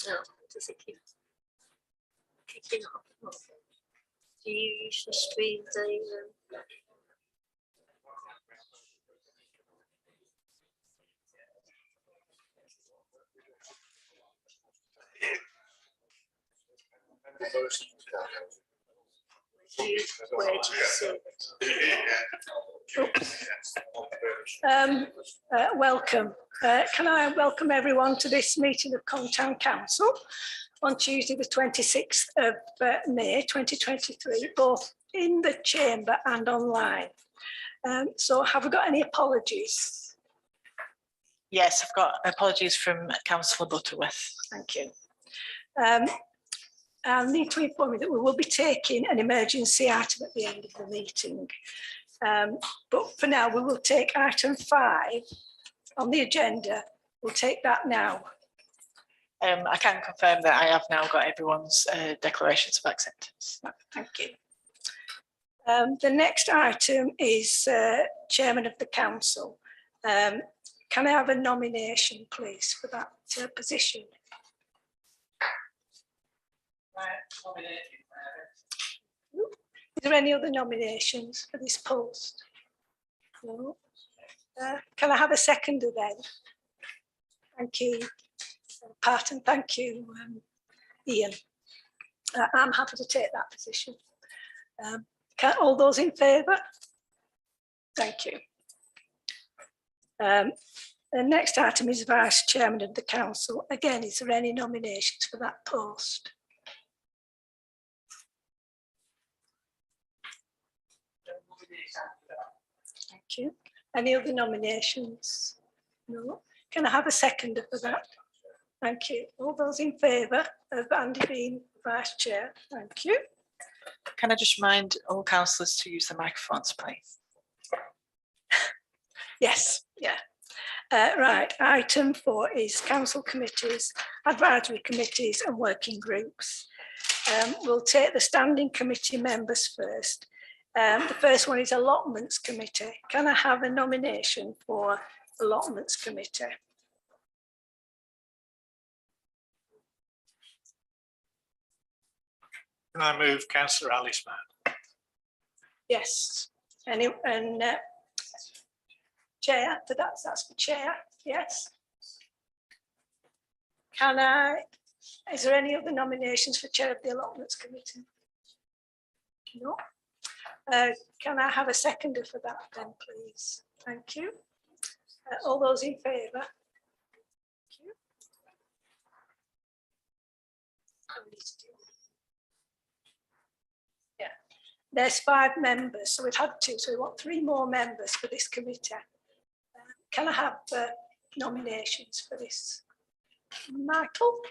No, does it keep kicking off? Do you usually stream the where do you sit? Welcome. Can I welcome everyone to this meeting of Colne Town Council on Tuesday the 26th of May 2023, both in the chamber and online. So have we got any apologies? Yes, I've got apologies from Councillor Butterworth. Thank you. I need to inform you that we will be taking an emergency item at the end of the meeting. But for now, we will take item 5 on the agenda. We'll take that now. I can confirm that I have now got everyone's declarations of acceptance. Thank you. The next item is Chairman of the Council. Can I have a nomination, please, for that position? Is there any other nominations for this post? No. Can I have a seconder then? Thank you, Pat, and thank you, Ian. I'm happy to take that position. All those in favour? Thank you. The next item is Vice Chairman of the Council. Again, is there any nominations for that post? Thank you. Any other nominations? No. Can I have a seconder for that? Thank you. All those in favour of Andy being Vice Chair? Thank you. Can I just remind all councillors to use the microphones, please? Yes, yeah. Right, item 4 is council committees, advisory committees and working groups. We'll take the standing committee members first. The first one is allotments committee. Can I have a nomination for allotments committee? Can I move Councillor Alice Mann? Yes. Chair, that's for chair, yes. Is there any other nominations for chair of the allotments committee? No. Can I have a seconder for that then, please? Thank you. All those in favour? Thank you. Yeah, there's 5 members, so we've had 2, so we want 3 more members for this committee. Can I have nominations for this? Michael?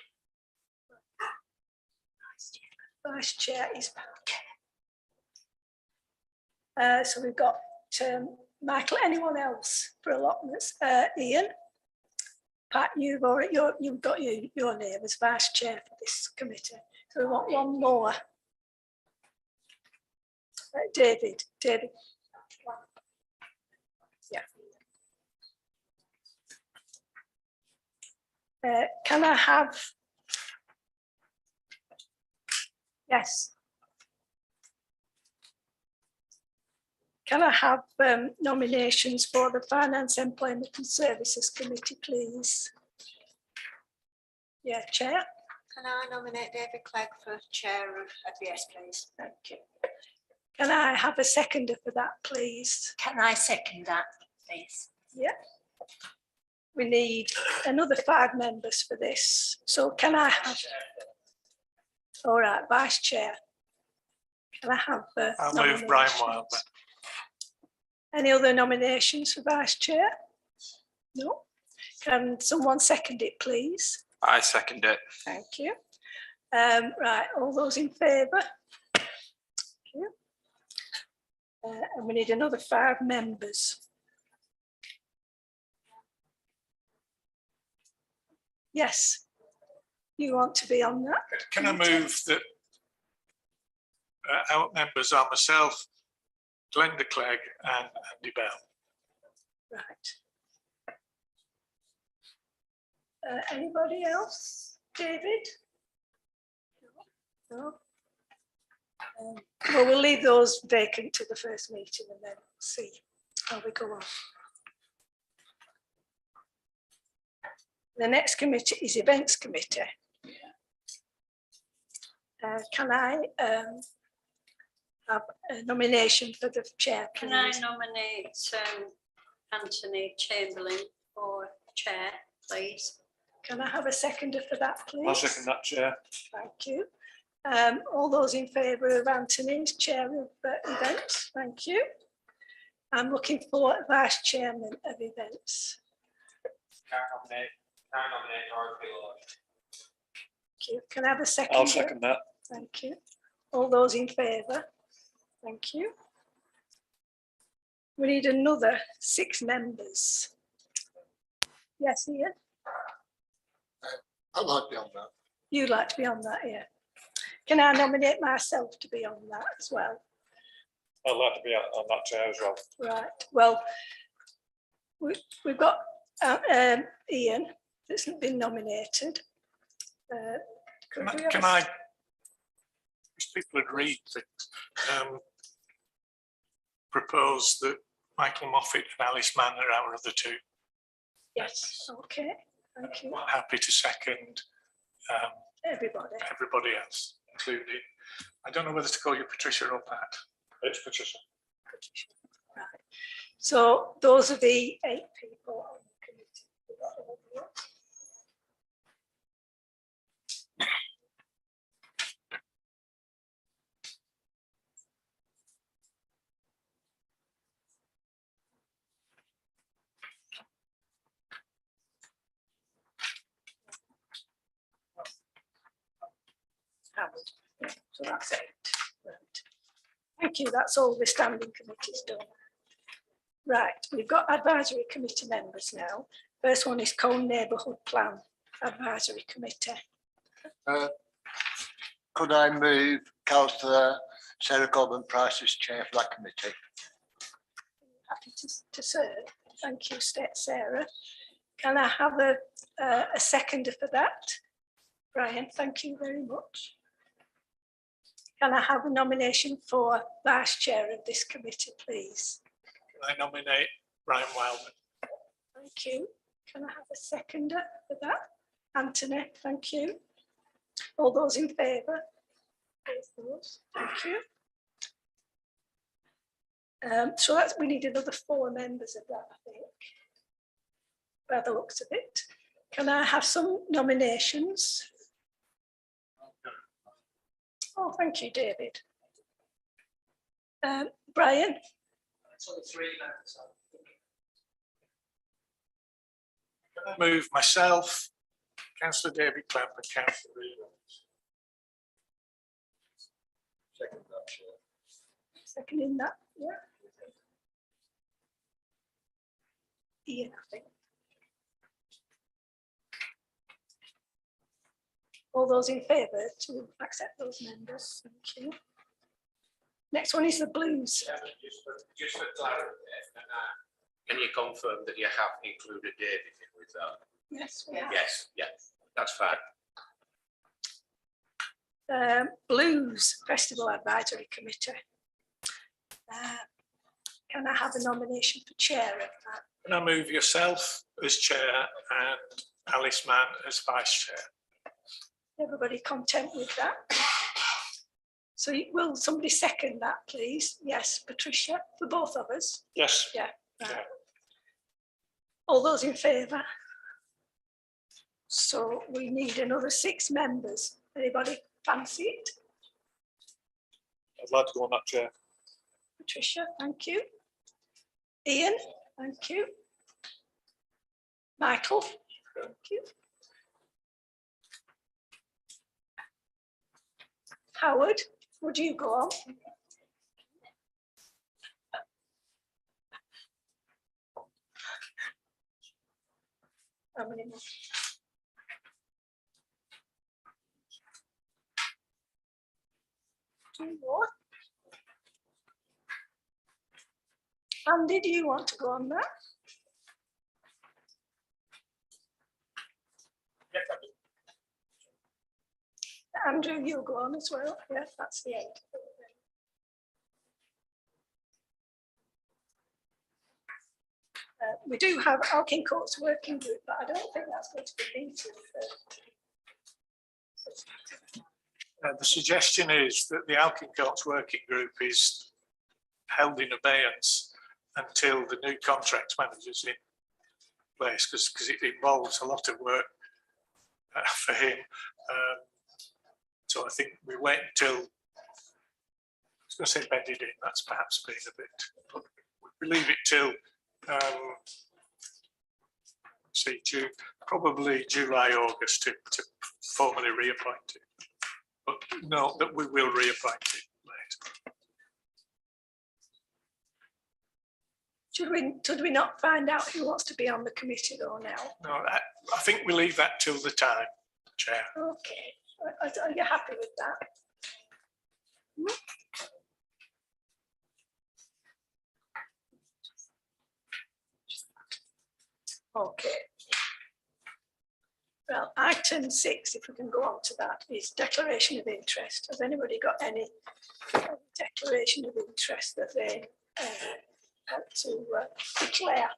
Vice Chair is back. So we've got Michael. Anyone else for allotments? Ian? Pat, you've got your name as Vice Chair for this committee. So we want 1 more. David. Can I have, yes. Can I have nominations for the Finance, Employment and Services Committee, please? Yeah, Chair. Can I nominate David Clegg for Chair of FBS, please? Thank you. Can I have a seconder for that, please? Can I second that, please? Yeah. We need another 5 members for this. So can I have, all right, Vice Chair. Can I have I'll move Brian Wildman. Any other nominations for Vice Chair? No. Can someone second it, please? I second it. Thank you. Right, all those in favour? Thank you. And we need another 5 members. Yes, you want to be on that? Can I move that our members are myself, Glenda Clegg and Andy Bell? Right. Anybody else? David? No? Well, we'll leave those vacant to the first meeting and then see how we go on. The next committee is Events Committee. Can I have a nomination for the chair, please? Can I nominate Anthony Chamberlain for chair, please? Can I have a seconder for that, please? I'll second that, Chair. Thank you. All those in favour of Anthony as chair of events? Thank you. I'm looking for vice chairman of events. Can I nominate Dorothy Lloyd? Thank you. Can I have a second? I'll second that. Thank you. All those in favour? Thank you. We need another 6 members. Yes, Ian? I'd like to be on that. You'd like to be on that, yeah. Can I nominate myself to be on that as well? I'd like to be on that chair as well. Right, well, we've got Ian that's been nominated. Can I, if people agree, propose that Michael Moffat and Alice Mann are our other 2? Yes, okay, thank you, I'm happy to second everybody. everybody else, including, I don't know whether to call you Patricia or Pat. It's Patricia. Right. So those are the 8 people on the committee. We've got all of them. Howard. Yeah, so that's 8. Right. Thank you, that's all the standing committees done. Right, we've got advisory committee members now. First one is Colne Neighbourhood Plan Advisory Committee. Could I move Councillor Sarah Coleman Price as chair for that committee? Happy to serve. Thank you, Sarah. Can I have a seconder for that? Brian, thank you very much. Can I have a nomination for vice chair of this committee, please? Can I nominate Brian Wildman? Thank you. Can I have a seconder for that? Anthony, thank you. All those in favour? Thank you. So that's, we need another 4 members of that, I think, by the looks of it. Can I have some nominations? Oh, thank you, David. Brian? So the 3 members. Can I move myself, Councillor David Clamp and Councillor Reid? Second that, chair. Seconding that, yeah. Ian, I think. All those in favour to accept those members, thank you. Next one is the Blues. Just for clarity, can you confirm that you have included David in with that? Yes, we have. Yes, that's fine. Blues Festival Advisory Committee. Can I have a nomination for chair of that? Can I move yourself as chair and Alice Mann as vice chair? Everybody content with that? So will somebody second that, please? Yes, Patricia, for both of us. Yes. Yeah. Right. Yeah. All those in favour? So we need another 6 members. Anybody fancy it? I'd like to go on that chair. Patricia, thank you. Ian, thank you. Michael, thank you. Howard, would you go on? How many more? Two more. Andy, do you want to go on that? Andrew, you go on as well. Yeah, that's the end. We do have Alkin Courts working group, but I don't think that's going to be meeting. The suggestion is that the Alkin Courts working group is held in abeyance until the new contract manager's in place, because it involves a lot of work for him. So I think we wait until, I was going to say bedded in, that's perhaps being a bit, but we leave it till see June, probably July, August to formally reappoint it. But no, that we will reappoint it later. Should we not find out who wants to be on the committee though now? No, I think we leave that till the time, Chair. Okay, are you happy with that? Okay. Well, item 6, if we can go on to that, is declaration of interest. Has anybody got any declaration of interest that they want to declare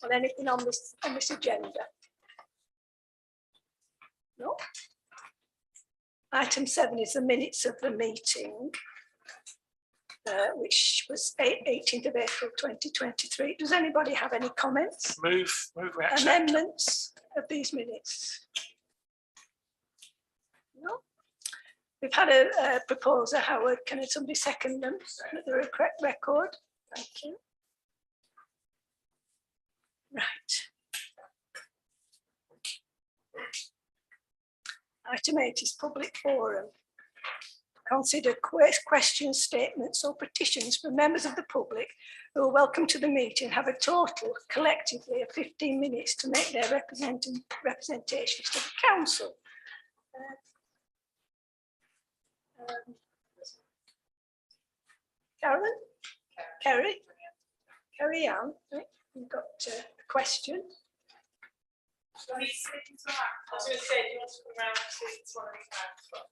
on anything on this agenda? No. Item 7 is the minutes of the meeting, which was 18th of April 2023. Does anybody have any comments? Move we accept. Amendments of these minutes? No. We've had a proposer, Howard. Can somebody second them at the correct record? Thank you. Right. Item 8 is public forum. Consider questions, statements or petitions from members of the public who are welcome to the meeting, have a total collectively of 15 minutes to make their representations to the council. Carolyn? Carry on. Right. You've got a question. I was going to say, do you want to come around to one of these guys?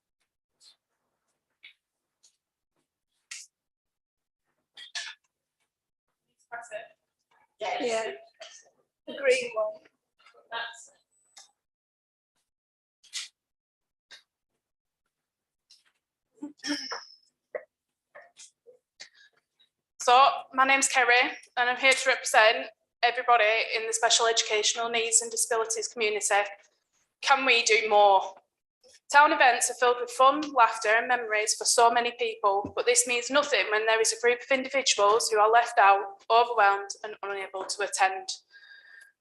That's it. Yeah, the green one. That's So my name's Kerry and I'm here to represent everybody in the special educational needs and disabilities community. Can we do more? Town events are filled with fun, laughter and memories for so many people, but this means nothing when there is a group of individuals who are left out, overwhelmed and unable to attend.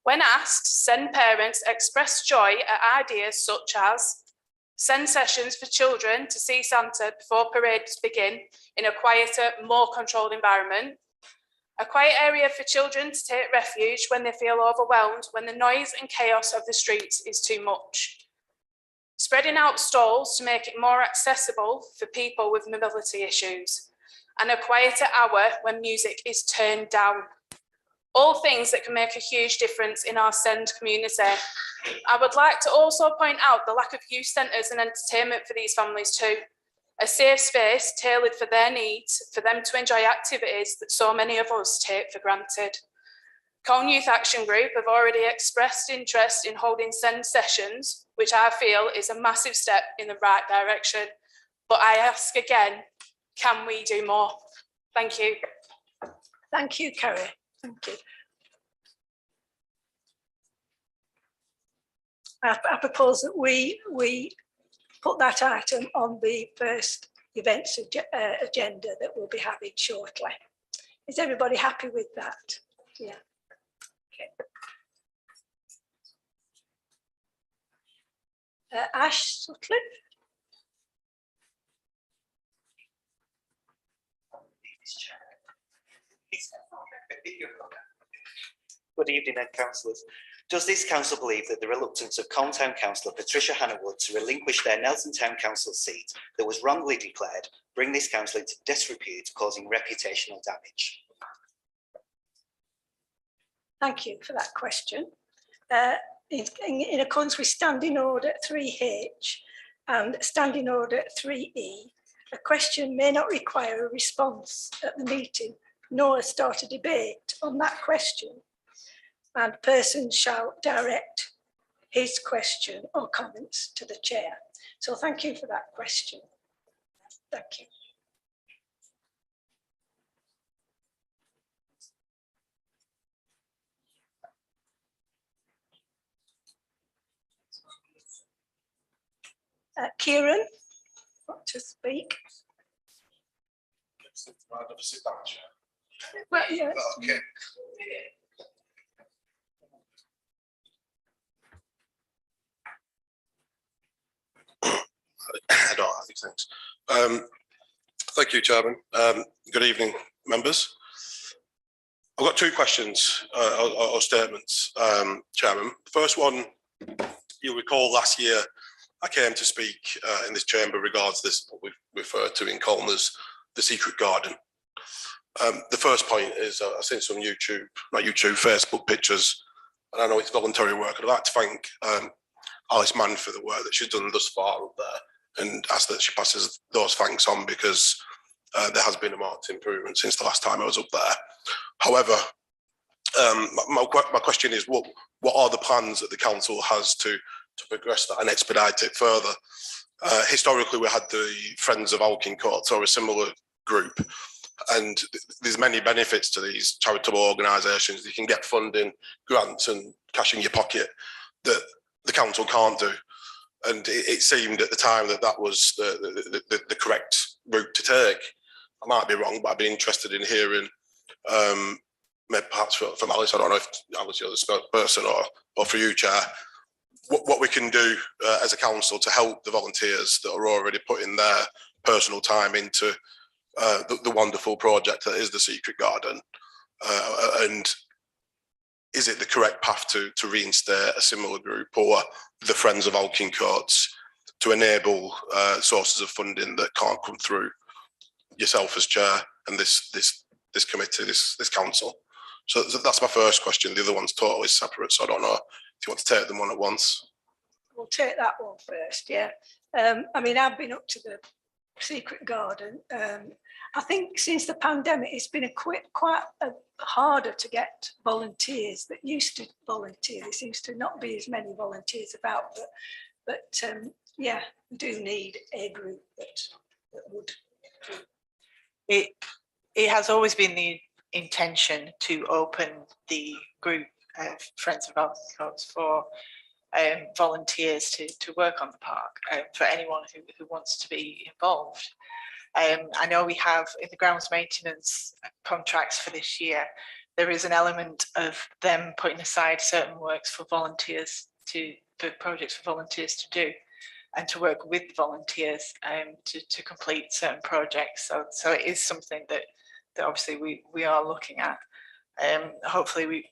When asked, SEND parents express joy at ideas such as SEND sessions for children to see Santa before parades begin in a quieter, more controlled environment, a quiet area for children to take refuge when they feel overwhelmed, when the noise and chaos of the streets is too much. Spreading out stalls to make it more accessible for people with mobility issues, and a quieter hour when music is turned down. All things that can make a huge difference in our SEND community. I would like to also point out the lack of youth centres and entertainment for these families too. A safe space tailored for their needs, for them to enjoy activities that so many of us take for granted. Colne Youth Action Group have already expressed interest in holding SEND sessions, which I feel is a massive step in the right direction. But I ask again, can we do more? Thank you. Thank you, Kerry. Thank you. I propose that we put that item on the first events agenda that we'll be having shortly. Is everybody happy with that? Yeah. Okay. Ash Sutcliffe. Good evening, councillors. Does this council believe that the reluctance of Colne Town Councillor Patricia Hannah-Wood to relinquish their Nelson Town Council seat that was wrongly declared bring this council into disrepute, causing reputational damage? Thank you for that question. In accordance with Standing Order 3H, And Standing Order 3E, a question may not require a response at the meeting, nor start a debate on that question. And persons shall direct his question or comments to the chair. So thank you for that question. Thank you. Kieran, want to speak? Well, yes. Okay. I don't have these things. Thank you, Chairman. Good evening, members. I've got two questions or statements, Chairman. The first one, you'll recall last year I came to speak in this chamber regards this, what we refer to in Colne as the secret garden. The first point is I've seen some Facebook pictures, and I know it's voluntary work. I'd like to thank Alice Mann for the work that she's done thus far up there, and ask that she passes those thanks on, because there has been a marked improvement since the last time I was up there. However, my question is, what are the plans that the council has to progress that and expedite it further? Historically, we had the Friends of Alkin Court, or a similar group, and there's many benefits to these charitable organisations. You can get funding, grants and cash in your pocket that the council can't do. And it seemed at the time that that was the correct route to take. I might be wrong, but I'd be interested in hearing, maybe perhaps from Alice, I don't know if Alice, you're the spokesperson, or for you, Chair, what we can do as a council to help the volunteers that are already putting their personal time into the wonderful project that is the Secret Garden. And is it the correct path to reinstate a similar group, or the Friends of Alkin Courts, to enable sources of funding that can't come through yourself as chair and this committee, this council? So that's my first question. The other one's totally separate, so I don't know if you want to take them one at once. We'll take that one first, yeah. I mean, I've been up to the Secret Garden. I think since the pandemic, it's been quite harder to get volunteers that used to volunteer. There seems to not be as many volunteers about, but yeah, we do need a group that would do. It has always been the intention to open the group of Friends of Alkin Courts for volunteers to work on the park, for anyone who wants to be involved. I know we have in the grounds maintenance contracts for this year, there is an element of them putting aside certain works for volunteers for projects for volunteers to do, and to work with volunteers to complete certain projects. So it is something that obviously we are looking at. Hopefully we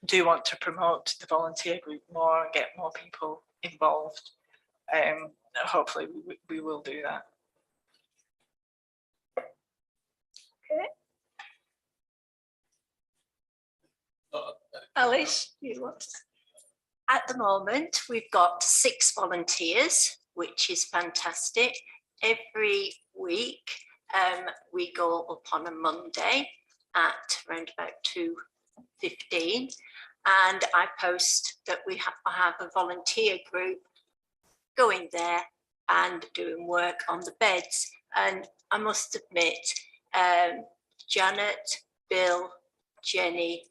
do want to promote the volunteer group more and get more people involved. Hopefully we will do that. Okay. Alice, you want to? At the moment, we've got 6 volunteers, which is fantastic. Every week, we go up on a Monday at around about 2:15, and I post that I have a volunteer group going there and doing work on the beds. And I must admit, Janet, Bill, Jenny,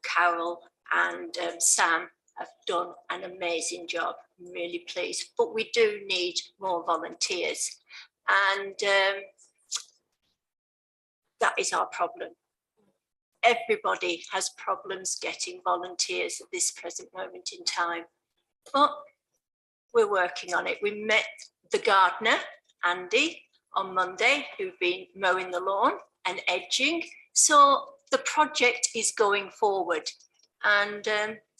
Carol and Sam have done an amazing job. I'm really pleased, but we do need more volunteers, and that is our problem. Everybody has problems getting volunteers at this present moment in time, but we're working on it. We met the gardener, Andy, on Monday, who've been mowing the lawn and edging. So the project is going forward, and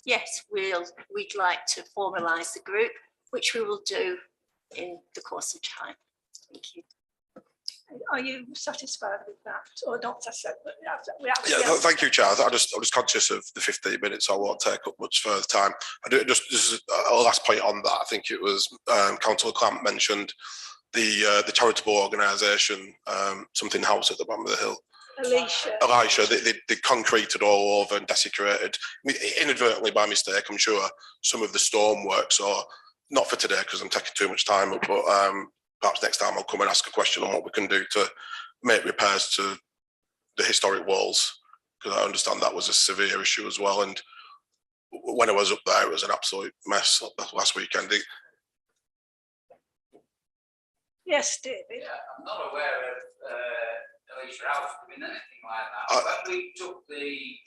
yes, we'd like to formalise the group, which we will do in the course of time. Thank you. Are you satisfied with that or not satisfied? Yeah, thank you, Chair. I was conscious of the 15 minutes. I won't take up much further time. I do just a last point on that. I think it was Councillor Clamp mentioned the charitable organisation, something house at the bottom of the hill. Elisha, they concreted all over and desecrated, inadvertently by mistake, I'm sure, some of the stonework. So not for today because I'm taking too much time up, but perhaps next time I'll come and ask a question on what we can do to make repairs to the historic walls, because I understand that was a severe issue as well. And when I was up there, it was an absolute mess last weekend. Yes, David. Yeah, I'm not aware of Elisha House doing anything like that. When we took the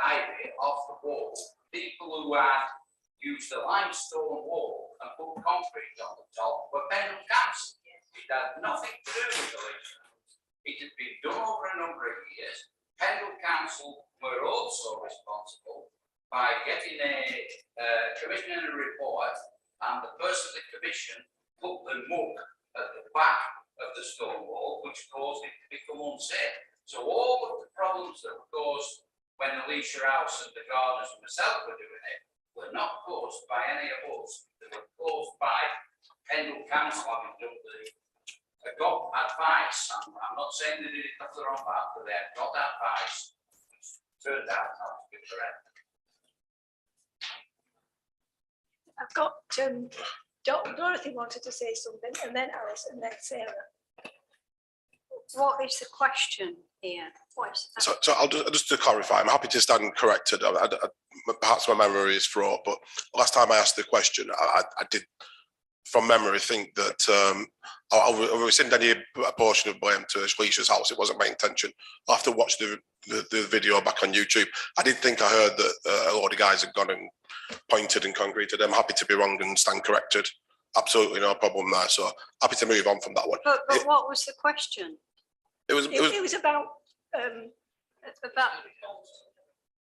ivy off the wall, people who had used the limestone wall and put concrete on the top were Pendle Council. It had nothing to do with Elisha House. It had been done over a number of years. Pendle Council were also responsible by getting a commission and a report, and the person of the commission put the mug at the back of the stone wall, which caused it to become unsafe. So all of the problems that were caused when Elisha House and the gardeners and myself were doing it were not caused by any of us. They were caused by Pendle Council having done got advice. I'm not saying they did it off the wrong path, but they had got advice, which turned out not to be correct. I've got Dorothy wanted to say something, and then Alice, and then Sarah. What is the question here? So I'll just to clarify, I'm happy to stand corrected. Perhaps my memory is fraught, but last time I asked the question, I did, from memory, think that I'll rescind any portion of blame to Elisha's house. It wasn't my intention. I'll have to watch the video back on YouTube. I did think I heard that a lot of guys had gone and pointed and concreted. I'm happy to be wrong and stand corrected. Absolutely no problem there. So happy to move on from that one. But what was the question? It was about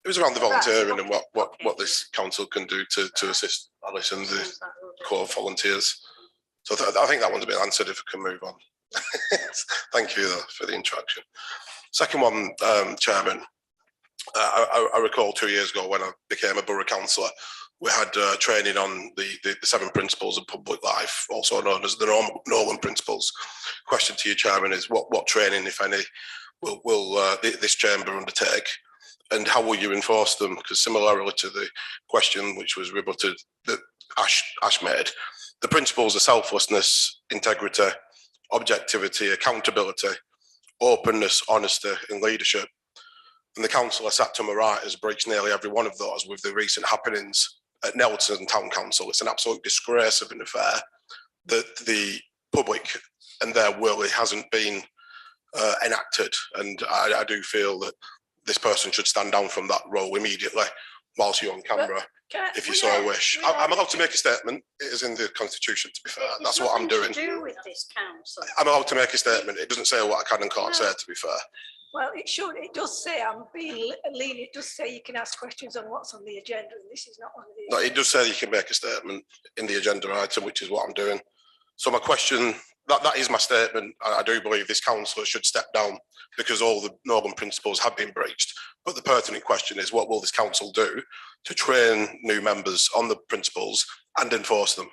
it was around the volunteering and what this council can do to assist Alice and the Corps of Volunteers. So I think that one's been answered. If we can move on. Thank you though, for the interaction. Second one, Chairman. I recall 2 years ago when I became a borough councillor, we had training on the 7 principles of public life, also known as the Nolan principles. Question to you, Chairman, is what training, if any, will this chamber undertake, and how will you enforce them? Because similarly to the question which was rebutted that Ash made, the principles are selflessness, integrity, objectivity, accountability, openness, honesty, and leadership. And the councillor sat to my right has breached nearly every one of those with the recent happenings at Nelson Town Council. It's an absolute disgrace of an affair that the public and their will hasn't been enacted. And I do feel that this person should stand down from that role immediately whilst you're on camera, if you so wish. I'm allowed to make a statement. It is in the Constitution, to be fair. That's what I'm doing. To do with this council. I'm allowed to make a statement. It doesn't say what I can and can't say, to be fair. Well, it does say, I'm being lenient, it does say you can ask questions on what's on the agenda, and this is not one of the. No, it does say you can make a statement in the agenda item, which is what I'm doing. So my question, that is my statement. I do believe this councillor should step down because all the Northern principles have been breached. But the pertinent question is, what will this council do to train new members on the principles and enforce them?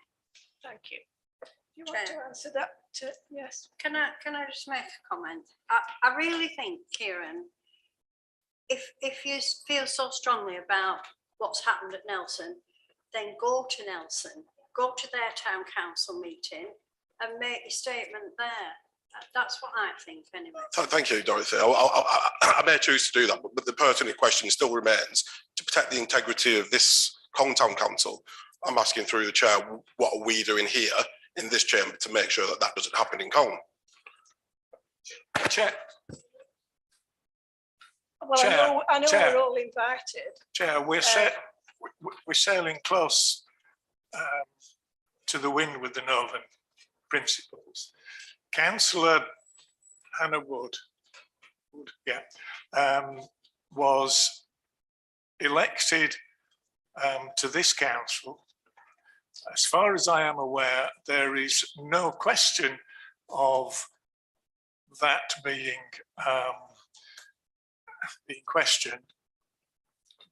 Thank you. You want to answer that? Yes. Can I just make a comment? I really think, Kieran, if you feel so strongly about what's happened at Nelson, then go to Nelson, go to their town council meeting and make your statement there. That's what I think anyway. Thank you, Dorothy. I may choose to do that, but the pertinent question still remains, to protect the integrity of this Town Council. I'm asking through the chair, what are we doing here in this chamber to make sure that that doesn't happen in Colne? Chair. Well, Chair, I know Chair. we're all invited. Chair, we're sailing close to the wind with the Northern principles. Councillor Hannah Wood was elected to this council. As far as I am aware, there is no question of that being in question,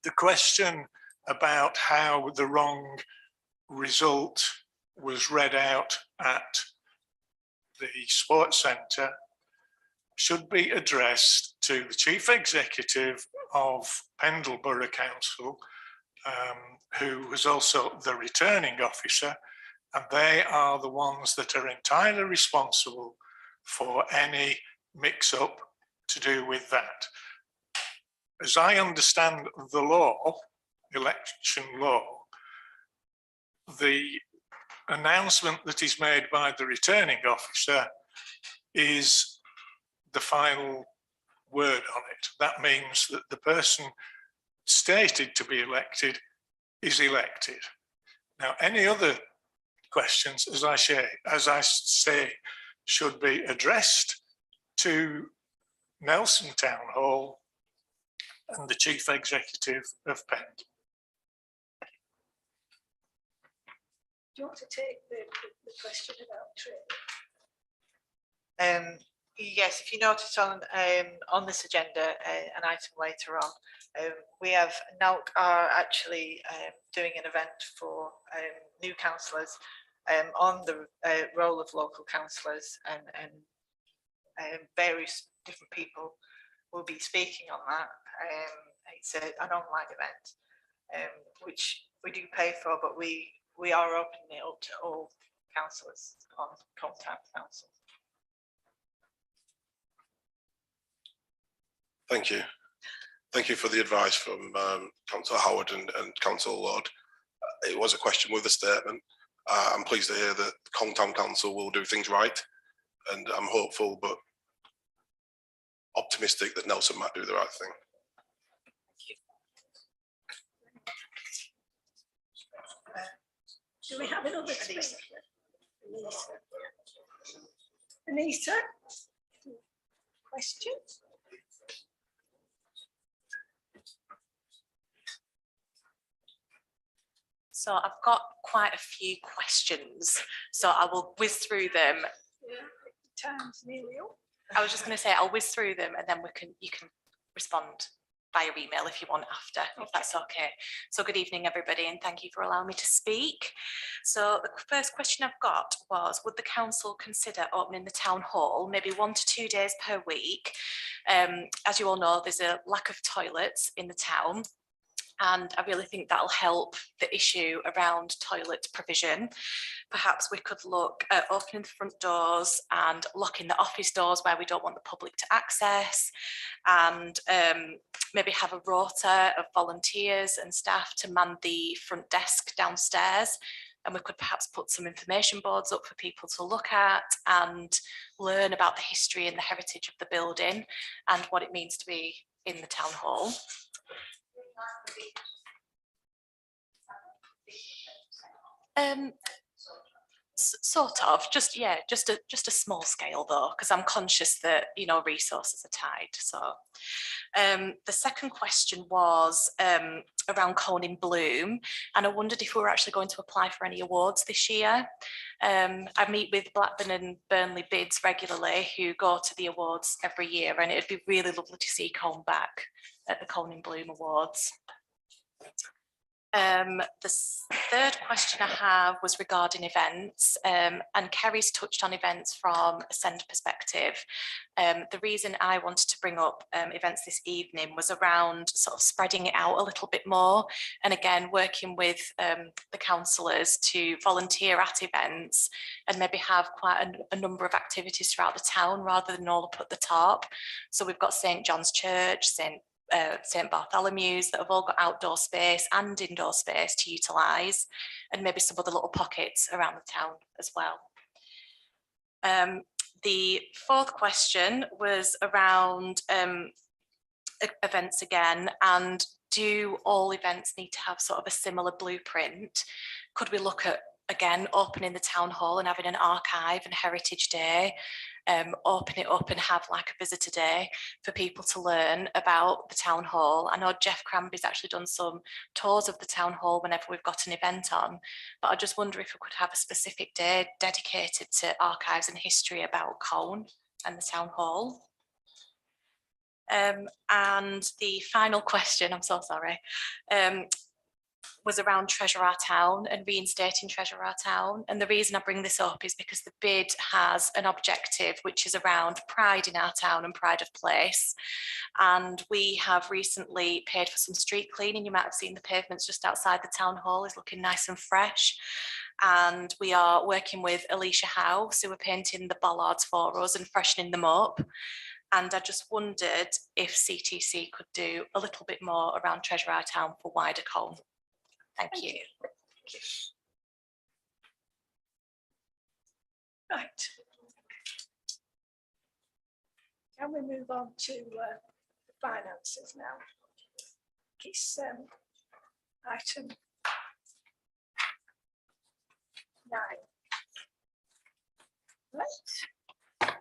the question about how the wrong result was read out at the sports centre should be addressed to the Chief Executive of Pendle Borough Council, who was also the returning officer, and they are the ones that are entirely responsible for any mix-up to do with that. As I understand the law, election law, the announcement that is made by the returning officer is the final word on it. That means that the person stated to be elected is elected. Now, any other questions, as I say, should be addressed to Nelson Town Hall and the Chief Executive of Pendle. Do you want to take the question about trade? Yes, if you notice on this agenda, an item later on, we have NALC are actually doing an event for new councillors on the role of local councillors, and various different people will be speaking on that. It's an online event, which we do pay for, but we are opening it up to all councillors on Combe Council. Thank you. Thank you for the advice from Councillor Howard and Councillor Lord. It was a question with a statement. I'm pleased to hear that Combe Town Council will do things right, and I'm hopeful but optimistic that Nelson might do the right thing. Do we have another speaker? Anita? Question? So I've got quite a few questions, so I will whiz through them. Yeah, time's nearly up. I was just going to say I'll whiz through them, and then you can respond via email if you want after, if that's okay. So good evening, everybody, and thank you for allowing me to speak. So the first question I've got was, would the council consider opening the town hall maybe 1 to 2 days per week? As you all know, there's a lack of toilets in the town, and I really think that'll help the issue around toilet provision. Perhaps we could look at opening the front doors and locking the office doors where we don't want the public to access, and maybe have a rota of volunteers and staff to man the front desk downstairs. And we could perhaps put some information boards up for people to look at and learn about the history and the heritage of the building and what it means to be in the town hall. Sort of, just a small scale though, because I'm conscious that, you know, resources are tight. So the second question was around Colne in Bloom, and I wondered if we were actually going to apply for any awards this year. I meet with Blackburn and Burnley bids regularly, who go to the awards every year, and it'd be really lovely to see Colne back at the Colne in Bloom Awards. The third question I have was regarding events, and Kerry's touched on events from a SEND perspective. The reason I wanted to bring up events this evening was around sort of spreading it out a little bit more, and again working with the councillors to volunteer at events and maybe have quite a number of activities throughout the town rather than all up at the top. So we've got St John's Church, St Bartholomew's, that have all got outdoor space and indoor space to utilise, and maybe some other little pockets around the town as well. The fourth question was around events again, and do all events need to have sort of a similar blueprint? Could we look at, again, opening the town hall and having an archive and heritage day, open it up and have like a visitor day for people to learn about the town hall? I know Jeff Cranby's actually done some tours of the town hall whenever we've got an event on, but I just wonder if we could have a specific day dedicated to archives and history about Colne. and the town hall. And the final question, I'm so sorry, was around Treasure Our Town and reinstating Treasure Our Town. And the reason I bring this up is because the bid has an objective which is around pride in our town and pride of place. And we have recently paid for some street cleaning. You might have seen the pavements just outside the town hall is looking nice and fresh. And we are working with Alicia House, who are painting the bollards for us and freshening them up. And I just wondered if CTC could do a little bit more around Treasure Our Town for Widercombe. Thank you. Right. Can we move on to the finances now? It's item 9. Right.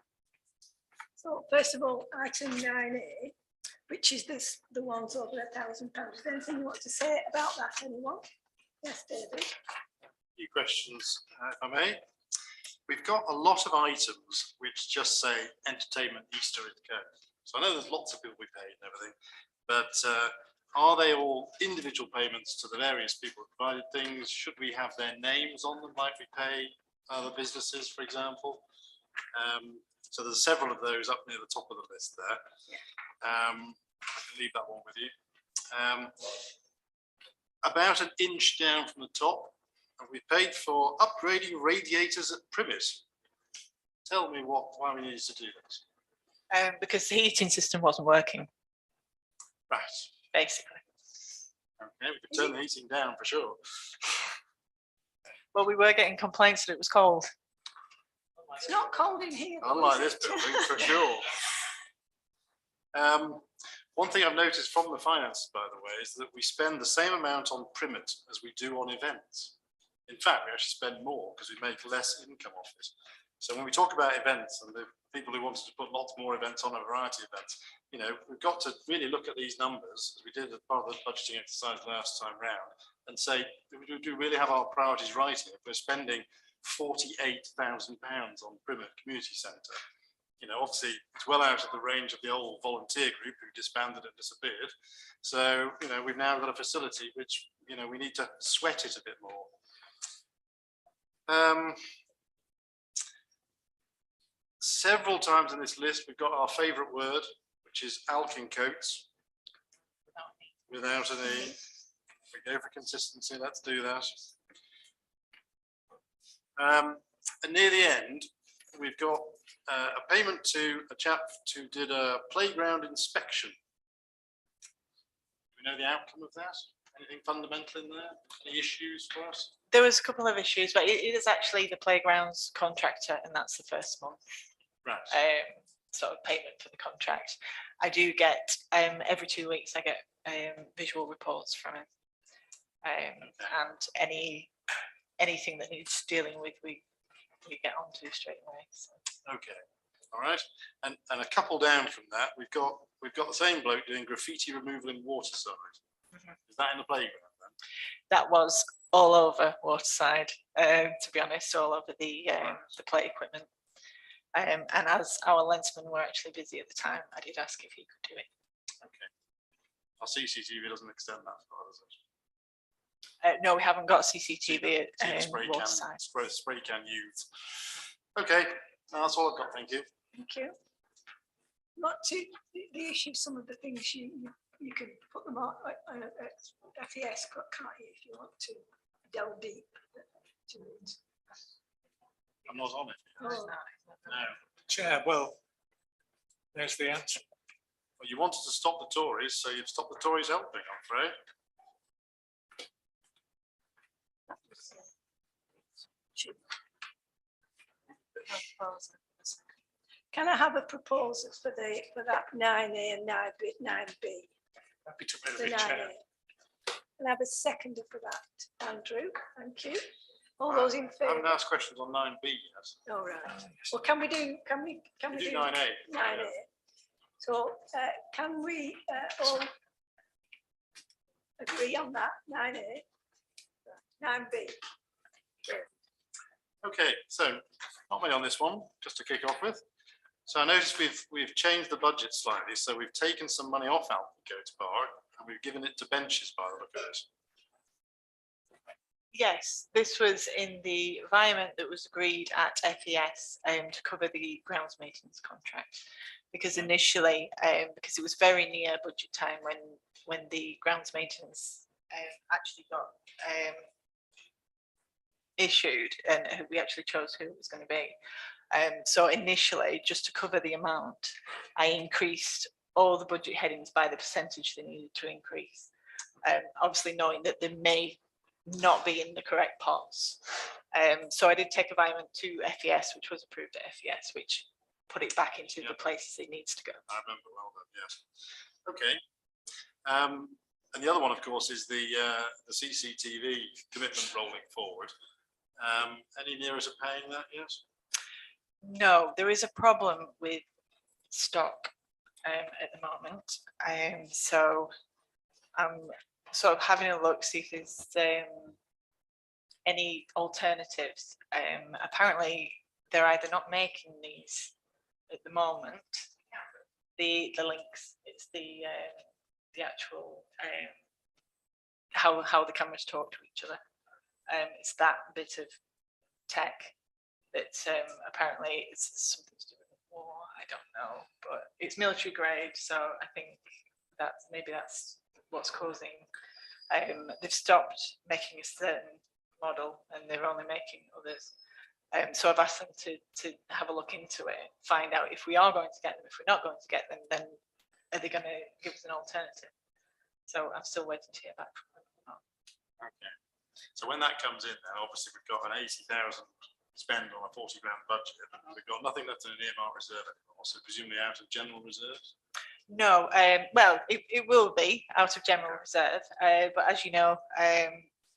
So first of all, item 9A, which is the ones over £1,000. Is there anything you want to say about that, anyone? Yes, David. Few questions, if I may. We've got a lot of items which just say entertainment Easter egg code. So I know there's lots of people we paid and everything, but are they all individual payments to the various people who provided things? Should we have their names on them like we pay other businesses, for example? So there's several of those up near the top of the list there. I can leave that one with you. About an inch down from the top, and we paid for upgrading radiators at Primis. Tell me why we needed to do this. Because the heating system wasn't working, Right. basically. Okay, we could turn the heating down for sure. Well, we were getting complaints that it was cold. It's not cold in here. though, Unlike is this it? building, for sure. One thing I've noticed from the finances, by the way, is that we spend the same amount on Primet as we do on events. In fact, we actually spend more because we make less income off it. So when we talk about events and the people who wanted to put lots more events on, a variety of events, you know, we've got to really look at these numbers, as we did as part of the budgeting exercise last time round, and say, do we really have our priorities right here? We're spending £48,000 on Primet Community Centre. You know, obviously it's well out of the range of the old volunteer group who disbanded and disappeared. So, you know, we've now got a facility which, you know, we need to sweat it a bit more. Several times in this list, we've got our favourite word, which is alkincoats. Without any, we go for consistency, let's do that. And near the end, we've got a payment to a chap who did a playground inspection. Do we know the outcome of that? Anything fundamental in there? Any issues for us? There was a couple of issues, but it is actually the playgrounds contractor, and that's the first month. Right. Sort of payment for the contract. I do get every 2 weeks I get visual reports from him, and anything that needs dealing with we get onto straight away. So. Okay, all right. And a couple down from that, we've got the same bloke doing graffiti removal in Waterside. Mm-hmm. Is that in the playground then? That was all over Waterside, to be honest, all over the play equipment. And as our lensmen were actually busy at the time, I did ask if he could do it. Okay. Our CCTV doesn't extend that far, does it? No, we haven't got CCTV at spray Waterside. Spray can use. Okay, that's all I've got. Thank you. Thank you. Not to the issue, some of the things you can put them on at FES, can't you, if you want to delve deep to it. I'm not on it. Oh. No. Chair, well, there's the answer. Well, you wanted to stop the Tories, so you've stopped the Tories helping, I'm afraid. Can I have a proposal for that 9A and 9B? Happy to move The it, 9A. Chair. Can I have a seconder for that, Andrew? Thank you. All those in I favour? haven't asked questions on 9B yet. All right. Well, can we do 9A. 9A? So can we all agree on that, 9A? 9B? Okay, so not many on this one, just to kick off with. So I noticed we've changed the budget slightly, so we've taken some money off Alton Coates Park and we've given it to benches by the look of it. Yes, this was in the environment that was agreed at FES to cover the grounds maintenance contract. Because initially, because it was very near budget time when the grounds maintenance actually got issued, and we actually chose who it was going to be. So initially, just to cover the amount, I increased all the budget headings by the percentage they needed to increase. Obviously knowing that they may not be in the correct pots. So I did take environment to FES, which was approved at FES, which put it back into the places it needs to go. I remember well that, yes. Okay. And the other one, of course, is the CCTV commitment rolling forward. Any nearer to paying that yet? No, there is a problem with stock at the moment. So I'm sort of having a look, see if there's any alternatives. Apparently, they're either not making these at the moment. The links, it's the actual how the cameras talk to each other. It's that bit of tech that apparently it's something to do with the war. I don't know, but it's military grade, so I think that's what's causing. They've stopped making a certain model and they're only making others. So I've asked them to have a look into it, find out if we are going to get them. If we're not going to get them, then are they going to give us an alternative? So I'm still waiting to hear back from them. Okay. So when that comes in, then obviously we've got an 80,000 spend on a 40 grand budget. We've got nothing left in an earmark reserve anymore, so presumably out of general reserves. No, well, it will be out of general reserve, but as you know,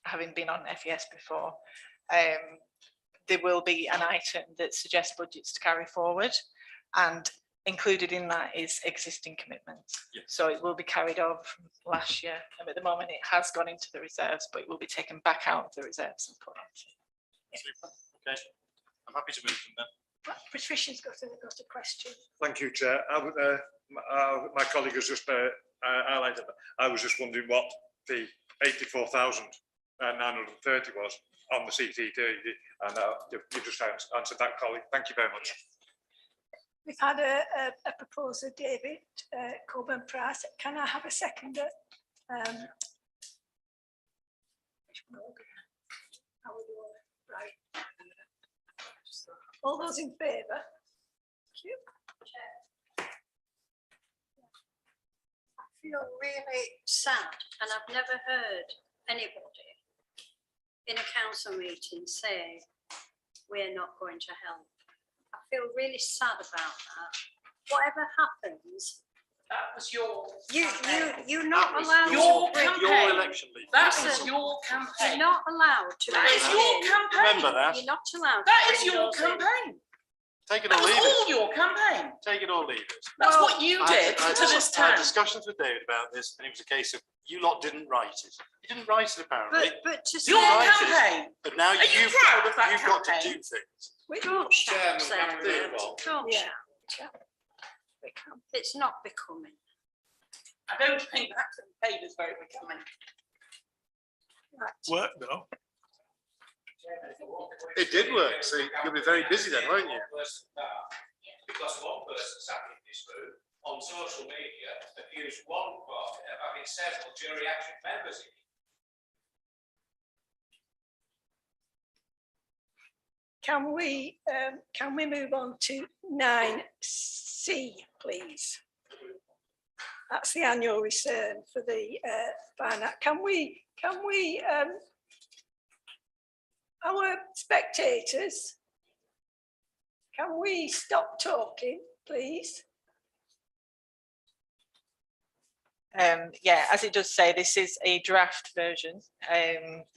having been on FES before, there will be an item that suggests budgets to carry forward, and included in that is existing commitments. Yes. So it will be carried over from last year, and at the moment it has gone into the reserves, but it will be taken back out of the reserves and put onto. Super. Okay, I'm happy to move them then. Patricia's got a question. Thank you, Chair. My colleague has just highlighted that. I was just wondering what the 84,930 was on the CTD, and you just answered that, colleague. Thank you very much. We've had a proposer, David Coburn-Price. Can I have a seconder? Right. All those in favour? Thank you. I feel really sad, and I've never heard anybody in a council meeting say we're not going to help. I feel really sad about that. Whatever happens, That was your. You're not allowed your to bring. campaign. Your election lead. That is Listen, your You're campaign. not allowed to. That is bring your in- campaign. Remember that. You're not allowed. to That is bring your those in. campaign. Take it That or was leave all it. your campaign. Take it or leave it. That's Well, what you I did had- to this I had town. discussions with David about this, and it was a case of you lot didn't write it. You didn't write it apparently, But to Your say, Right. campaign. but now Are you you've proud of that you've got to campaign? do things. don't shout, Chairman, Sarah. do you want? Don't Yeah. shout. It's not becoming. I don't think that campaign is very becoming. Work though. It did work, so you'll be very busy then, won't you? Because one person sat in this room on social media accused one party of having several geriatric members in it. Can we move on to 9C, please? That's the annual return for the finance. Can we our spectators, can we stop talking, please? Yeah, as it does say, this is a draft version.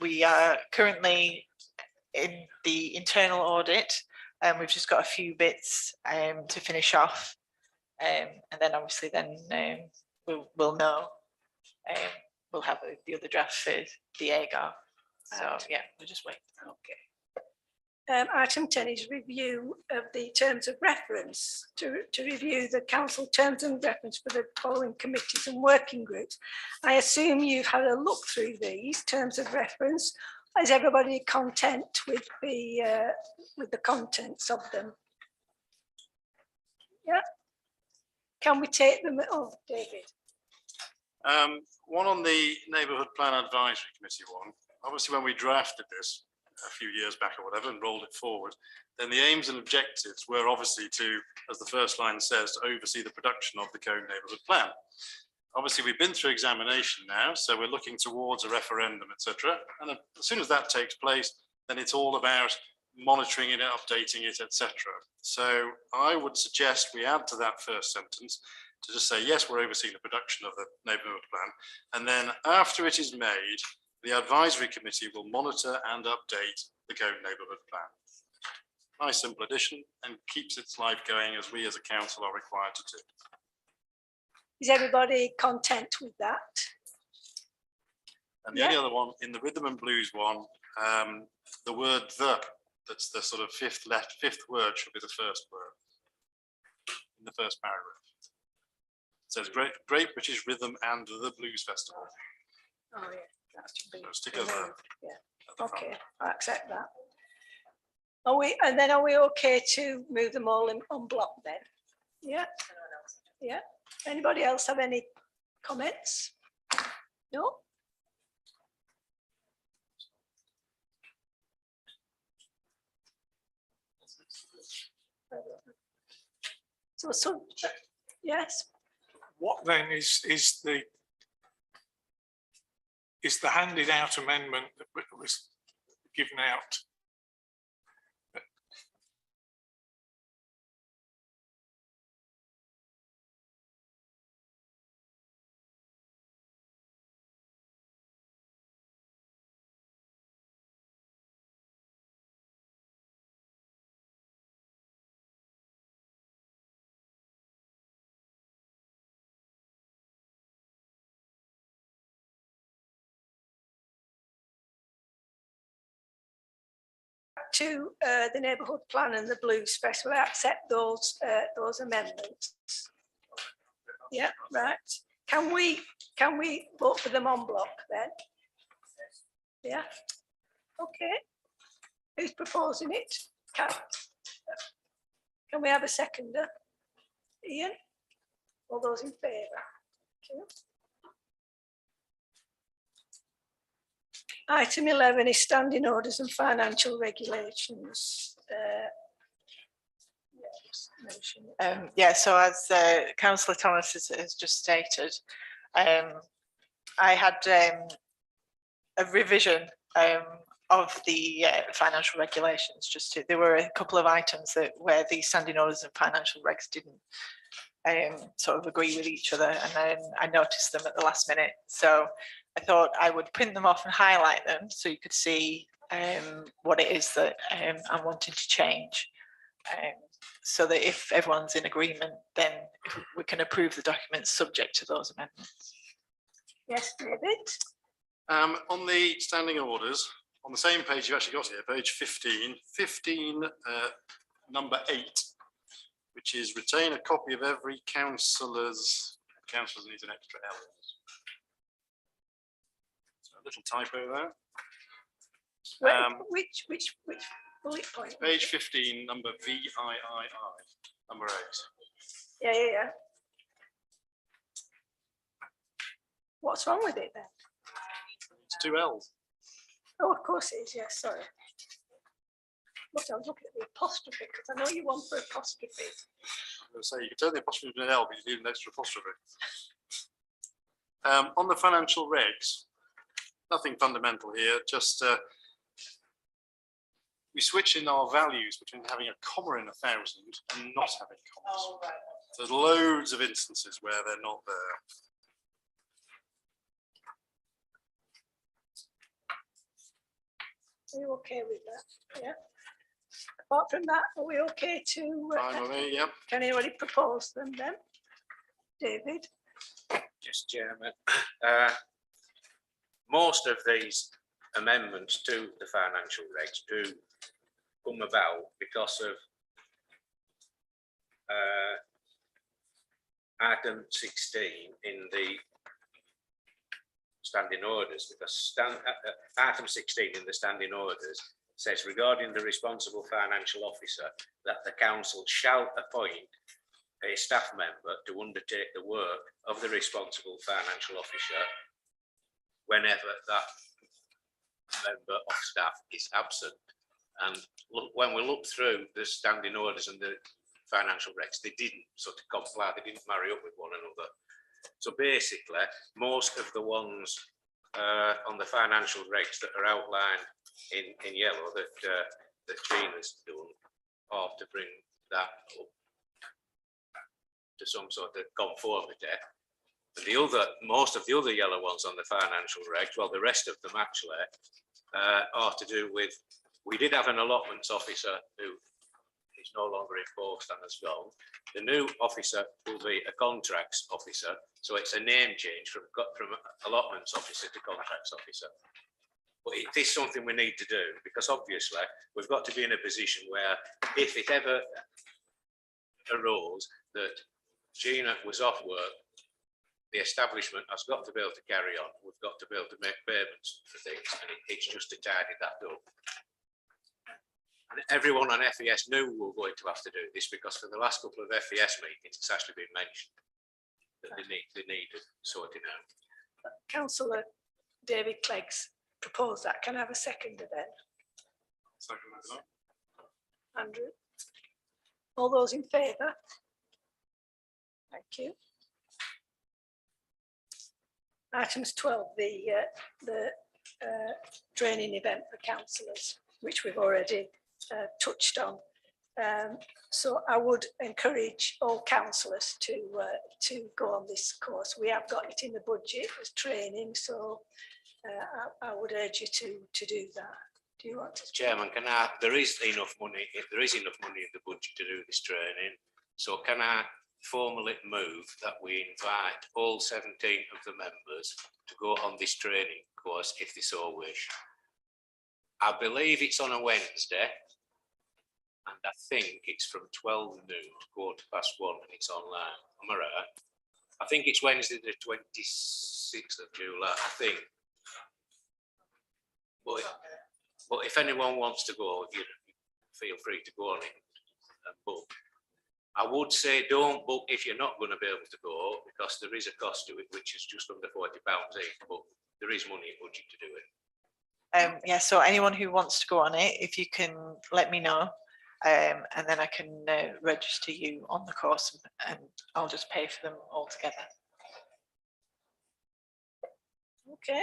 We are currently in the internal audit, and we've just got a few bits to finish off, and then obviously we'll know. We'll have the other draft for the AGAR. So yeah, we'll just wait. Okay. Item 10 is review of the terms of reference to review the council terms and reference for the following committees and working groups. I assume you've had a look through these terms of reference. Is everybody content with the contents of them? Yeah. Can we take them? Oh, David. One on the Neighbourhood Plan Advisory Committee one. Obviously, when we drafted this a few years back or whatever and rolled it forward, then the aims and objectives were obviously to, as the first line says, to oversee the production of the Cone Neighbourhood Plan. Obviously, we've been through examination now, so we're looking towards a referendum, etc. And as soon as that takes place, then it's all about monitoring it, updating it, etc. So I would suggest we add to that first sentence to just say, yes, we're overseeing the production of the neighbourhood plan. And then after it is made, the advisory committee will monitor and update the Cone neighbourhood plan. Nice simple addition and keeps its life going as we as a council are required to do. Is everybody content with that? And the only other one, in the rhythm and blues one, the word "the," that's the sort of fifth word, should be the first word in the first paragraph. It says Great British Rhythm and the Blues Festival. Oh yeah, that should be. So stick it there. Yeah. Okay, I accept that. Are we okay to move them all in on block then? Yeah. Yeah. Anybody else have any comments? No? So yes. What then is the handed out amendment that was given out? To the neighbourhood plan and the blues festival, I accept those amendments. Yeah, right. Can we vote for them en bloc then? Yeah. Okay. Who's proposing it? Can we have a seconder? Ian? All those in favour? Item 11 is standing orders and financial regulations. So as Councillor Thomas has just stated, I had a revision of the financial regulations. There were a couple of items where the standing orders and financial regs didn't sort of agree with each other, and then I noticed them at the last minute. So I thought I would print them off and highlight them so you could see what it is that I'm wanting to change, so that if everyone's in agreement, then we can approve the documents subject to those amendments. Yes, David. On the standing orders, on the same page you've actually got here, page 15, number 8, which is retain a copy of every councillors needs an extra L. So a little typo there. Which bullet point? Page 15, number VIII, number 8. Yeah. What's wrong with it then? It's 2 L's. Oh, of course it is. Yes, sorry. Look, I was looking at the apostrophe because I know you want for apostrophe. I'm going to say you can turn the apostrophe to an L, but you need an extra apostrophe. On the financial regs, nothing fundamental here, just we switch in our values between having a comma in 1,000 and not having commas. Oh, right. There's loads of instances where they're not there. Are you okay with that? Yeah. Apart from that, are we okay to? Fine with me, yep. Can anybody propose them then? David? Yes, Chairman. Most of these amendments to the financial regs do come about because of item 16 in the standing orders, because item 16 in the standing orders says regarding the responsible financial officer that the council shall appoint a staff member to undertake the work of the responsible financial officer whenever that member of staff is absent. And look, when we look through the standing orders and the financial regs, they didn't sort of comply, they didn't marry up with one another. So basically, most of the ones on the financial regs that are outlined in yellow that Gina's done are to bring that up to some sort of conformity. And most of the other yellow ones on the financial regs, well, the rest of them actually are to do with, we did have an allotments officer who is no longer in post and has gone. The new officer will be a contracts officer, so it's a name change from allotments officer to contracts officer. But it is something we need to do, because obviously we've got to be in a position where if it ever arose that Gina was off work, the establishment has got to be able to carry on. We've got to be able to make payments for things, and it's just to tidy that up. And everyone on FES knew we were going to have to do this, because for the last couple of FES meetings, it's actually been mentioned that they need sorting out. Councillor David Clegg's proposed that. Can I have a seconder then? Second. Andrew? All those in favour? Thank you. Items 12, the training event for councillors, which we've already touched on. So I would encourage all councillors to go on this course. We have got it in the budget as training, so I would urge you to do that. Do you want to? Chairman, there is enough money in the budget to do this training. So can I formally move that we invite all 17 of the members to go on this training course if they so wish? I believe it's on a Wednesday, and I think it's from 12 noon to 1:15, and it's online. Am I right? I think it's Wednesday the 26th of July, I think. But if anyone wants to go, you feel free to go on it and book. I would say don't book if you're not going to be able to go, because there is a cost to it, which is just under £40 each, but there is money in budget to do it. Yeah, so anyone who wants to go on it, if you can let me know, and then I can register you on the course, and I'll just pay for them all together. Okay.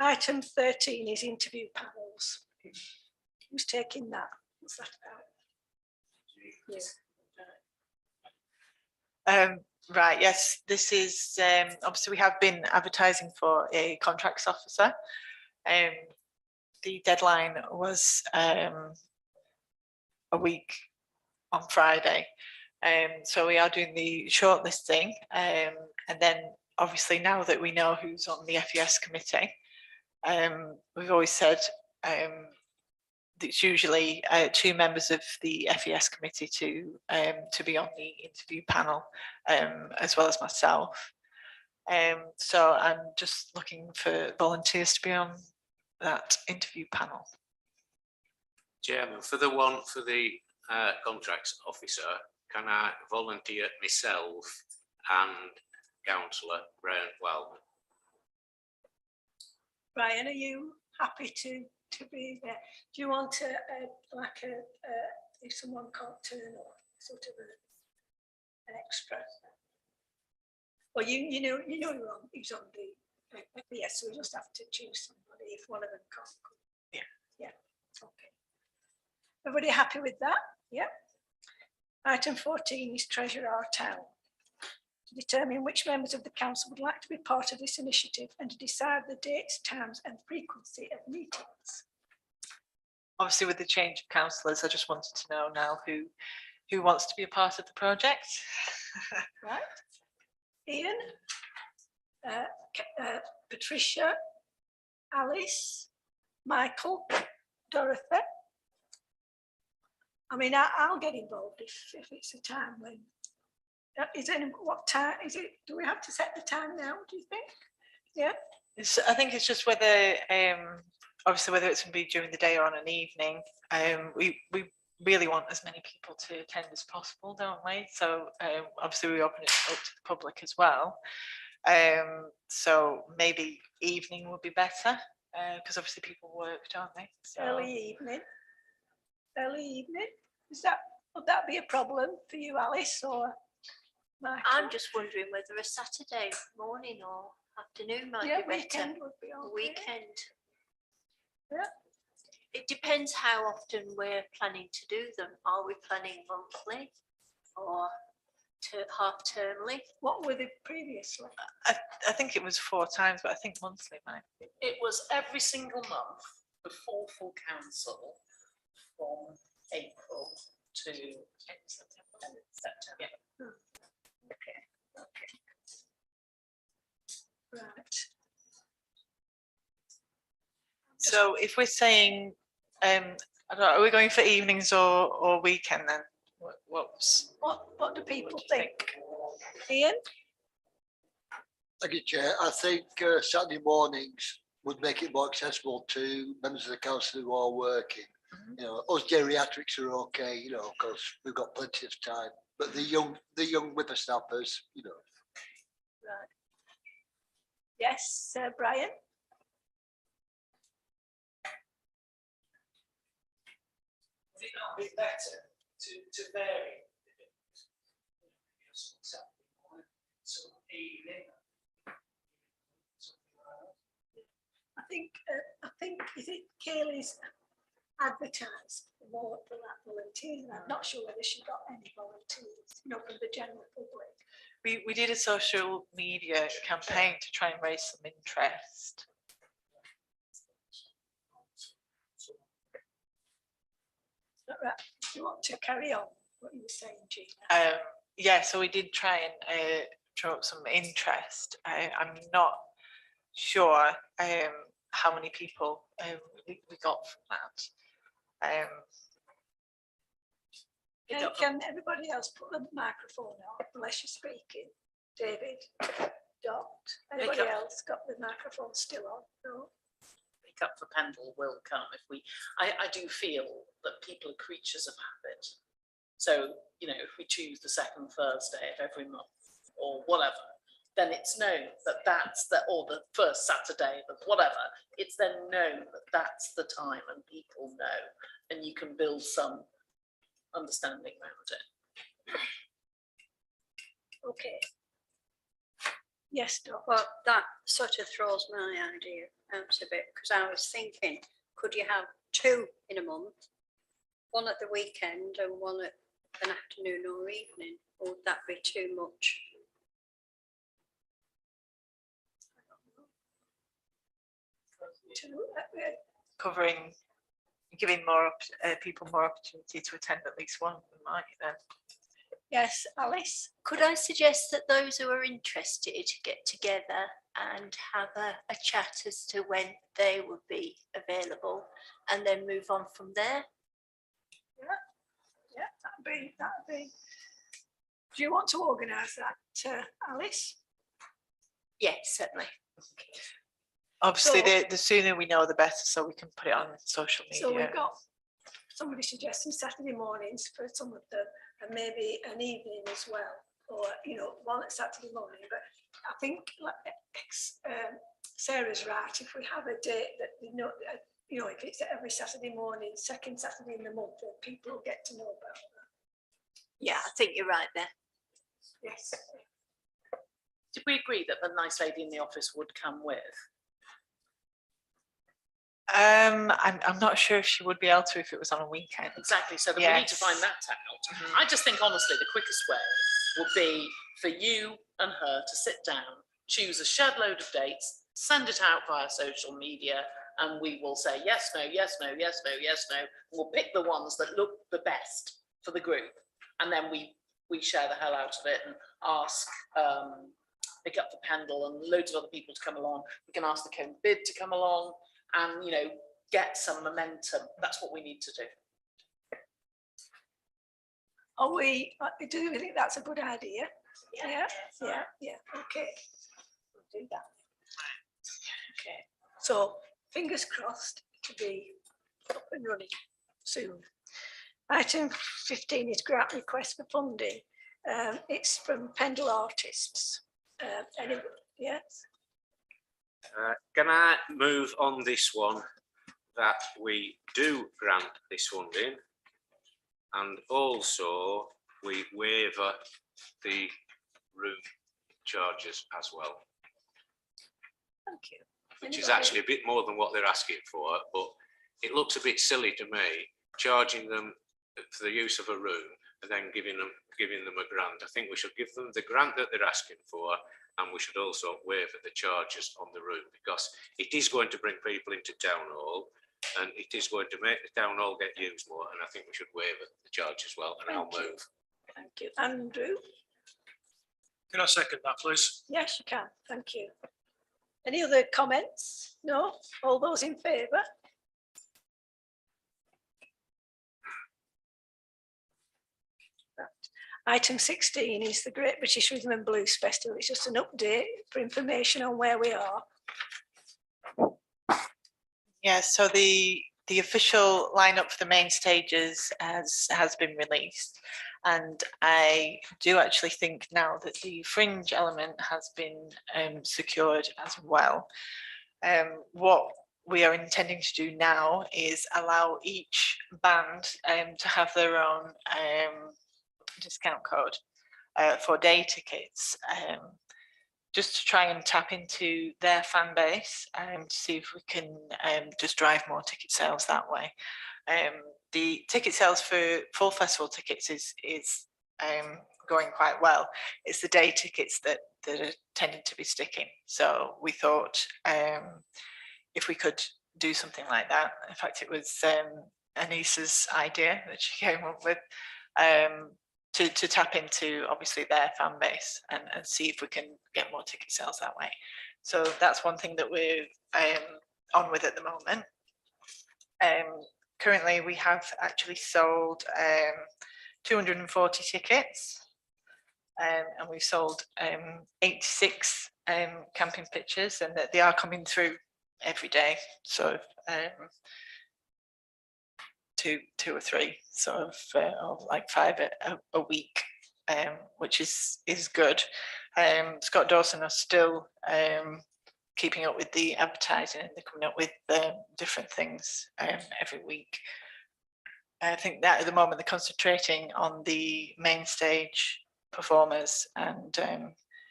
Item 13 is interview panels. Who's taking that? What's that about? Yeah. Right, yes, this is obviously we have been advertising for a contracts officer. The deadline was a week on Friday, so we are doing the shortlisting, and then obviously now that we know who's on the FES committee, we've always said it's usually 2 members of the FES committee to be on the interview panel, as well as myself. So I'm just looking for volunteers to be on that interview panel. Chairman, for the contracts officer, can I volunteer myself and Councillor Brian Wildman? Brian, are you happy to be there? Do you want if someone can't turn up, sort of an extra? Well, you know who's on the yes, so we just have to choose somebody if one of them can't come. Yeah. Okay. Everybody happy with that? Yeah. Item 14 is Treasure Our Town. To determine which members of the council would like to be part of this initiative and to decide the dates, times and frequency of meetings. Obviously, with the change of councillors, I just wanted to know now who wants to be a part of the project. Right. Ian, Patricia, Alice, Michael, Dorothy, I mean, I'll get involved if it's a time when, is it, what time, is it, do we have to set the time now, do you think? Yeah, I think it's just whether, obviously whether it's going to be during the day or on an evening. We really want as many people to attend as possible, don't we? So obviously we open it up to the public as well. So maybe evening would be better, because obviously people work, don't they? So, early evening. Early evening, would that be a problem for you, Alice, or Michael? I'm just wondering whether a Saturday morning or afternoon might Yeah, be better. weekend would be okay. Weekend. Yeah. It depends how often we're planning to do them. Are we planning monthly or half-termly? What were they previously? I think it was 4 times, but I think monthly, might. It was every single month before full council from April to end of September. Okay. Right. So if we're saying, I don't know, are we going for evenings or weekend then? What do people think? Ian? Thank you, Chair. I think Saturday mornings would make it more accessible to members of the council who are working. You know, us geriatrics are okay, you know, because we've got plenty of time. But the young whippersnappers, you know. Right. Yes, Brian? Would it not be better to vary? Some evening. I think is it Kaylee's advertised more for that volunteers, and I'm not sure whether she got any volunteers, you know, from the general public. We did a social media campaign to try and raise some interest. Right. Do you want to carry on what you were saying, Gina? Yeah, so we did try and draw up some interest. I'm not sure how many people we got from that. Can everybody else put the microphone on unless you're speaking? David, Dot, anybody else got the microphone still on? No? Pick up for Pendle will come if we, I do feel that people are creatures of habit. So, you know, if we choose the second Thursday of every month or whatever, then it's known that that's the, or the first Saturday of whatever, it's then known that that's the time and people know, and you can build some understanding around it. Okay. Yes, Dot. Well, that sort of throws my idea out a bit, because I was thinking, could you have 2 in a month, one at the weekend and one at an afternoon or evening? Or would that be too much? Covering, giving more people more opportunity to attend at least one, might you then? Yes, Alice. Could I suggest that those who are interested get together and have a chat as to when they would be available and then move on from there? Yeah, that'd be. Do you want to organise that, Alice? Yes, certainly. Obviously, So- the sooner we know, the better, so we can put it on social media. So we've got somebody suggesting Saturday mornings for some of them, and maybe an evening as well, or, you know, one at Saturday morning. But I think like, Sarah's right. If we have a date that you know, if it's every Saturday morning, second Saturday in the month, then people will get to know about that. Yeah, I think you're right there. Yes. Did we agree that the nice lady in the office would come with? I'm not sure if she would be able to if it was on a weekend. Exactly, so then we need to find that out. I just think honestly, the quickest way would be for you and her to sit down, choose a shed load of dates, send it out via social media, and we will say yes, no, yes, no, yes, no, yes, no. We'll pick the ones that look the best for the group, and then we share the hell out of it and ask, pick up the Pendle and loads of other people to come along. We can ask the Cone Bid to come along and, you know, get some momentum. That's what we need to do. Are we, do you think that's a good idea? Yeah, okay. We'll do that. Okay, so fingers crossed to be up and running soon. Item 15 is grant request for funding. It's from Pendle Artists. Yes, Can I move on this one that we do grant this funding and also we waiver the room charges as well, thank you. which is actually a bit more than what they're asking for, but it looks a bit silly to me, charging them for the use of a room and then giving them a grant. I think we should give them the grant that they're asking for, and we should also waiver the charges on the room, because it is going to bring people into town hall and it is going to make the town hall get used more, and I think we should waiver the charge as well, and I'll move. Thank you. Andrew? Can I second that, please? Yes, you can. Thank you. Any other comments? No? All those in favour? Item 16 is the Great British Rhythm and Blues Festival. It's just an update for information on where we are. Yeah, so the official lineup for the main stages has been released, and I do actually think now that the fringe element has been secured as well. What we are intending to do now is allow each band to have their own discount code for day tickets, just to try and tap into their fan base and to see if we can just drive more ticket sales that way. The ticket sales for full festival tickets is going quite well. It's the day tickets that are tending to be sticking. So we thought if we could do something like that, in fact it was Anissa's idea that she came up with, to tap into obviously their fan base and see if we can get more ticket sales that way. So that's one thing that we're on with at the moment. Currently we have actually sold 240 tickets, and we've sold 86 camping pictures, and that they are coming through every day. So two or three sort of, or like 5 a week, which is good. Scott Dawson are still keeping up with the advertising, and they're coming up with different things every week. I think that at the moment they're concentrating on the main stage performers and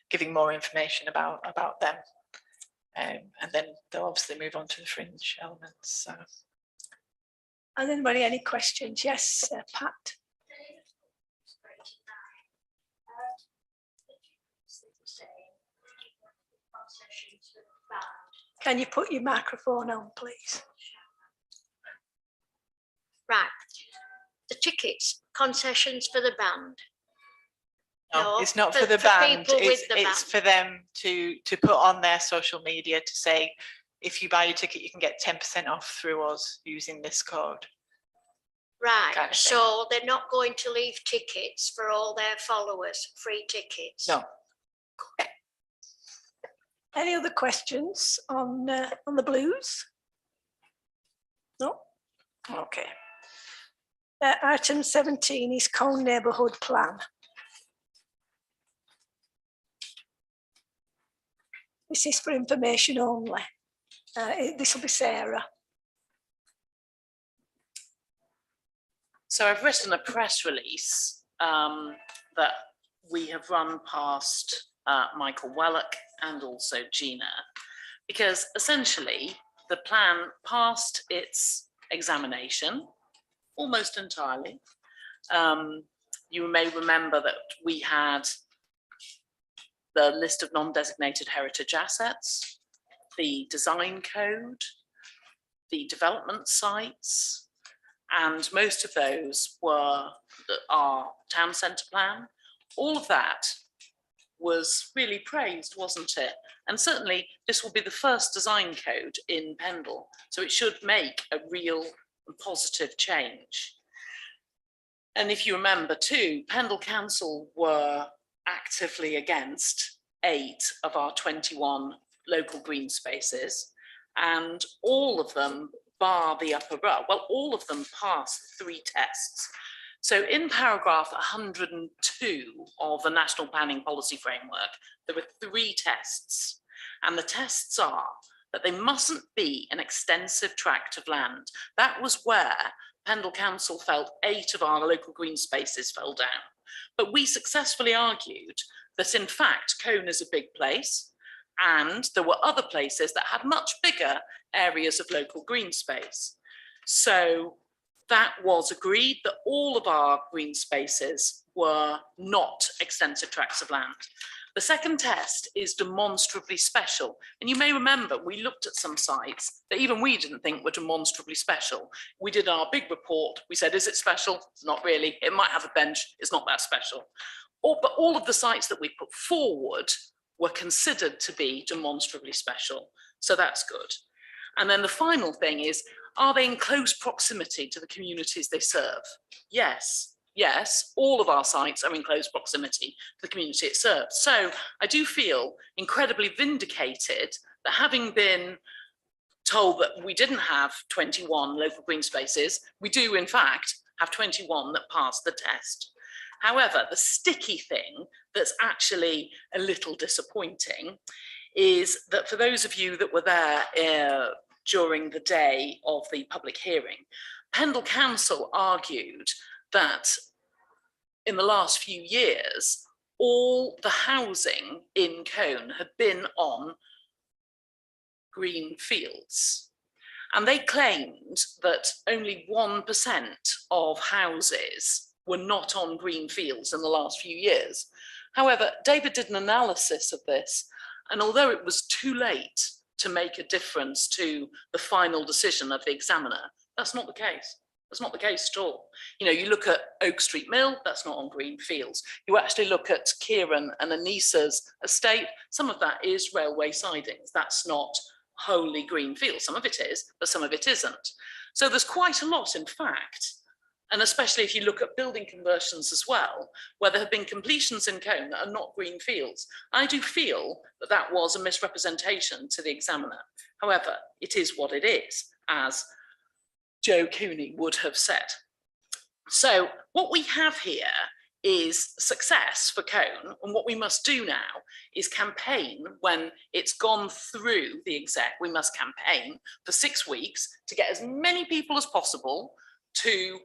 giving more information about them, and then they'll obviously move on to the fringe elements. So. And anybody, any questions? Yes, Pat. Can you put your microphone on, please? Right. The tickets, concessions for the band. No, it's not for the band. It's for them to put on their social media to say, if you buy your ticket, you can get 10% off through us using this code. Right, kind of thing. so they're not going to leave tickets for all their followers, free tickets? No. Any other questions on the blues? No? Okay. Item 17 is Colne Neighbourhood Plan. This is for information only. This will be Sarah. So I've written a press release that we have run past Michael Wellock and also Gina, because essentially the plan passed its examination almost entirely. You may remember that we had the list of non-designated heritage assets, the design code, the development sites, and most of those were our town centre plan. All of that was really praised, wasn't it? And certainly this will be the first design code in Pendle, so it should make a real and positive change. And if you remember too, Pendle Council were actively against 8 of our 21 local green spaces, and all of them, bar the upper row, well, all of them passed 3 tests. So in paragraph 102 of the National Planning Policy Framework, there were 3 tests, and the tests are that they mustn't be an extensive tract of land. That was where Pendle Council felt 8 of our local green spaces fell down. But we successfully argued that in fact, Colne is a big place, and there were other places that had much bigger areas of local green space. So that was agreed that all of our green spaces were not extensive tracts of land. The second test is demonstrably special. And you may remember we looked at some sites that even we didn't think were demonstrably special. We did our big report. We said, is it special? It's not really. It might have a bench. It's not that special. But all of the sites that we put forward were considered to be demonstrably special. So that's good. And then the final thing is, are they in close proximity to the communities they serve? Yes. Yes, all of our sites are in close proximity to the community it serves. So I do feel incredibly vindicated that having been told that we didn't have 21 local green spaces, we do in fact have 21 that passed the test. However, the sticky thing that's actually a little disappointing is that for those of you that were there during the day of the public hearing, Pendle Council argued that in the last few years, all the housing in Colne had been on green fields. And they claimed that only 1% of houses were not on green fields in the last few years. However, David did an analysis of this, and although it was too late to make a difference to the final decision of the examiner, that's not the case. That's not the case at all. You know, you look at Oak Street Mill, that's not on green fields. You actually look at Kieran and Anissa's estate, some of that is railway sidings. That's not wholly green fields. Some of it is, but some of it isn't. So there's quite a lot, in fact, and especially if you look at building conversions as well, where there have been completions in Colne that are not green fields. I do feel that that was a misrepresentation to the examiner. However, it is what it is, as Joe Cooney would have said. So what we have here is success for Colne, and what we must do now is campaign when it's gone through the exec. We must campaign for 6 weeks to get as many people as possible to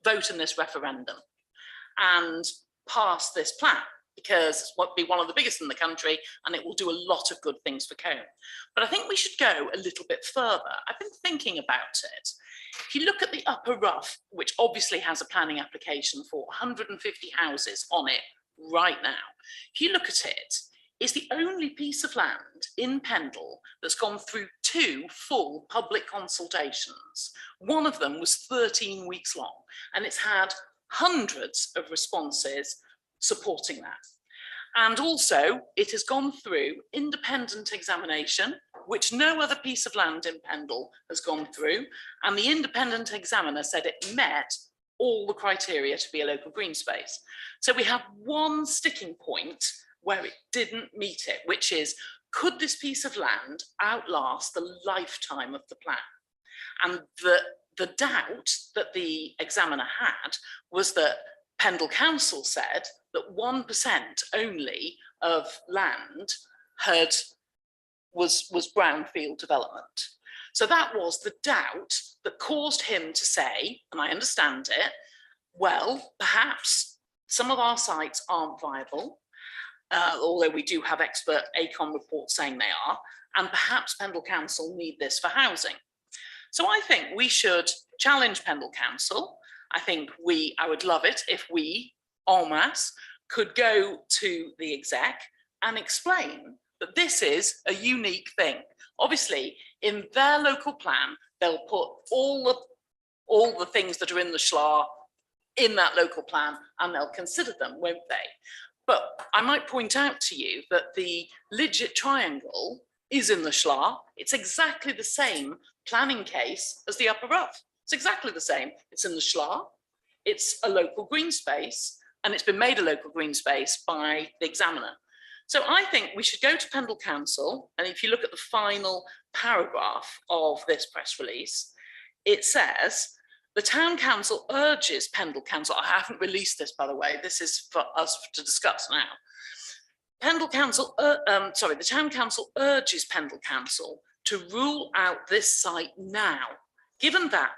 vote in this referendum and pass this plan, because it's what be one of the biggest in the country and it will do a lot of good things for Colne. But I think we should go a little bit further. I've been thinking about it. If you look at the Upper Rough, which obviously has a planning application for 150 houses on it right now, if you look at it, it's the only piece of land in Pendle that's gone through 2 full public consultations. One of them was 13 weeks long, and it's had hundreds of responses supporting that. And also it has gone through independent examination, which no other piece of land in Pendle has gone through. And the independent examiner said it met all the criteria to be a local green space. So we have one sticking point where it didn't meet it, which is, could this piece of land outlast the lifetime of the plan? And the doubt that the examiner had was that Pendle Council said that 1% only of land was brownfield development. So that was the doubt that caused him to say, and I understand it, well, perhaps some of our sites aren't viable, although we do have expert ACON reports saying they are, and perhaps Pendle Council need this for housing. So I think we should challenge Pendle Council. I would love it if we, en masse, could go to the exec and explain that this is a unique thing. Obviously, in their local plan, they'll put all the things that are in the SLA in that local plan, and they'll consider them, won't they? But I might point out to you that the Lidget Triangle is in the SLA. It's exactly the same planning case as the Upper Rough. It's exactly the same. It's in the SLA. it's a local green space and it's been made a local green space by the examiner. So I think we should go to Pendle Council, and if you look at the final paragraph of this press release, it says, the Town Council urges Pendle Council, I haven't released this by the way, this is for us to discuss now. The Town Council urges Pendle Council to rule out this site now, given that,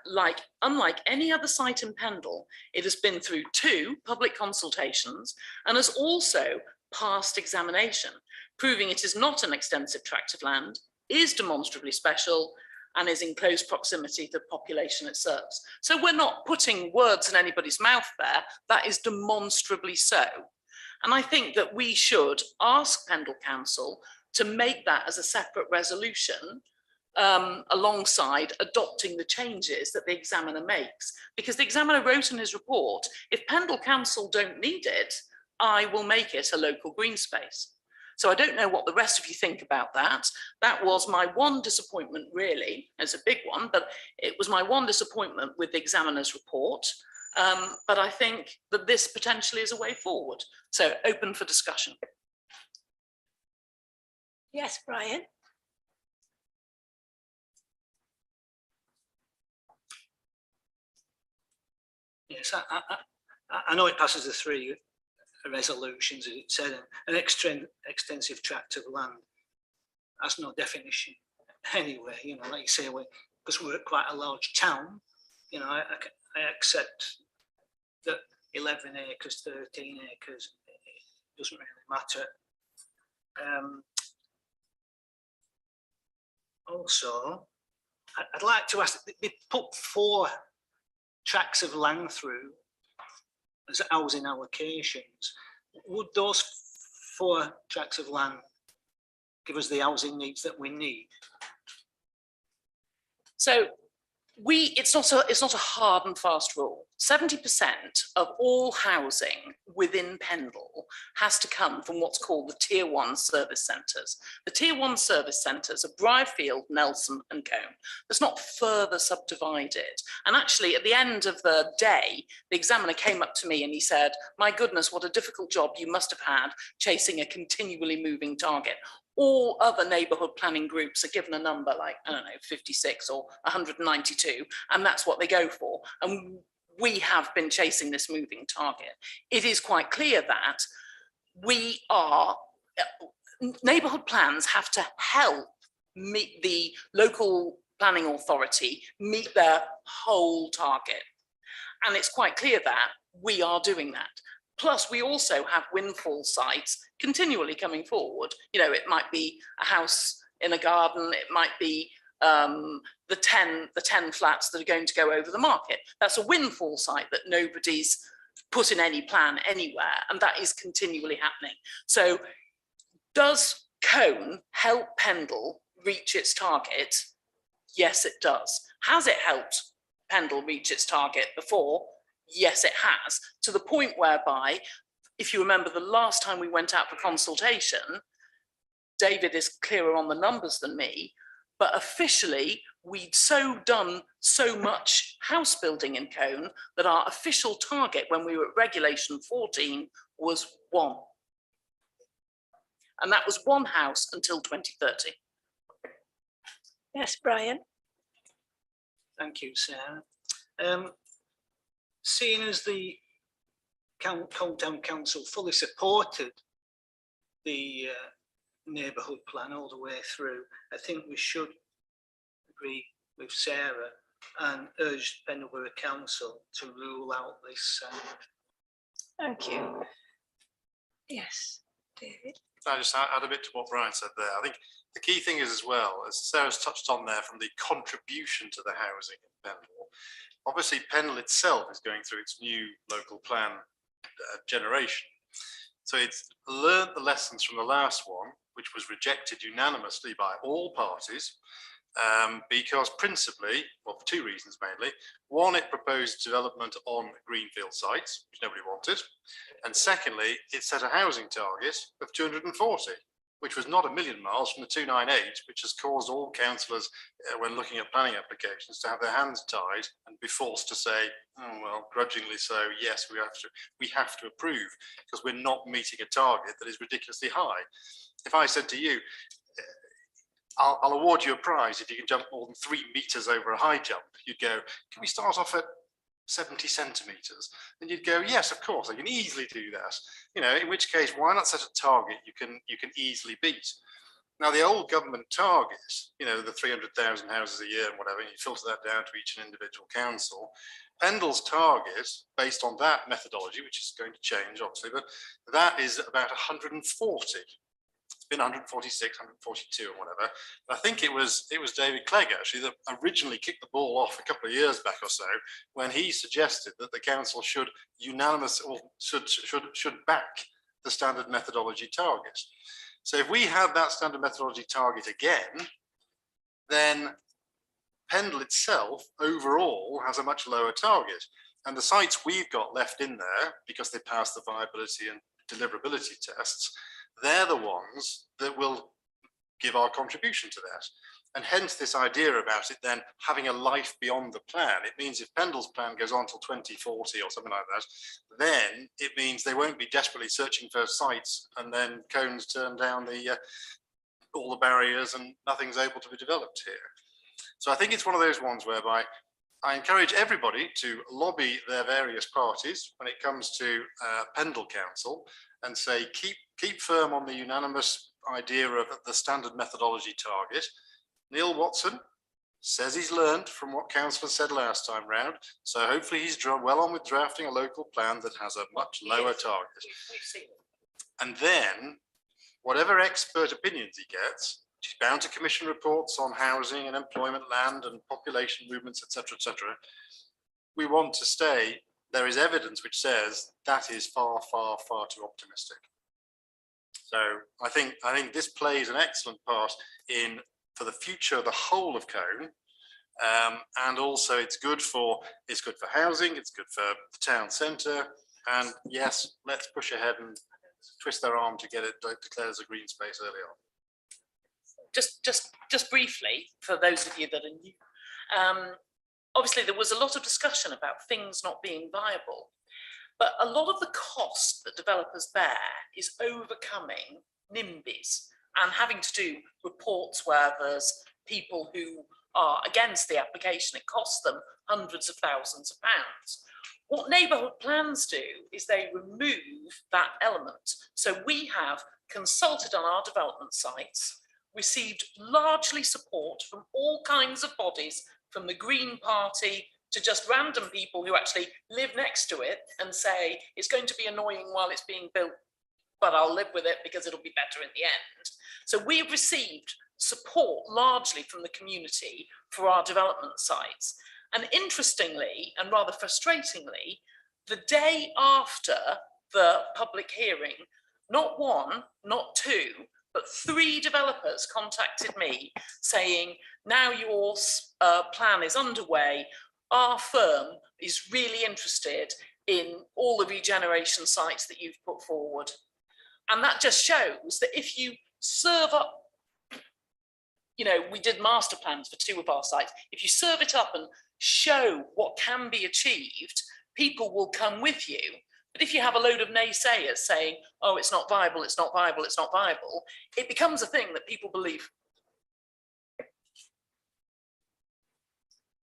unlike any other site in Pendle, it has been through 2 public consultations and has also passed examination, proving it is not an extensive tract of land, is demonstrably special, and is in close proximity to the population it serves. So we're not putting words in anybody's mouth there, that is demonstrably so. And I think that we should ask Pendle Council to make that as a separate resolution alongside adopting the changes that the examiner makes. Because the examiner wrote in his report, if Pendle Council don't need it, I will make it a local green space. So I don't know what the rest of you think about that. That was my one disappointment, really. It's a big one, but it was my one disappointment with the examiner's report. But I think that this potentially is a way forward. So open for discussion. Yes, Brian. Yes, I know it passes the 3 resolutions, as it said, an extensive tract of land. That's no definition anyway, you know, like you say, because we're quite a large town, you know, I accept that 11 acres, 13 acres, it doesn't really matter. Also, I'd like to ask, they put 4 tracts of land through as housing allocations. Would those 4 tracts of land give us the housing needs that we need? So it's not a hard and fast rule. 70% of all housing within Pendle has to come from what's called the Tier 1 service centres. The Tier 1 service centres are Briarfield, Nelson and Colne. That's not further subdivided. And actually at the end of the day, the examiner came up to me and he said, my goodness, what a difficult job you must have had chasing a continually moving target. All other neighbourhood planning groups are given a number like, I don't know, 56 or 192, and that's what they go for. And we have been chasing this moving target. It is quite clear that neighbourhood plans have to help meet the local planning authority, meet their whole target. And it's quite clear that we are doing that. Plus, we also have windfall sites continually coming forward. You know, it might be a house in a garden, it might be the 10 flats that are going to go over the market. That's a windfall site that nobody's put in any plan anywhere, and that is continually happening. So does Colne help Pendle reach its target? Yes, it does. Has it helped Pendle reach its target before? Yes, it has, to the point whereby, if you remember the last time we went out for consultation, David is clearer on the numbers than me, but officially we'd done so much house building in Colne that our official target when we were at regulation 14 was 1. And that was 1 house until 2030. Yes, Brian. Thank you, Sarah. Seeing as the Colne Town Council fully supported the neighbourhood plan all the way through, I think we should agree with Sarah and urge Pendle Borough Council to rule out this. Thank you. Yes, David. I just add a bit to what Brian said there. I think the key thing is, as well, as Sarah's touched on there, from the contribution to the housing in Pendle. Obviously, Pendle itself is going through its new local plan generation. So it's learned the lessons from the last one, which was rejected unanimously by all parties, because principally, well, for 2 reasons mainly. One, it proposed development on greenfield sites, which nobody wanted. And secondly, it set a housing target of 240, which was not a million miles from the 298, which has caused all councillors, when looking at planning applications, to have their hands tied and be forced to say, oh, well, grudgingly so, yes, we have to approve because we're not meeting a target that is ridiculously high. If I said to you, I'll award you a prize if you can jump more than 3 meters over a high jump, you'd go, can we start off at 70 centimeters? And you'd go, yes, of course, I can easily do that. You know, in which case, why not set a target you can easily beat? Now, the old government target, you know, the 300,000 houses a year and whatever, and you filter that down to each individual council. Pendle's target, based on that methodology, which is going to change, obviously, but that is about 140. It's been 146, 142 and whatever. But I think it was David Clegg actually that originally kicked the ball off a couple of years back or so when he suggested that the council should should back the standard methodology target. So if we have that standard methodology target again, then Pendle itself overall has a much lower target. And the sites we've got left in there, because they passed the viability and deliverability tests, they're the ones that will give our contribution to that. And hence this idea about it then having a life beyond the plan. It means if Pendle's plan goes on till 2040 or something like that, then it means they won't be desperately searching for sites and then Cones turn down all the barriers and nothing's able to be developed here. So I think it's one of those ones whereby I encourage everybody to lobby their various parties when it comes to Pendle Council and say keep firm on the unanimous idea of the standard methodology target. Neil Watson says he's learned from what councillors said last time round, so hopefully he's well on with drafting a local plan that has a much lower target. And then whatever expert opinions he gets, he's bound to commission reports on housing and employment, land and population movements, etc., etc. We want to stay. There is evidence which says that is far, far, far too optimistic. So I think this plays an excellent part for the future of the whole of Cone, and also it's good for housing, it's good for the town centre, and yes, let's push ahead and twist their arm to get it declared as a green space early on. Just briefly, for those of you that are new, obviously there was a lot of discussion about things not being viable, but a lot of the cost that developers bear is overcoming NIMBYs and having to do reports where there's people who are against the application. It costs them hundreds of thousands of pounds. What neighbourhood plans do is they remove that element. So we have consulted on our development sites, received largely support from all kinds of bodies, from the Green Party to just random people who actually live next to it and say it's going to be annoying while it's being built, but I'll live with it because it'll be better in the end. So we've received support largely from the community for our development sites. And interestingly, and rather frustratingly, the day after the public hearing, not one, not two, but 3 developers contacted me saying, now your plan is underway, our firm is really interested in all the regeneration sites that you've put forward. And that just shows that if you serve up, you know, we did master plans for 2 of our sites. If you serve it up and show what can be achieved, people will come with you. But if you have a load of naysayers saying, oh, it's not viable, it's not viable, it's not viable, it becomes a thing that people believe.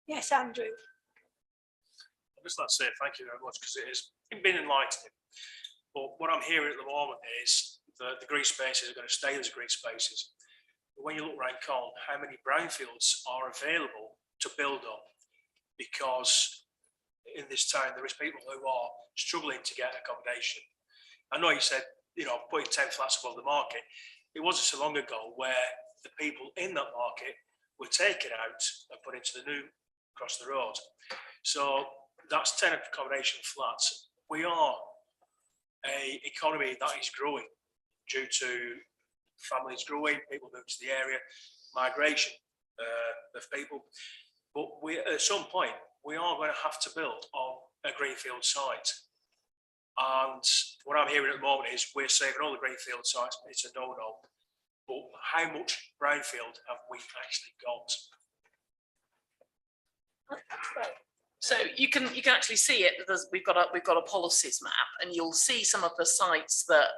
Yes, Andrew. I'd just like to say thank you very much because it has been enlightening. But what I'm hearing at the moment is that the green spaces are going to stay as green spaces. But when you look around Colne, how many brownfields are available to build up? Because in this town, there is people who are struggling to get accommodation. I know you said, you know, putting 10 flats above the market. It wasn't so long ago where the people in that market were taken out and put into the new across the road. So that's 10 accommodation flats. We are an economy that is growing due to families growing, people moving to the area, migration of people. But at some point, we are going to have to build on a greenfield site. And what I'm hearing at the moment is we're saving all the greenfield sites. It's a no-no. but how much brownfield have we actually got? So you can actually see it. We've got a policies map, and you'll see some of the sites that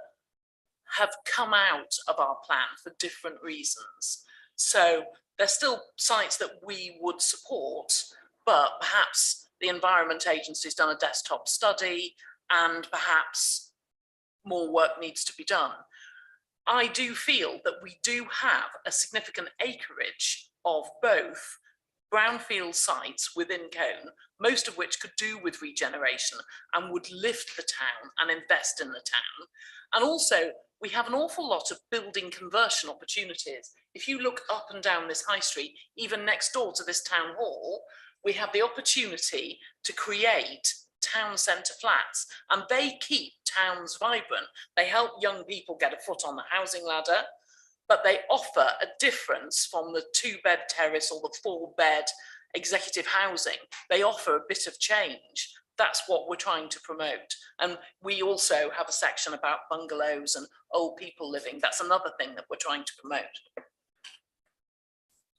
have come out of our plan for different reasons. So there's still sites that we would support, but perhaps the Environment Agency's done a desktop study, and perhaps more work needs to be done. I do feel that we do have a significant acreage of both brownfield sites within Cone, most of which could do with regeneration and would lift the town and invest in the town. And also, we have an awful lot of building conversion opportunities. If you look up and down this high street, even next door to this town hall, we have the opportunity to create town centre flats, and they keep towns vibrant. They help young people get a foot on the housing ladder, but they offer a difference from the 2-bed terrace or the 4-bed executive housing. They offer a bit of change. That's what we're trying to promote. And we also have a section about bungalows and old people living. That's another thing that we're trying to promote.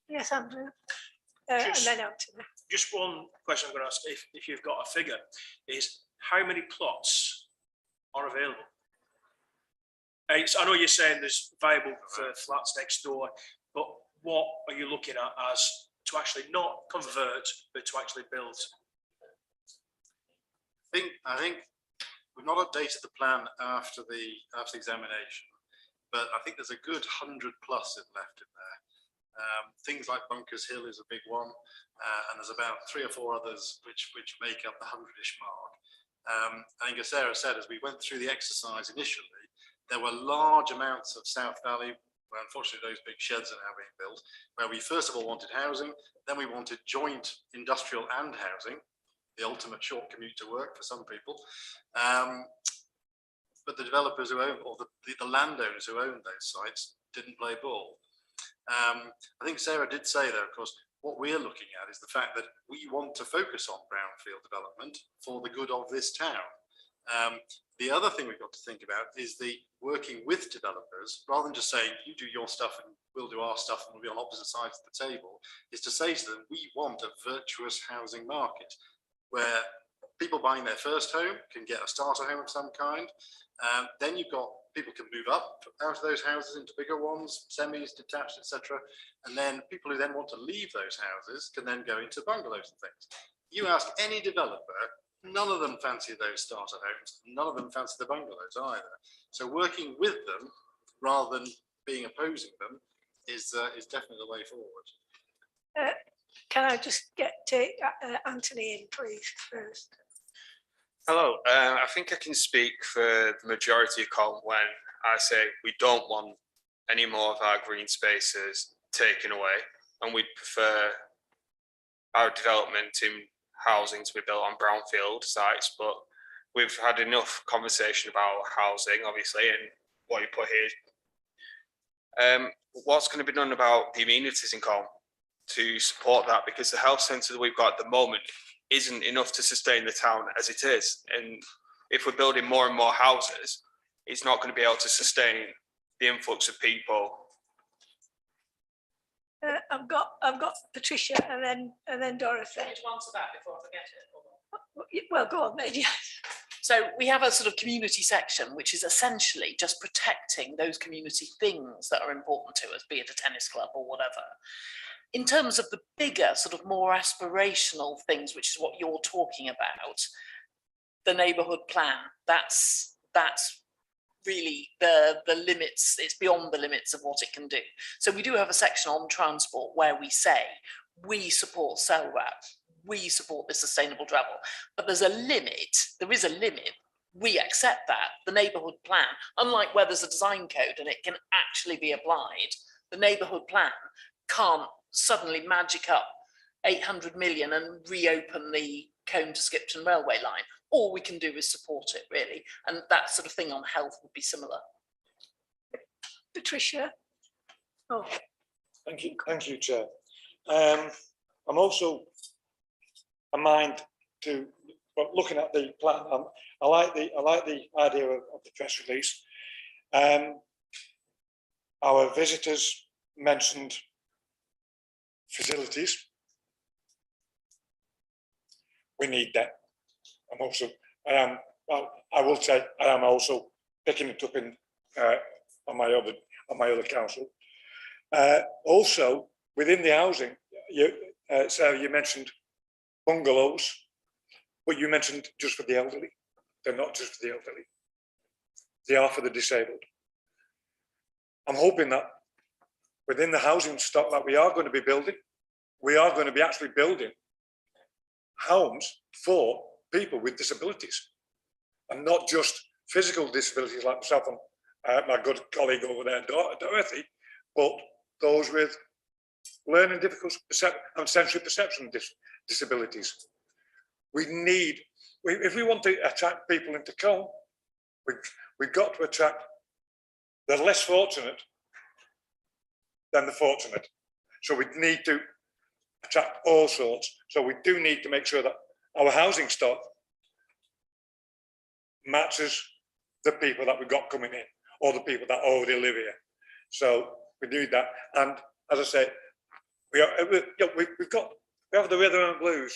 Yes, Andrew. And then Anthony. Just one question I'm going to ask, if you've got a figure, is how many plots are available? I know you're saying there's viable for flats next door, but what are you looking at as to actually not convert, but to actually build? I think we've not updated the plan after the examination, but I think there's a good 100+ left in there. Things like Bunkers Hill is a big one, and there's about 3 or 4 others which make up the 100-ish mark. I think as Sarah said, as we went through the exercise initially, there were large amounts of South Valley, where unfortunately those big sheds are now being built, where we first of all wanted housing, then we wanted joint industrial and housing, the ultimate short commute to work for some people. But the developers who own, or the landowners who owned those sites didn't play ball. I think Sarah did say though, of course, what we're looking at is the fact that we want to focus on brownfield development for the good of this town. The other thing we've got to think about is the working with developers, rather than just saying you do your stuff and we'll do our stuff and we'll be on opposite sides of the table, is to say to them, we want a virtuous housing market where people buying their first home can get a starter home of some kind. Then you've got people can move up out of those houses into bigger ones, semis, detached, etc. And then people who then want to leave those houses can then go into bungalows and things. You ask any developer, none of them fancy those starter homes. None of them fancy the bungalows either. So working with them rather than being opposing them is definitely the way forward. Can I just get to Anthony in, please, first? Hello, I think I can speak for the majority of Colne when I say we don't want any more of our green spaces taken away, and we'd prefer our development in housing to be built on brownfield sites, but we've had enough conversation about housing, obviously, and what you put here. What's going to be done about the amenities in Colne to support that? Because the health centre that we've got at the moment isn't enough to sustain the town as it is. And if we're building more and more houses, it's not going to be able to sustain the influx of people. I've got Patricia and then Dorothy. I need to answer that before I forget it. Well, go on then, yes. So we have a sort of community section, which is essentially just protecting those community things that are important to us, be it a tennis club or whatever. In terms of the bigger, sort of more aspirational things, which is what you're talking about, the neighbourhood plan, that's really the limits, it's beyond the limits of what it can do. So we do have a section on transport where we say, we support CELRAP, we support the sustainable travel, but there is a limit. We accept that. The neighbourhood plan, unlike where there's a design code and it can actually be applied, the neighbourhood plan can't suddenly magic up 800 million and reopen the Cone to Skipton railway line. All we can do is support it, really. And that sort of thing on health would be similar. Patricia? Oh. Thank you, Chair. I'm also a mind to, but looking at the plan, I like the idea of the press release. our visitors mentioned facilities. We need that. I will say I am also picking it up in on my other council. Also within the housing, Sarah, you mentioned bungalows, but you mentioned just for the elderly. They're not just for the elderly. They are for the disabled. I'm hoping that within the housing stock that we are going to be building, we are going to be actually building homes for people with disabilities, and not just physical disabilities like myself and my good colleague over there, Dorothy, but those with learning difficulties and sensory perception disabilities. If we want to attract people into Colne, we've got to attract the less fortunate than the fortunate. So we need to attract all sorts. So we do need to make sure that our housing stock matches the people that we've got coming in, or the people that already live here. So we need that. And as I say, we have the rhythm and blues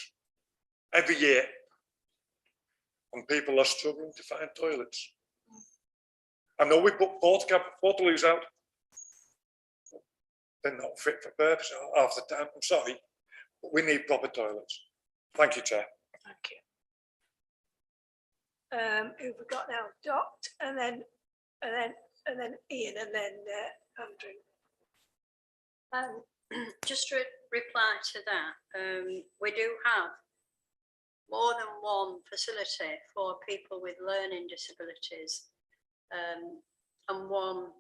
every year, and people are struggling to find toilets. I know we put Portaloos out. They're not fit for purpose half the time. I'm sorry, but we need proper toilets. Thank you, Chair. Thank you. Who we got now? Dot, and then Ian, and then Andrew. Just to reply to that, we do have more than one facility for people with learning disabilities, and one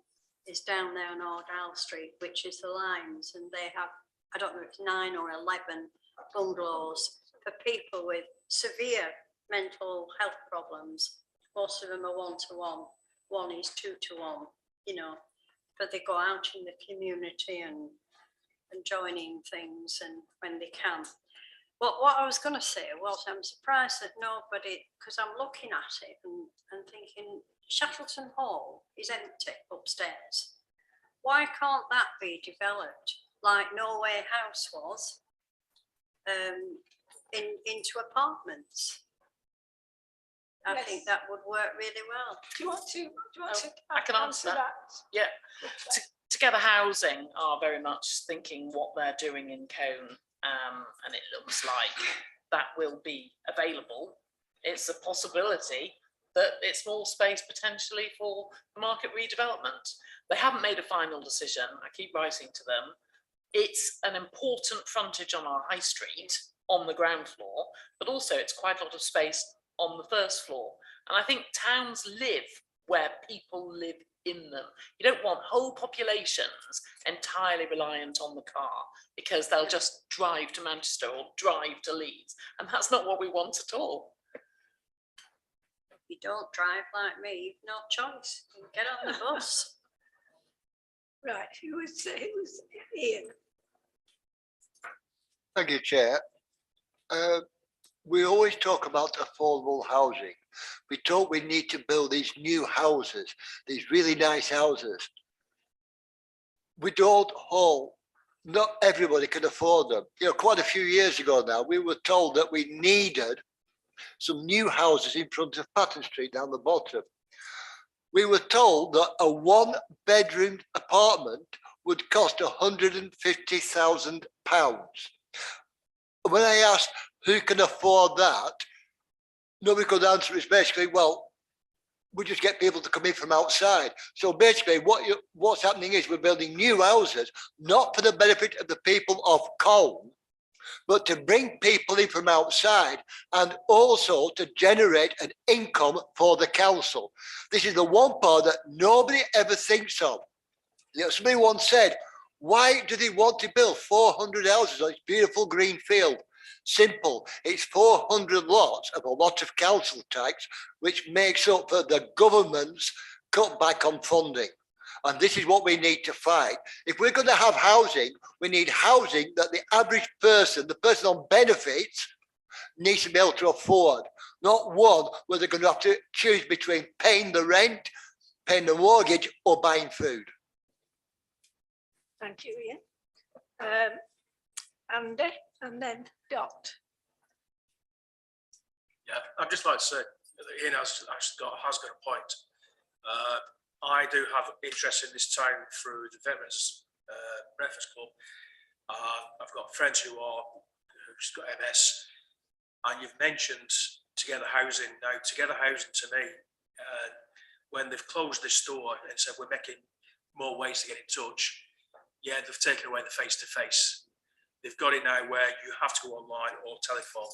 is down there on Ardell Street, which is the Limes, and they have, I don't know if it's 9 or 11 bungalows for people with severe mental health problems. Most of them are 1-to-1, one is 2-to-1, you know, but they go out in the community and joining things and when they can. But what I was going to say was, I'm surprised that nobody, because I'm looking at it and thinking Shackleton Hall is empty upstairs. Why can't that be developed like Norway House was, into apartments? I think that would work really well. Do you want to? I can answer that. Yeah. Together Housing are very much thinking what they're doing in Colne, and it looks like that will be available. It's a possibility that it's more space potentially for market redevelopment. They haven't made a final decision. I keep writing to them. It's an important frontage on our high street on the ground floor, but also it's quite a lot of space on the first floor. And I think towns live where people live in them. You don't want whole populations entirely reliant on the car because they'll just drive to Manchester or drive to Leeds. And that's not what we want at all. If you don't drive like me, you've no choice. You get on the bus. Right, who was Ian? Thank you, Chair. We always talk about affordable housing. We talk we need to build these new houses, these really nice houses. We don't all, not everybody can afford them. You know, quite a few years ago now, we were told that we needed some new houses in front of Patton Street down the bottom. We were told that a 1-bedroom apartment would cost £150,000. When I asked who can afford that, nobody could answer. It's basically, well, we just get people to come in from outside. So basically what's happening is we're building new houses, not for the benefit of the people of Colne, but to bring people in from outside and also to generate an income for the council. This is the one part that nobody ever thinks of. You know, somebody once said, why do they want to build 400 houses on this beautiful green field? Simple. It's 400 lots of a lot of council tax, which makes up for the government's cutback on funding. And this is what we need to fight. If we're going to have housing, we need housing that the average person, the person on benefits, needs to be able to afford. Not one where they're going to have to choose between paying the rent, paying the mortgage, or buying food. Thank you, Ian. Andy, and then Dot. Yeah, I'd just like to say that Ian has got a point. I do have interest in this town through the Veterans Breakfast Club. I've got friends who's got MS, and you've mentioned Together Housing. Now, Together Housing to me, when they've closed this store and said we're making more ways to get in touch, yeah, they've taken away the face-to-face. They've got it now where you have to go online or telephone,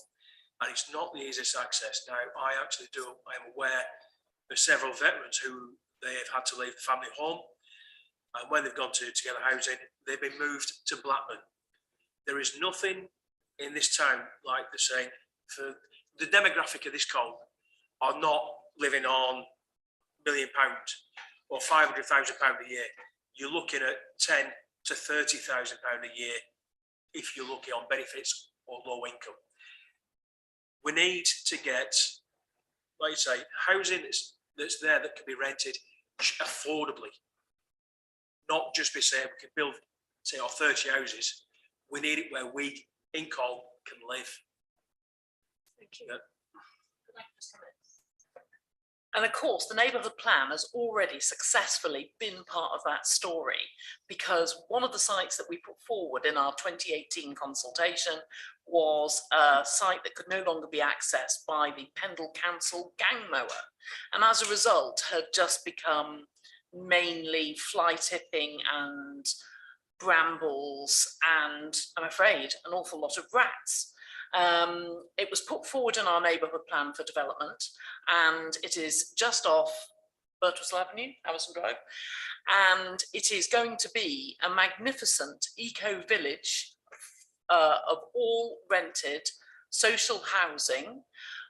and it's not the easiest access. Now, I am aware of several veterans who they have had to leave the family home, and when they've gone to Together Housing, they've been moved to Blackburn. There is nothing in this town, like they're saying, for the demographic of this county are not living on £1 million or £500,000 a year. You're looking at £10,000 to £30,000 a year if you're looking on benefits or low income. We need to get, like you say, housing that's there that can be rented affordably. Not just be saying we can build, say, our 30 houses. We need it where we in Col can live. Thank you. Yeah. And of course, the neighbourhood plan has already successfully been part of that story, because one of the sites that we put forward in our 2018 consultation was a site that could no longer be accessed by the Pendle Council gang mower, and as a result had just become mainly fly tipping and brambles and, I'm afraid, an awful lot of rats. It was put forward in our neighbourhood plan for development, and it is just off Birtwistle Avenue, Harrison Drive, and it is going to be a magnificent eco village of all rented social housing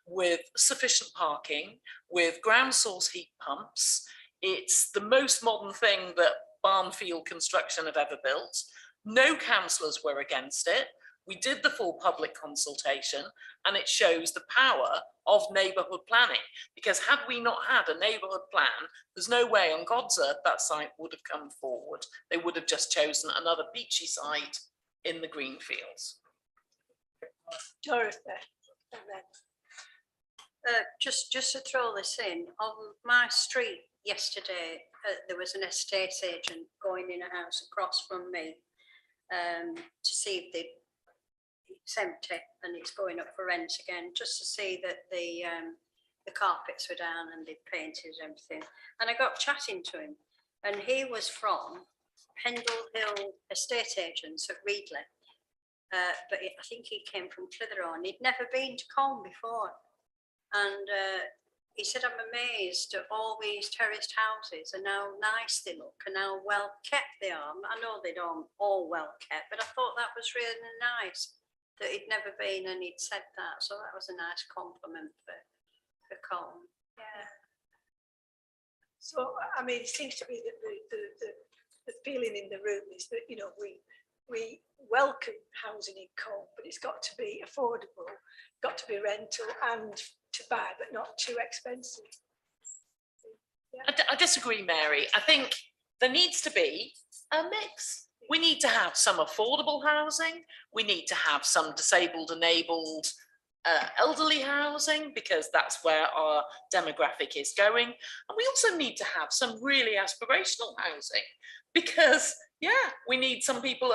with sufficient parking, with ground source heat pumps. It's the most modern thing that Barnfield Construction have ever built. No councillors were against it. We did the full public consultation, and it shows the power of neighbourhood planning, because had we not had a neighbourhood plan, there's no way on God's earth that site would have come forward. They would have just chosen another beachy site in the green fields. Dorothy, and then. Just to throw this in, on my street yesterday, there was an estate agent going in a house across from me to see if it's empty and it's going up for rent again, just to see that the carpets were down and they'd painted everything. And I got chatting to him, and he was from Pendle Hill Estate Agents at Reedley, but I think he came from Clitheroe, and he'd never been to Colne before. And he said, I'm amazed at all these terraced houses and how nice they look and how well kept they are. I know they don't all well kept, but I thought that was really nice that he'd never been and he'd said that. So that was a nice compliment for Colne. Yeah. So, I mean, it seems to be that the feeling in the room is that, you know, we welcome housing in Colne, but it's got to be affordable, got to be rental and to buy, but not too expensive. Yeah. I disagree, Mary. I think there needs to be a mix. We need to have some affordable housing. We need to have some disabled, enabled, elderly housing, because that's where our demographic is going. And we also need to have some really aspirational housing, because, yeah, we need some people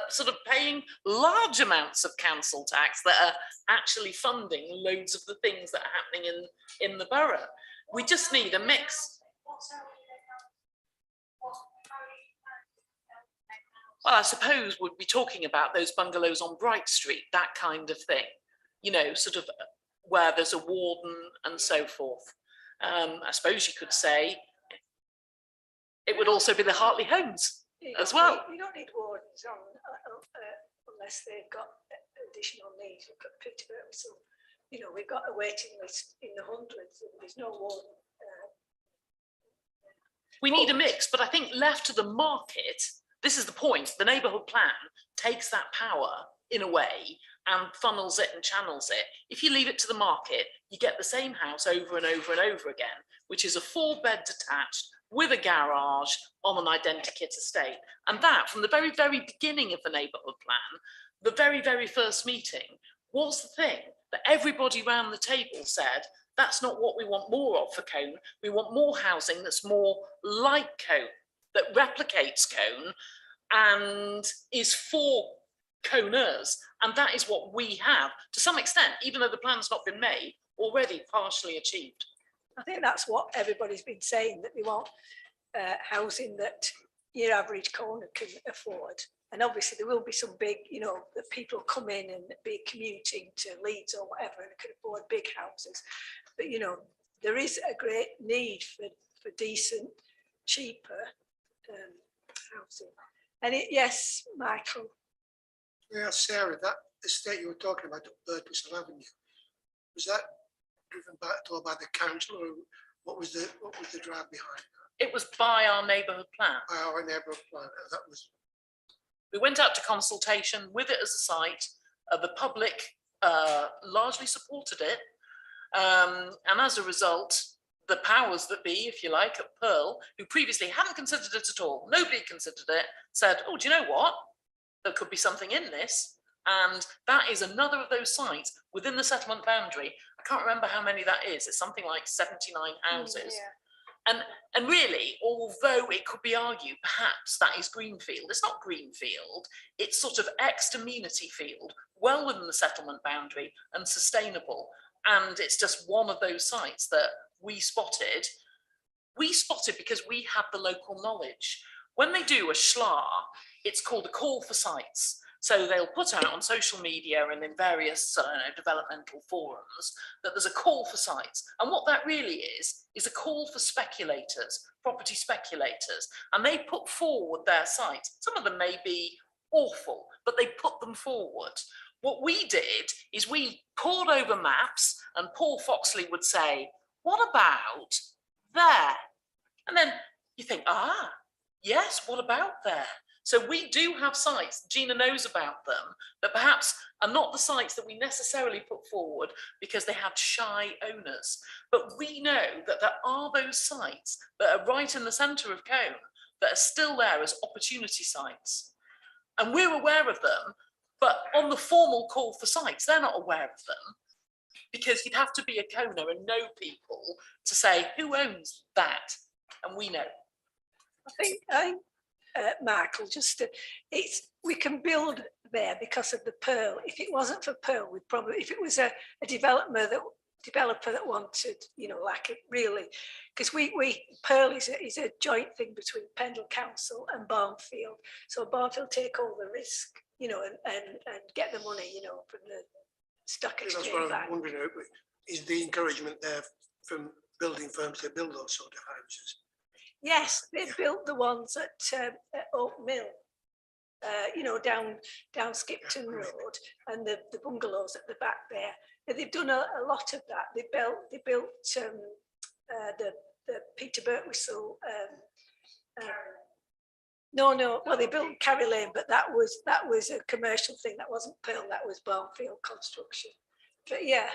sort of paying large amounts of council tax that are actually funding loads of the things that are happening in the borough. We just need a mix. Well, I suppose we'd be talking about those bungalows on Bright Street, that kind of thing, you know, sort of where there's a warden and so forth. I suppose you could say it would also be the Hartley Homes as well. You don't need wardens on unless they've got additional needs. Look at Peterborough. So, you know, we've got a waiting list in the hundreds and there's no warden. We need a mix, but I think left to the market, this is the point, the neighbourhood plan takes that power in a way and funnels it and channels it. If you leave it to the market, you get the same house over and over and over again, which is a 4-bed detached with a garage on an identikit estate. And that, from the very, very beginning of the neighbourhood plan, the very, very first meeting, was the thing that everybody round the table said, that's not what we want more of for Colne. We want more housing that's more like Colne, that replicates Colne and is for Coners. And that is what we have, to some extent, even though the plan's not been made, already partially achieved. I think that's what everybody's been saying, that they want housing that your average corner can afford. And obviously there will be some big, you know, that people come in and be commuting to Leeds or whatever and can afford big houses. But, you know, there is a great need for decent, cheaper housing. And yes, Michael. Yeah, Sarah, that estate you were talking about, Birdwhistle Avenue, was that driven back at all by the council, or what was the drive behind that? It was by our neighbourhood plan. By our neighbourhood plan, that was. We went out to consultation with it as a site. The public largely supported it. And as a result, the powers that be, if you like, at Pearl, who previously hadn't considered it at all, nobody considered it, said, oh, do you know what? There could be something in this. And that is another of those sites within the settlement boundary. I can't remember how many that is. It's something like 79 houses. And really, although it could be argued perhaps that is greenfield, it's not greenfield, it's sort of ex-amenity field, well within the settlement boundary and sustainable. And it's just one of those sites that we spotted. We spotted because we have the local knowledge. When they do a SLAR, it's called a call for sites. So they'll put out on social media and in various developmental forums that there's a call for sites. And what that really is a call for speculators, property speculators. And they put forward their sites. Some of them may be awful, but they put them forward. What we did is we pored over maps, and Paul Foxley would say, what about there? And then you think, yes, what about there? So we do have sites, Gina knows about them, that perhaps are not the sites that we necessarily put forward because they had shy owners. But we know that there are those sites that are right in the centre of Colne that are still there as opportunity sites. And we're aware of them, but on the formal call for sites, they're not aware of them, because you'd have to be a Colner and know people to say, who owns that? And we know. I think Michael, we can build there because of the Pearl. If it wasn't for Pearl, we'd probably, if it was a developer that wanted, you know, like it really, because Pearl is a joint thing between Pendle Council and Barnfield. So Barnfield take all the risk, you know, and get the money, you know, from the stock exchange. That's what I'm wondering, is the encouragement there from building firms to build those sort of houses? Yes, they built the ones at Oak Mill, you know, down Skipton Road, and the bungalows at the back there. They've done a lot of that. They built the Peter Birtwistle. Well, they built Carry Lane, but that was a commercial thing. That wasn't Pearl. That was Barnfield Construction. But yeah,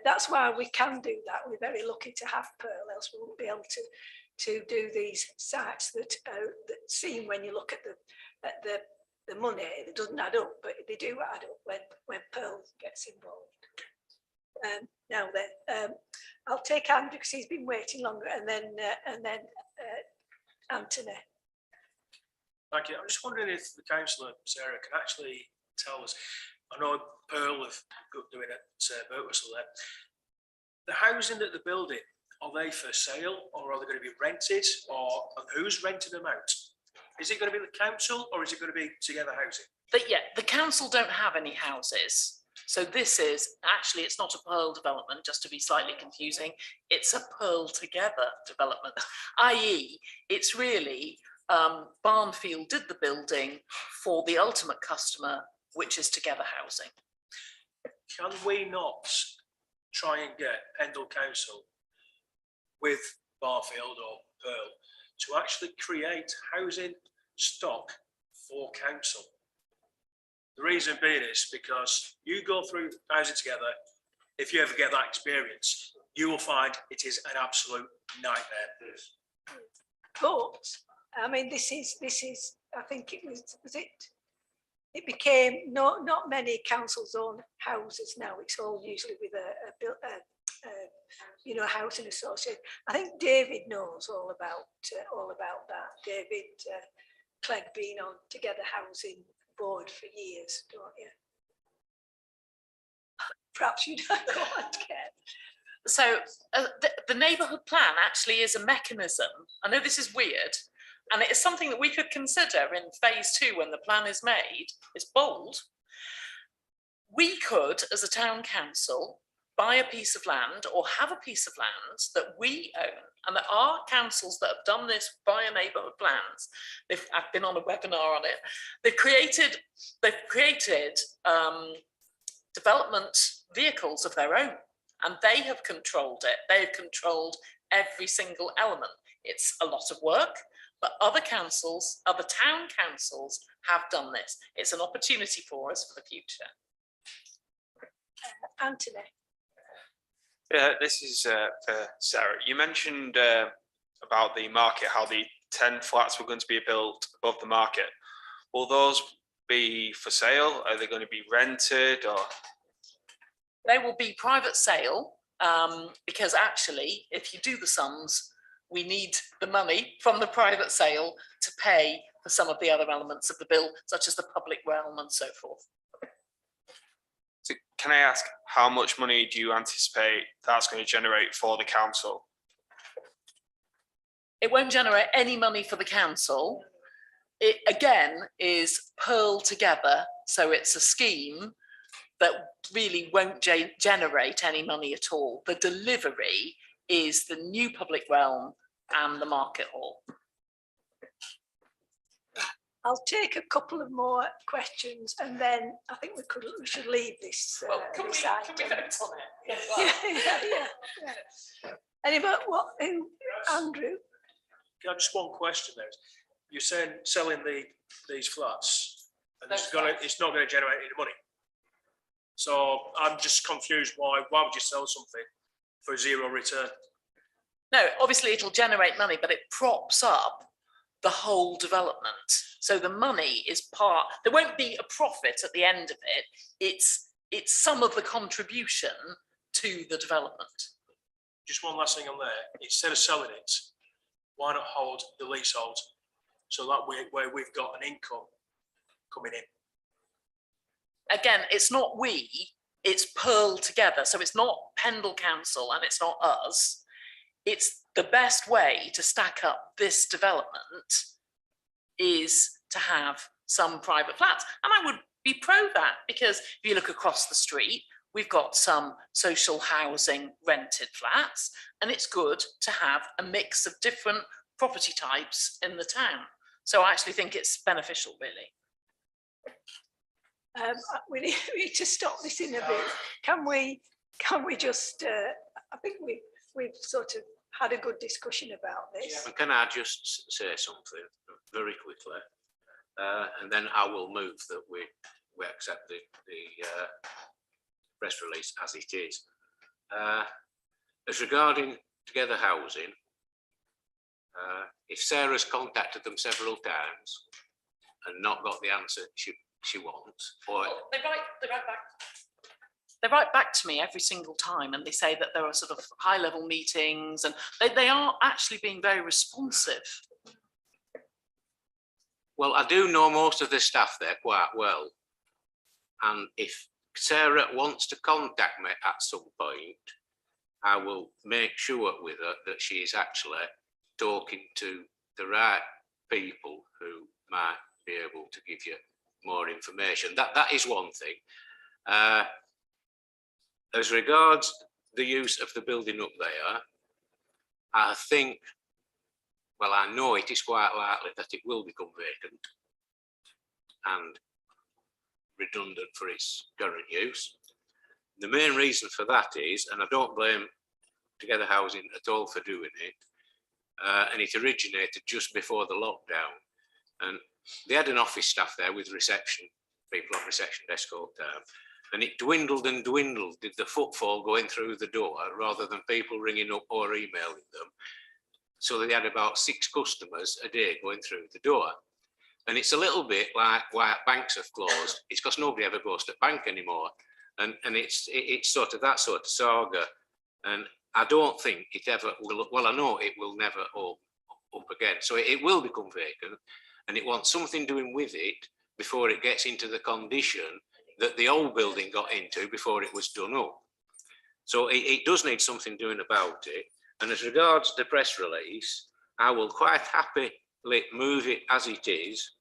that's why we can do that. We're very lucky to have Pearl, else we wouldn't be able to do these sites that seem, when you look at the money, it doesn't add up, but they do add up when Pearl gets involved. Now then, I'll take Andrew because he's been waiting longer, and then Anthony. Thank you. I'm just wondering if the councillor, Sarah, can actually tell us, I know Pearl have got doing it, Birtwistle there. The housing that they're building, are they for sale, or are they going to be rented, and who's renting them out? Is it going to be the council, or is it going to be Together Housing? The council don't have any houses. So this is, actually, it's not a Pearl development, just to be slightly confusing. It's a Pearl Together development, i.e. it's really Barnfield did the building for the ultimate customer, which is Together Housing. Can we not try and get Pendle Council with Barnfield or Pearl to actually create housing stock for council? The reason being is because you go through Housing Together, if you ever get that experience, you will find it is an absolute nightmare. But, I mean, this is, I think it was it became, not many councils own houses now. It's all usually with a housing association. I think David knows all about that. David Clegg been on Together Housing Board for years, don't you? Perhaps you don't go on, Ken. So the neighbourhood plan actually is a mechanism. I know this is weird, and it is something that we could consider in phase 2 when the plan is made. It's bold. We could, as a town council, buy a piece of land or have a piece of land that we own. And there are councils that have done this via neighbourhood plans. I've been on a webinar on it. They've created development vehicles of their own, and they have controlled it. They've controlled every single element. It's a lot of work, but other councils, other town councils have done this. It's an opportunity for us for the future. Anthony. Yeah, this is for Sarah. You mentioned about the market, how the 10 flats were going to be built above the market. Will those be for sale? Are they going to be rented, or? They will be private sale, because actually, if you do the sums, we need the money from the private sale to pay for some of the other elements of the bill, such as the public realm and so forth. So can I ask, how much money do you anticipate that's going to generate for the council? It won't generate any money for the council. It again is pearled together, so it's a scheme that really won't generate any money at all. The delivery is the new public realm and the market hall. I'll take a couple of more questions, and then I think we should leave this. Can we vote on it? Yeah. Anybody, Andrew? Just one question there. You're saying selling these flats, and it's not going to generate any money. So I'm just confused. Why would you sell something for zero return? No, obviously it'll generate money, but it props up the whole development. So the money is part. There won't be a profit at the end of it. It's some of the contribution to the development. Just one last thing on there. Instead of selling it, why not hold the leasehold, so that way where we've got an income coming in? Again, it's not it's pearled together. So it's not Pendle Council and it's not us. It's the best way to stack up this development is to have some private flats. And I would be pro that, because if you look across the street, we've got some social housing rented flats, and it's good to have a mix of different property types in the town. So I actually think it's beneficial, really. We need to stop this in a bit. Can we just? I think we've sort of had a good discussion about this. And can I just say something very quickly, and then I will move that we accept the press release as it is. As regarding Together Housing, if Sarah's contacted them several times and not got the answer she wants, or They write back to me every single time, and they say that there are sort of high-level meetings, and they are actually being very responsive. well, I do know most of the staff there quite well, and if Sarah wants to contact me at some point, I will make sure with her that she is actually talking to the right people who might be able to give you more information. That is one thing. As regards the use of the building up there, I think, well, I know it is quite likely that it will become vacant and redundant for its current use. The main reason for that is, and I don't blame Together Housing at all for doing it, and it originated just before the lockdown, and they had an office staff there with reception, people on reception desk all the time, and it dwindled and dwindled, did the footfall going through the door rather than people ringing up or emailing them. So they had about 6 customers a day going through the door. And it's a little bit like why banks have closed. It's because nobody ever goes to the bank anymore. And it's sort of that sort of saga. And I don't think it ever will, well, I know it will never open up again. So it will become vacant, and it wants something doing with it before it gets into the condition that the old building got into before it was done up. So it does need something doing about it. And as regards the press release, I will quite happily move it as it is,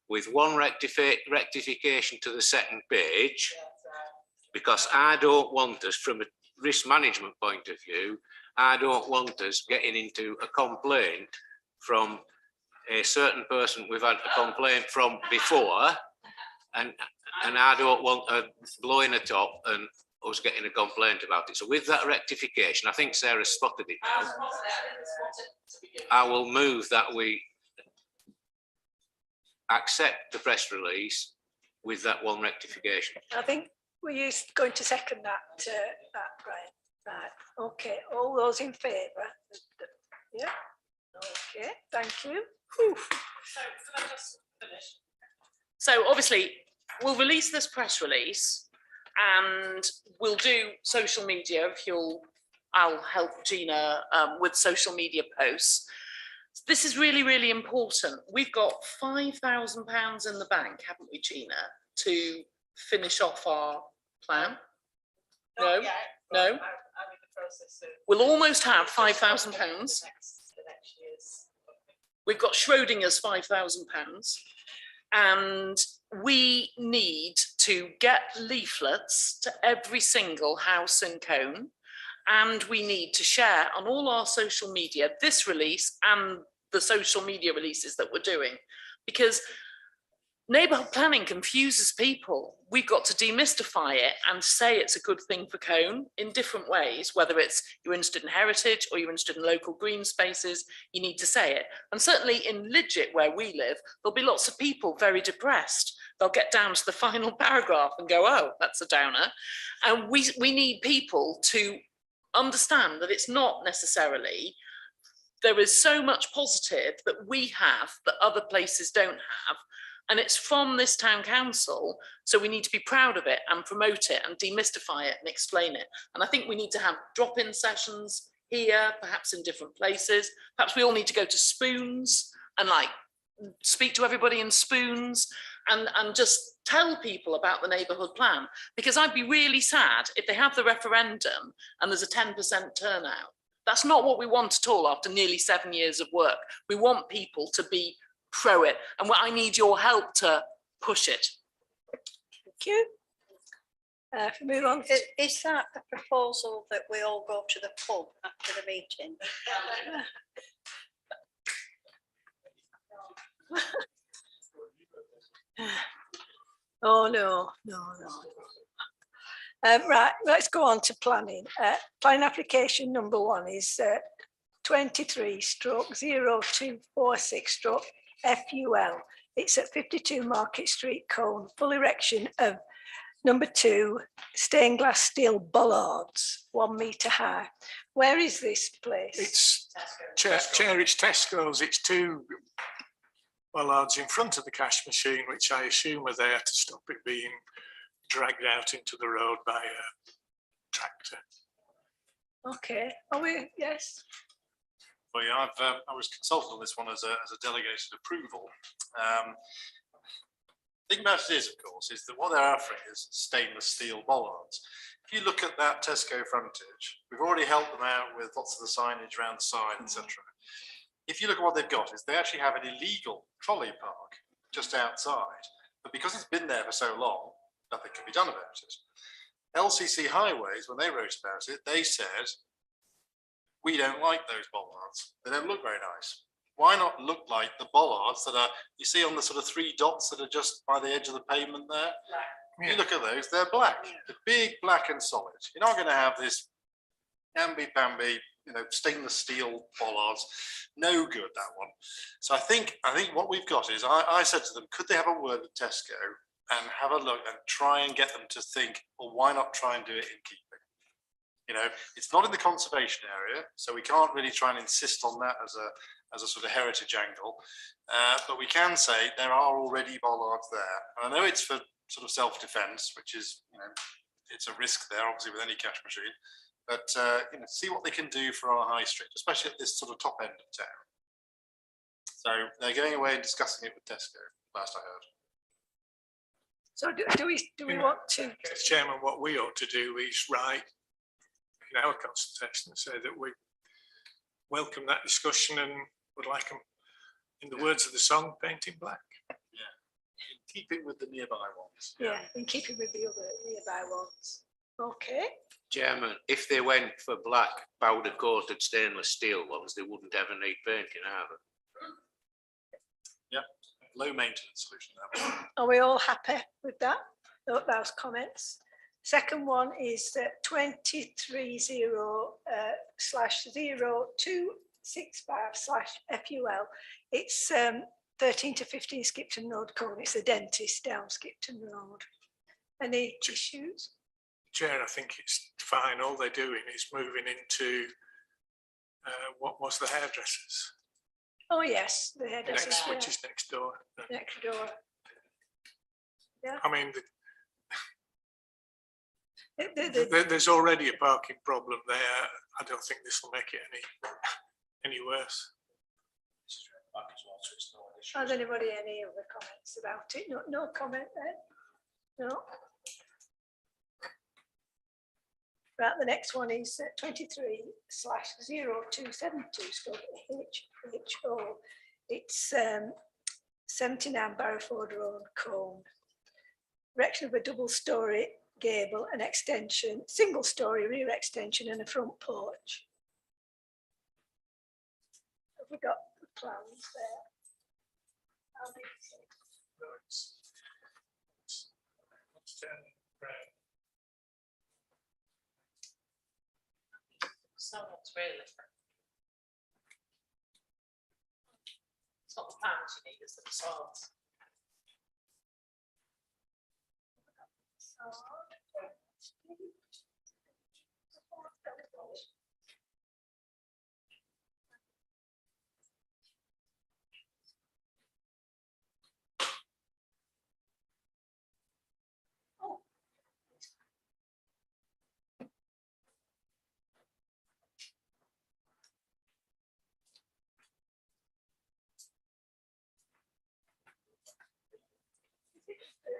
with one rectification to the second page, because I don't want us, from a risk management point of view, I don't want us getting into a complaint from a certain person we've had a complaint from before, and I don't want her blowing a top and us getting a complaint about it. So with that rectification, I think Sarah spotted it now. I will move that we accept the press release with that one rectification. I think, were you going to second that, Brian? Right, okay, all those in favour? Yeah, okay, thank you. Whew. So can I just finish? So obviously, we'll release this press release and we'll do social media I'll help Gina with social media posts. This is really, really important. We've got £5,000 in the bank, haven't we, Gina, to finish off our plan? No, no. We'll almost have £5,000. We've got Schrodinger's £5,000, and we need to get leaflets to every single house in Colne, and we need to share on all our social media this release and the social media releases that we're doing, because neighbourhood planning confuses people. We've got to demystify it and say it's a good thing for Colne in different ways, whether it's you're interested in heritage or you're interested in local green spaces, you need to say it. And certainly in Lidget, where we live, there'll be lots of people very depressed. They'll get down to the final paragraph and go, oh, that's a downer. And we need people to understand that it's not necessarily, there is so much positive that we have that other places don't have. And it's from this town council, so we need to be proud of it and promote it and demystify it and explain it. And I think we need to have drop-in sessions here, perhaps in different places. Perhaps we all need to go to Spoons and like speak to everybody in Spoons and just tell people about the neighbourhood plan. Because I'd be really sad if they have the referendum and there's a 10% turnout. That's not what we want at all after nearly 7 years of work. We want people to be pro it, and I need your help to push it. Thank you. If we move on. Is that a proposal that we all go to the pub after the meeting? Oh, no. Right, let's go on to planning. Planning application number 1 is 23/0246/FUL. It's at 52 Market Street, Colne. Full erection of number 2 stained glass steel bollards, 1 metre high. Where is this place? It's Chair, it's Tesco's. It's 2 bollards in front of the cash machine, which I assume are there to stop it being dragged out into the road by a tractor. Okay, are we, yes? Well, yeah, I was consulted on this one as a delegated approval. The thing about it is, of course, is that what they're offering is stainless steel bollards. If you look at that Tesco frontage, we've already helped them out with lots of the signage around the side, etc. If you look at what they've got, is they actually have an illegal trolley park just outside, but because it's been there for so long, nothing can be done about it. LCC Highways, when they wrote about it, they said, we don't like those bollards. They don't look very nice. Why not look like the bollards that are, you see on the sort of 3 dots that are just by the edge of the pavement there? You look at those, they're black. They're big, black and solid. You're not going to have this namby-pamby, stainless steel bollards. No good, that one. So I think what we've got is, I said to them, could they have a word with Tesco and have a look and try and get them to think, well, why not try and do it in keeping? You know, it's not in the conservation area, so we can't really try and insist on that as a sort of heritage angle. But we can say there are already bollards there. And I know it's for sort of self-defense, which is, you know, it's a risk there, obviously, with any cash machine. But, you know, see what they can do for our high street, especially at this sort of top end of town. So they're going away and discussing it with Tesco, last I heard. So do we want to? Mr. Chairman, what we ought to do is write in our consultation and say that we welcome that discussion and would like them, in the words of the song, painted black. Yeah, in keeping with the nearby ones. Yeah, in keeping with the other nearby ones. Okay. Chairman, if they went for black powder coated stainless steel ones, they wouldn't ever need painting either. Yeah, low maintenance solution. Are we all happy with that? Those comments. Second one is 230/0265/FUL. It's 13 to 15 Skipton Road, Colne. It's a dentist down Skipton Road. Any issues? Chair, I think it's fine. All they're doing is moving into what was the hairdressers, Oh, yes, the hairdressers. which is next door. Next door. Yeah. I mean, there's already a parking problem there. I don't think this will make it any worse. Has anybody any other comments about it? No comment then? No. Right, the next one is 23/0272/HO. It's 79 Barrowford Road, Colne. Erection of a double-storey gable, an extension, single-storey rear extension and a front porch. Have we got the plans there? How big is it? So it's really. It's not the plans you need, it's the facades.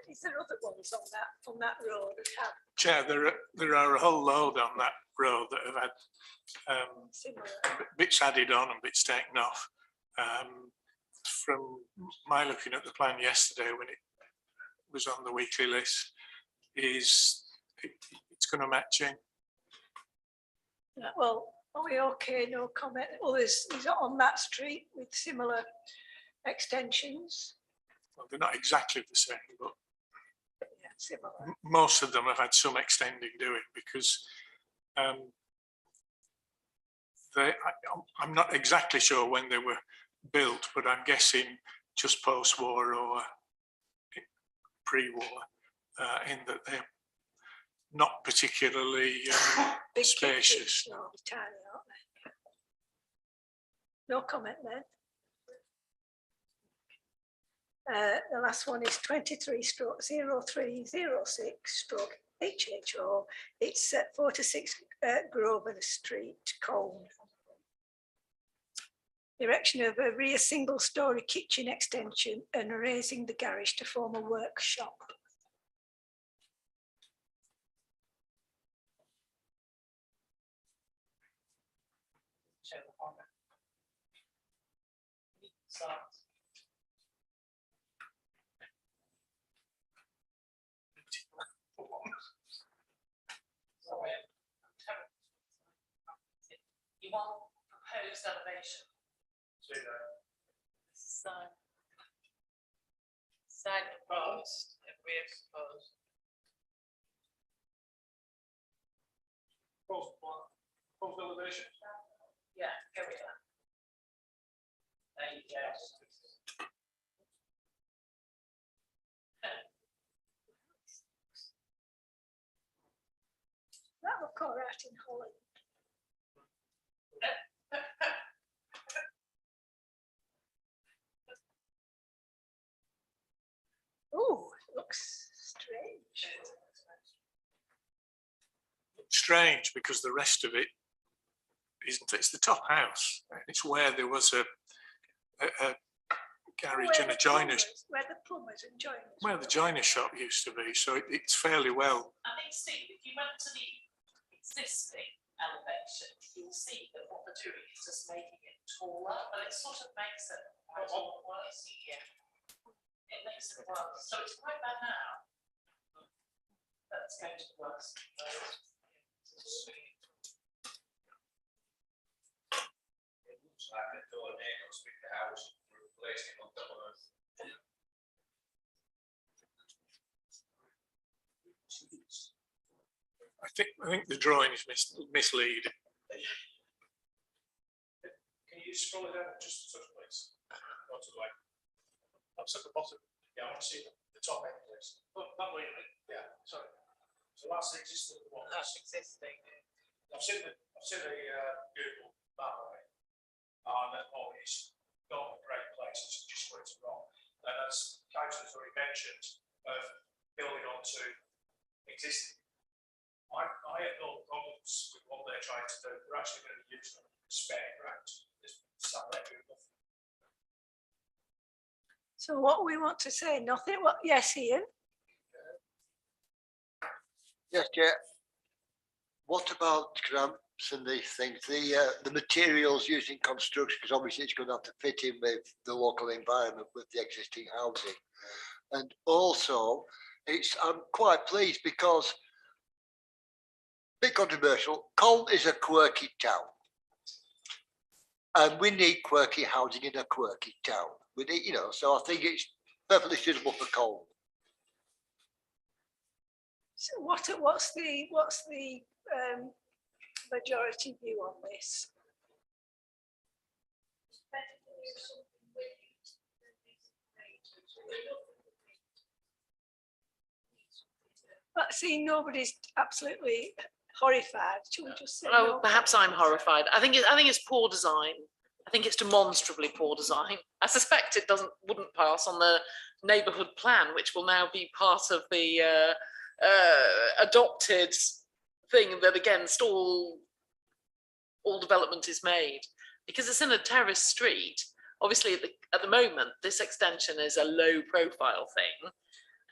Is there other ones on that road that have Chair, there are a whole load on that road that have had similar? bits added on and bits taken off. From my looking at the plan yesterday when it was on the weekly list, it's going to match in. Well, are we okay? No comment. Others is on that street with similar extensions. Well, they're not exactly the same, but Yeah, similar. most of them have had some extending doing because I'm not exactly sure when they were built, but I'm guessing just post-war or pre-war, in that they're not particularly Big spacious. kitchens, no, tiny, aren't they? No comment then. The last one is 23/0306/HHO. It's at 4-6 Grosvenor Street, Colne. Erection of a rear single-storey kitchen extension and raising the garage to form a workshop. You want proposed elevation? Side proposed, and rear proposed. Post elevation. Yeah, go with that. Yes. That look all right. that in Holland. Oh, it looks strange. Strange because the rest of it isn't. It's the top house. It's where there was a garage and a joiner's. Where the plumbers and joiners. Where the joiner shop used to be, so it's fairly well. I think, Steve, if you went to the existing elevation, you'll see that what they're doing is just making it taller, but it sort of makes it worse. Yeah. It makes it worse. So it's quite bad now. That's going to be worse. It looks like a tornado with the house replacing on top of us. I think the drawing is misleading. Can you scroll it down just a touch, please? Go to the right. That's at the bottom. Yeah, I want to see the top end, please. Oh, that way, right? Yeah, sorry. So that's the existing one. That's existing. I've seen the Google map of it. And it's not a great place, it's just where it's wrong. And as Councillor's already mentioned, of building onto existing. I have no problems with what they're trying to do. They're actually going to use them spare ground. It's sat there doing nothing. So what we want to say, nothing. What? Yes, Ian. Yes, Chair. What about cramps and these things, the materials used in construction, because obviously it's going to have to fit in with the local environment with the existing housing. And also, I'm quite pleased because, bit controversial, Cole is a quirky town. And we need quirky housing in a quirky town. We need, so I think it's perfectly suitable for Cole. So what's the majority view on this? But see, nobody's absolutely horrified. Should we just say Oh, no? perhaps I'm horrified. I think it's poor design. I think it's demonstrably poor design. I suspect it wouldn't pass on the neighbourhood plan, which will now be part of the adopted thing that against all development is made, because it's in a terrace street. Obviously, at the moment, this extension is a low profile thing,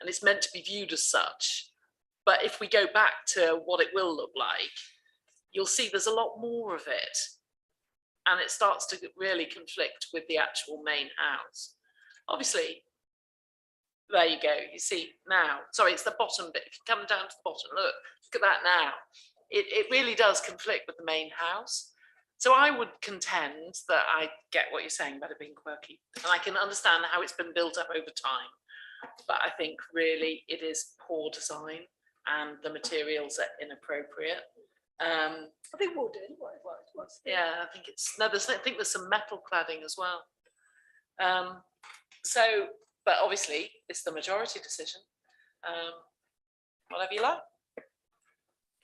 and it's meant to be viewed as such. But if we go back to what it will look like, you'll see there's a lot more of it. And it starts to really conflict with the actual main house. Obviously, there you go. You see now, sorry, it's the bottom bit. If you come down to the bottom, look at that now. It really does conflict with the main house. So I would contend that I get what you're saying about it being quirky. And I can understand how it's been built up over time. But I think really it is poor design and the materials are inappropriate. I think wooden. What's the... Yeah, I think I think there's some metal cladding as well. But obviously it's the majority decision. Whatever you like.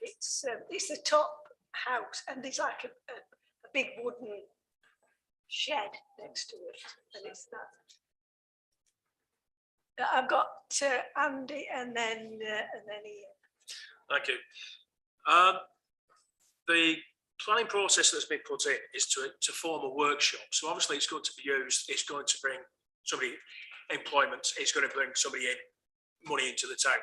It's the top house, and there's like a big wooden shed next to it, and it's that. I've got Andy and then Ian. Thank you. The planning process that's been put in is to form a workshop. So obviously it's going to be used, it's going to bring somebody employment, it's going to bring somebody money into the town.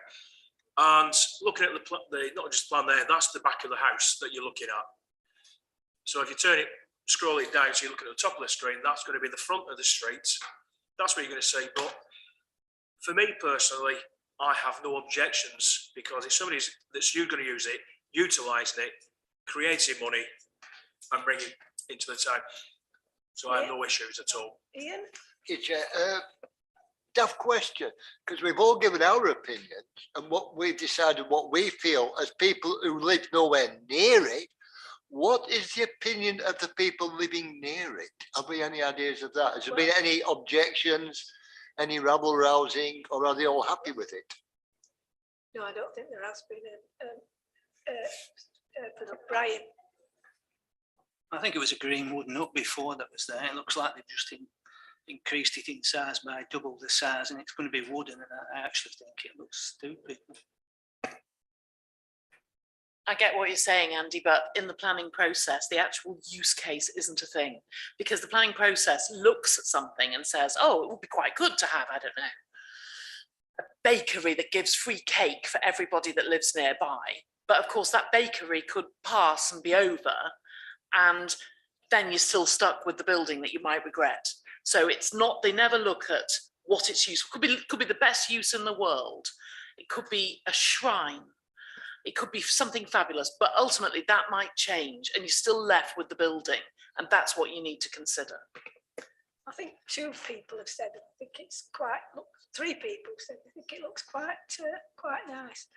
And looking at the not just plan there, that's the back of the house that you're looking at. So if you scroll it down, so you're looking at the top of the screen, that's going to be the front of the street. That's what you're going to see. But for me personally, I have no objections, because if somebody's going to use it, utilising it, creating money and bringing it into the town. So I have no issues at all. Ian? It's a tough question, because we've all given our opinions and what we've decided, what we feel as people who live nowhere near it. What is the opinion of the people living near it? Have we any ideas of that? Has there been any objections, any rabble rousing, or are they all happy with it? No, I don't think there has been Brian. I think it was a green wooden hut before that was there. It looks like they've just increased it in size by double the size, and it's going to be wooden, and I actually think it looks stupid. I get what you're saying, Andy, but in the planning process, the actual use case isn't a thing, because the planning process looks at something and says, oh, it would be quite good to have, I don't know, a bakery that gives free cake for everybody that lives nearby. But of course, that bakery could pass and be over, and then you're still stuck with the building that you might regret. So it's not, they never look at what its use could be the best use in the world. It could be a shrine. It could be something fabulous, but ultimately that might change and you're still left with the building. And that's what you need to consider. I think 2 people have said, I think it's quite, look, 3 people said, I think it looks quite nice.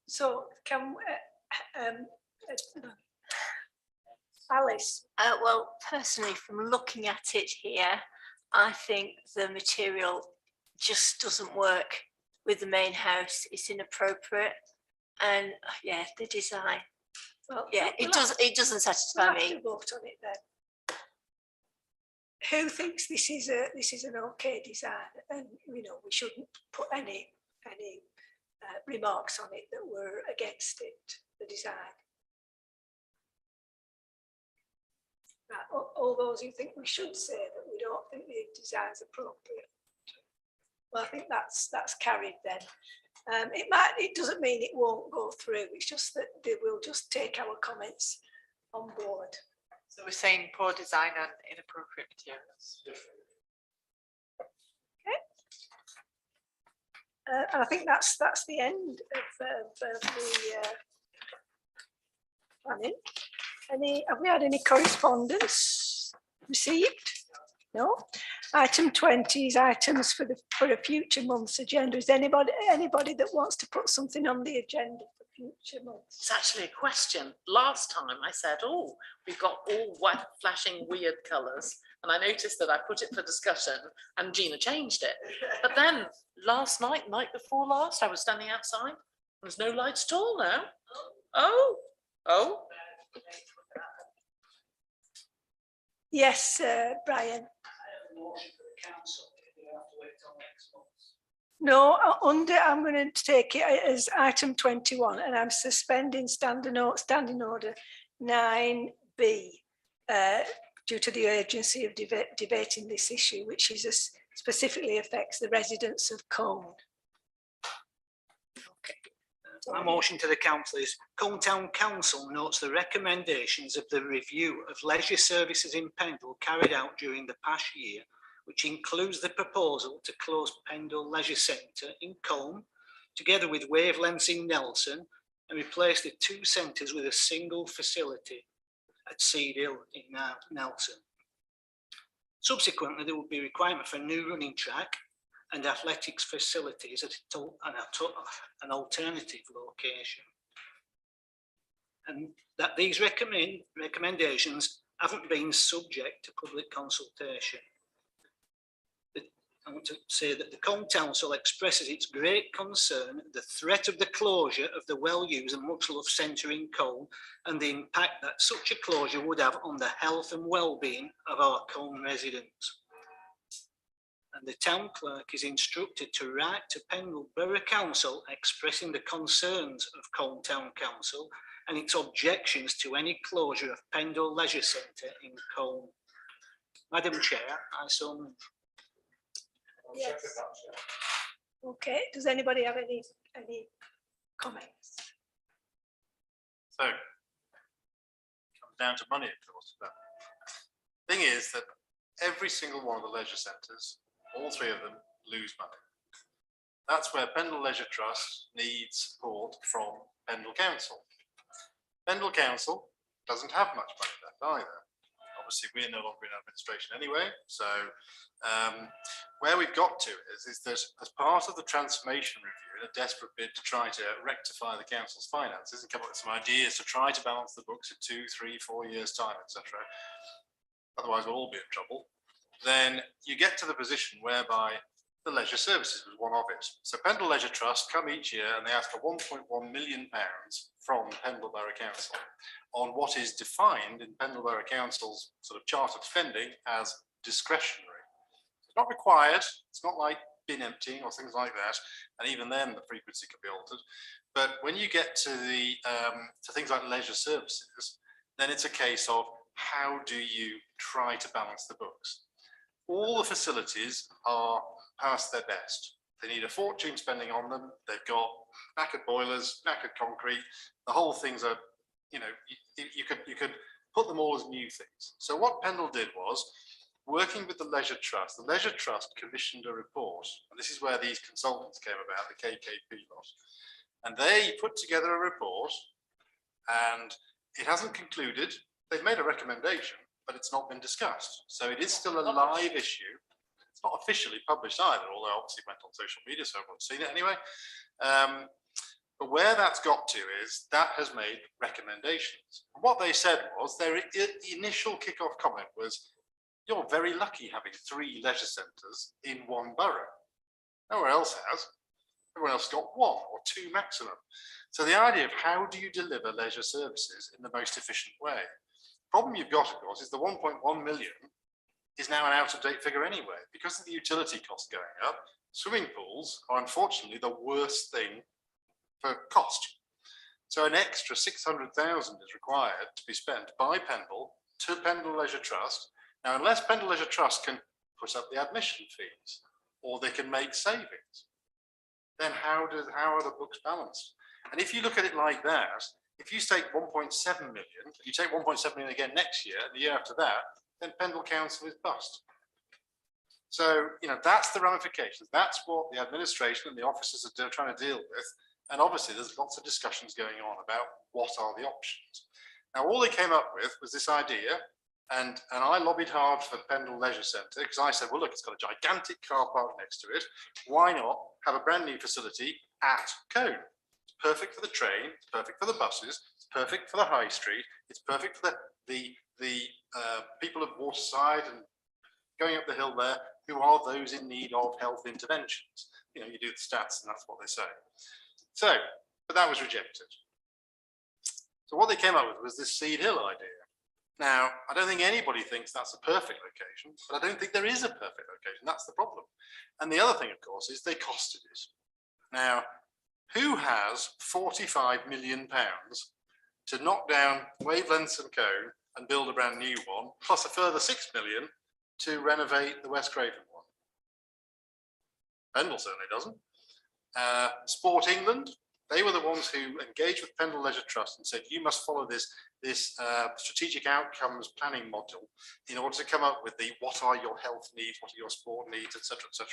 So can, Alice? Well, personally, from looking at it here, I think the material just doesn't work with the main house. It's inappropriate. And yeah, the design. Well, yeah, it doesn't satisfy we'll me. have to vote on it then. Who thinks this is an okay design? And we shouldn't put any remarks on it that were against it, the design. Right, all those who think we should say that we don't think the design is appropriate. Well, I think that's carried then. It doesn't mean it won't go through. It's just that they will just take our comments on board. So we're saying poor design and inappropriate materials. Okay. And I think that's the end of the planning. Have we had any correspondence received? No. Item 20 is items for a future month's agenda. Is anybody that wants to put something on the agenda for future months? It's actually a question. Last time I said, oh, we've got all white flashing weird colours. And I noticed that I put it for discussion and Gina changed it. But then last night before last, I was standing outside. There's no lights at all now. Oh. Yes, Brian. No, I'm going to take it as item 21, and I'm suspending standing order 9B due to the urgency of debating this issue, which specifically affects the residents of Colne. My motion to the council is Colne Town Council notes the recommendations of the review of leisure services in Pendle carried out during the past year, which includes the proposal to close Pendle Leisure Centre in Colne, together with Wavelengths in Nelson, and replace the 2 centres with a single facility at Seed Hill in Nelson. Subsequently, there will be a requirement for a new running track and athletics facilities at an alternative location. And that these recommendations haven't been subject to public consultation. I want to say that the Colne Council expresses its great concern at the threat of the closure of the well-used and much-loved centre in Colne and the impact that such a closure would have on the health and well-being of our Colne residents. And the town clerk is instructed to write to Pendle Borough Council expressing the concerns of Colne Town Council and its objections to any closure of Pendle Leisure Centre in Colne. Madam Chair, I so move. Yes. Okay, does anybody have any comments? So, comes down to money, of course. But thing is that every single one of the leisure centres, all 3 of them, lose money. That's where Pendle Leisure Trust needs support from Pendle Council. Pendle Council doesn't have much money left either. Obviously, we're no longer in administration anyway. So where we've got to is that as part of the transformation review, in a desperate bid to try to rectify the council's finances and come up with some ideas to try to balance the books in 2, 3, 4 years' time, etc. Otherwise, we'll all be in trouble. Then you get to the position whereby the leisure services was one of it. So Pendle Leisure Trust come each year and they ask for £1.1 million from Pendle Borough Council on what is defined in Pendle Borough Council's sort of chartered spending as discretionary. It's not required, it's not like bin emptying or things like that, and even then the frequency can be altered. But when you get to the to things like leisure services, then it's a case of how do you try to balance the books? All the facilities are past their best. They need a fortune spending on them. They've got knackered boilers, knackered concrete. The whole things are, you know, you could put them all as new things. So what Pendle did was, working with the Leisure Trust commissioned a report, and this is where these consultants came about, the KKP lot, and they put together a report, and it hasn't concluded. They've made a recommendation, but it's not been discussed. So it is still a live issue. It's not officially published either, although obviously it went on social media, so everyone's seen it anyway. But where that's got to is that has made recommendations. And what they said was, their initial kick-off comment was, you're very lucky having 3 leisure centres in one borough. Nowhere else has. Everyone else got 1 or 2 maximum. So the idea of how do you deliver leisure services in the most efficient way? Problem you've got, of course, is the 1.1 million is now an out-of-date figure anyway. Because of the utility costs going up, swimming pools are unfortunately the worst thing for cost. So an extra 600,000 is required to be spent by Pendle to Pendle Leisure Trust. Now, unless Pendle Leisure Trust can put up the admission fees or they can make savings, then how are the books balanced? And if you look at it like that, if you take 1.7 million, you take 1.7 million again next year, and the year after that, then Pendle Council is bust. So, you know, that's the ramifications. That's what the administration and the officers are trying to deal with. And obviously, there's lots of discussions going on about what are the options. Now, all they came up with was this idea, and I lobbied hard for Pendle Leisure Centre because I said, well, look, it's got a gigantic car park next to it. Why not have a brand new facility at Colne? It's perfect for the train, it's perfect for the buses, it's perfect for the high street, it's perfect for the people of Waterside and going up the hill there who are those in need of health interventions. You know, you do the stats and that's what they say. So, but that was rejected. So what they came up with was this Seed Hill idea. Now, I don't think anybody thinks that's a perfect location, but I don't think there is a perfect location. That's the problem. And the other thing, of course, is they costed it. Now, who has £45 million to knock down Wavelengths and Colne and build a brand new one, plus a further 6 million to renovate the West Craven one? Pendle certainly doesn't. Sport England, they were the ones who engaged with Pendle Leisure Trust and said, you must follow this strategic outcomes planning module in order to come up with the what are your health needs, what are your sport needs, etc., etc.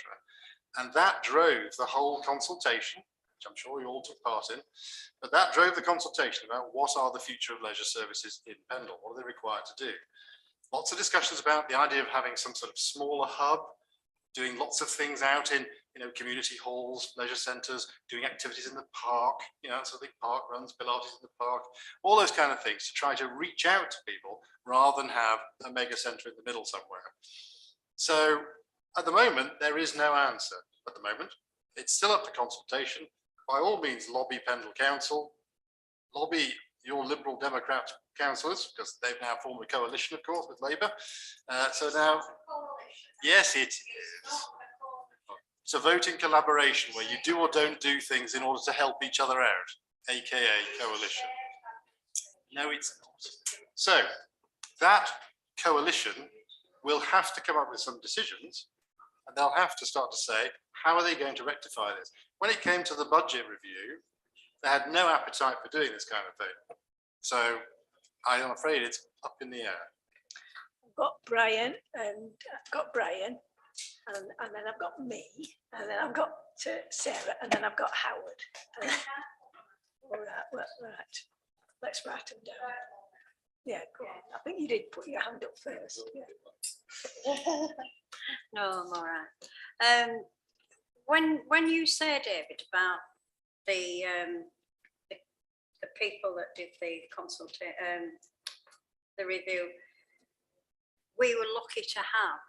And that drove the whole consultation, which I'm sure you all took part in, but that drove the consultation about what are the future of leisure services in Pendle, what are they required to do. Lots of discussions about the idea of having some sort of smaller hub, doing lots of things out in, you know, community halls, leisure centres, doing activities in the park, you know, so the park runs, Pilates in the park, all those kind of things to try to reach out to people rather than have a mega centre in the middle somewhere. So at the moment, there is no answer at the moment. It's still up for consultation. By all means, lobby Pendle Council, lobby your Liberal Democrat councillors, because they've now formed a coalition, of course, with Labour. So now, yes, it is. It's a voting collaboration where you do or don't do things in order to help each other out, aka coalition. No, it's not. So that coalition will have to come up with some decisions, and they'll have to start to say, how are they going to rectify this? When it came to the budget review, they had no appetite for doing this kind of thing. So I'm afraid it's up in the air. I've got Brian and then I've got me, and then I've got Sarah, and then I've got Howard. All right. Let's write them down. Yeah, go on. I think you did put your hand up first. Yeah. No, I'm all right. When you say, David, about the people that did the review, we were lucky to have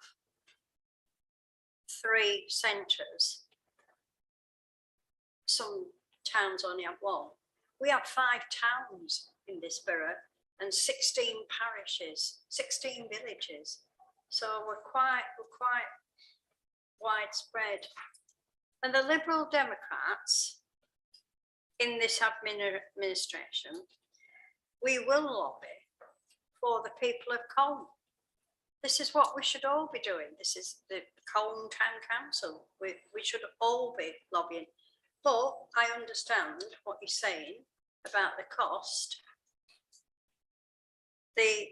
3 centres. Some towns only have 1. We have 5 towns in this borough and 16 parishes, 16 villages. So we're quite widespread. And the Liberal Democrats in this administration, we will lobby for the people of Colne. This is what we should all be doing. This is the Colne Town Council. We should all be lobbying. But I understand what you're saying about the cost. The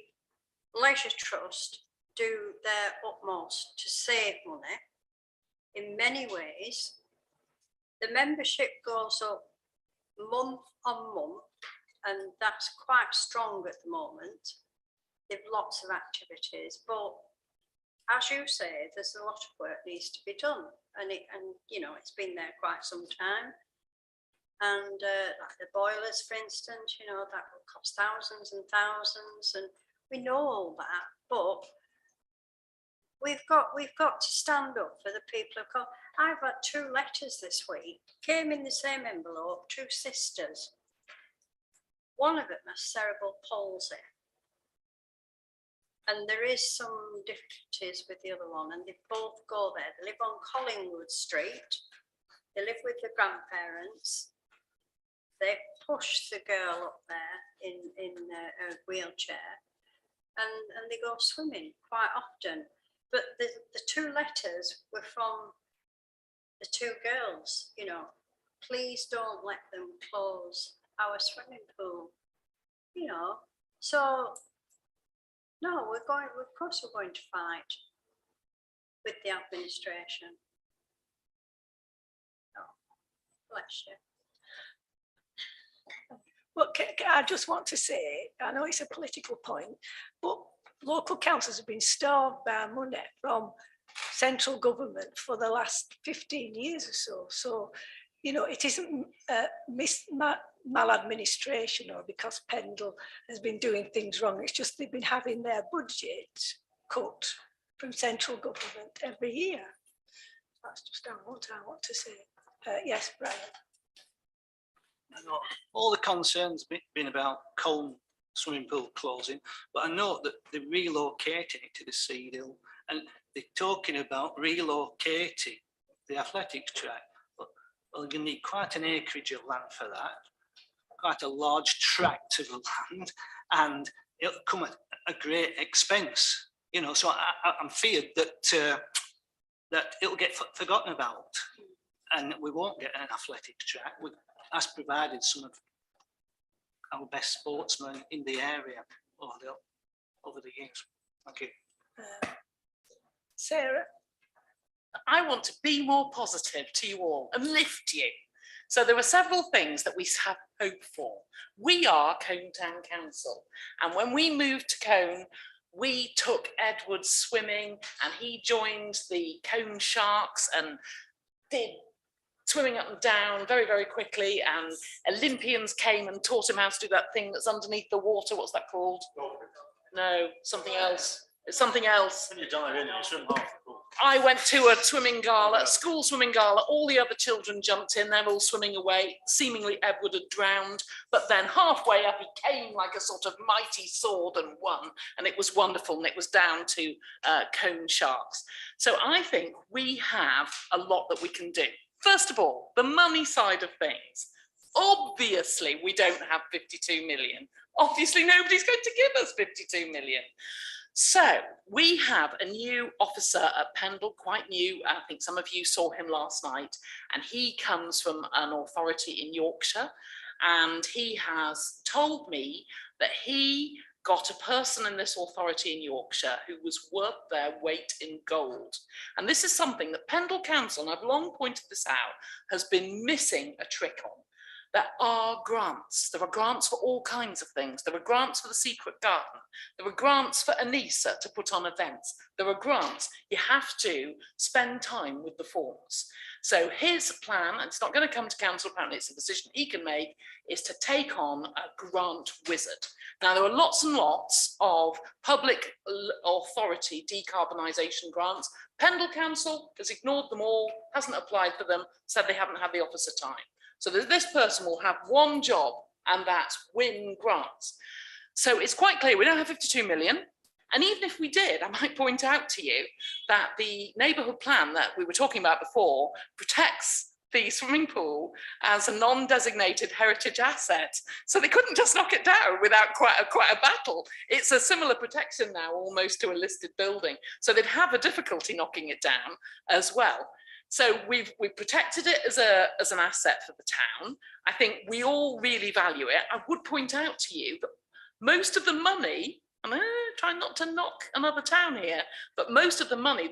Leisure Trust do their utmost to save money in many ways. The membership goes up month on month, and that's quite strong at the moment. They've lots of activities, but as you say, there's a lot of work needs to be done, and you know, it's been there quite some time. And like the boilers, for instance, you know, that will cost thousands and thousands, and we know all that. But we've got to stand up for the people of Colne. I've had 2 letters this week, came in the same envelope, 2 sisters. One of them has cerebral palsy. And there is some difficulties with the other one, and they both go there. They live on Collingwood Street. They live with the grandparents. They push the girl up there in a wheelchair, and they go swimming quite often. But the 2 letters were from the 2 girls, you know, please don't let them close our swimming pool, you know. So no, of course we're going to fight with the administration. No, bless you. Well, I just want to say, I know it's a political point, but local councils have been starved by money from central government for the last 15 years or so. So, you know, it isn't maladministration or because Pendle has been doing things wrong. It's just they've been having their budget cut from central government every year. That's just what I want to say. Yes, Brian. I know all the concerns been about Colne swimming pool closing, but I know that they're relocating it to the Seed Hill, and they're talking about relocating the athletics track. But well, you need quite an acreage of land for that, quite a large tract of land, and it'll come at a great expense. You know, so I'm feared that that it'll get forgotten about, and we won't get an athletics track. That's provided some of our best sportsmen in the area over the years. Thank you. Sarah? I want to be more positive to you all and lift you. So there are several things that we have hope for. We are Colne Town Council, and when we moved to Colne, we took Edward swimming, and he joined the Colne Sharks and did swimming up and down very, very quickly, and Olympians came and taught him how to do that thing that's underneath the water. What's that called? No, something else. It's something else. When you dive in, you swim half the pool. I went to a swimming gala, a school swimming gala. All the other children jumped in. They're all swimming away. Seemingly Edward had drowned, but then halfway up, he came like a sort of mighty sword and won. And it was wonderful. And it was down to Colne Sharks. So I think we have a lot that we can do. First of all, the money side of things. Obviously, we don't have 52 million. Obviously, nobody's going to give us 52 million. So we have a new officer at Pendle, quite new. I think some of you saw him last night, and he comes from an authority in Yorkshire, and he has told me that he got a person in this authority in Yorkshire who was worth their weight in gold. And this is something that Pendle Council, and I've long pointed this out, has been missing a trick on. There are grants. There are grants for all kinds of things. There are grants for the Secret Garden. There are grants for ANISA to put on events. There are grants. You have to spend time with the forms. So his plan, and it's not going to come to council apparently, it's a decision he can make, is to take on a grant wizard. Now, there are lots and lots of public authority decarbonisation grants, Pendle Council has ignored them all, hasn't applied for them, said they haven't had the officer time. So this person will have one job, and that's win grants. So it's quite clear we don't have 52 million. And even if we did, I might point out to you that the neighbourhood plan that we were talking about before protects the swimming pool as a non-designated heritage asset. So they couldn't just knock it down without quite a battle. It's a similar protection now almost to a listed building. So they'd have a difficulty knocking it down as well. So we've protected it as an asset for the town. I think we all really value it. I would point out to you that most of the money, I'm trying not to knock another town here, but most of the money,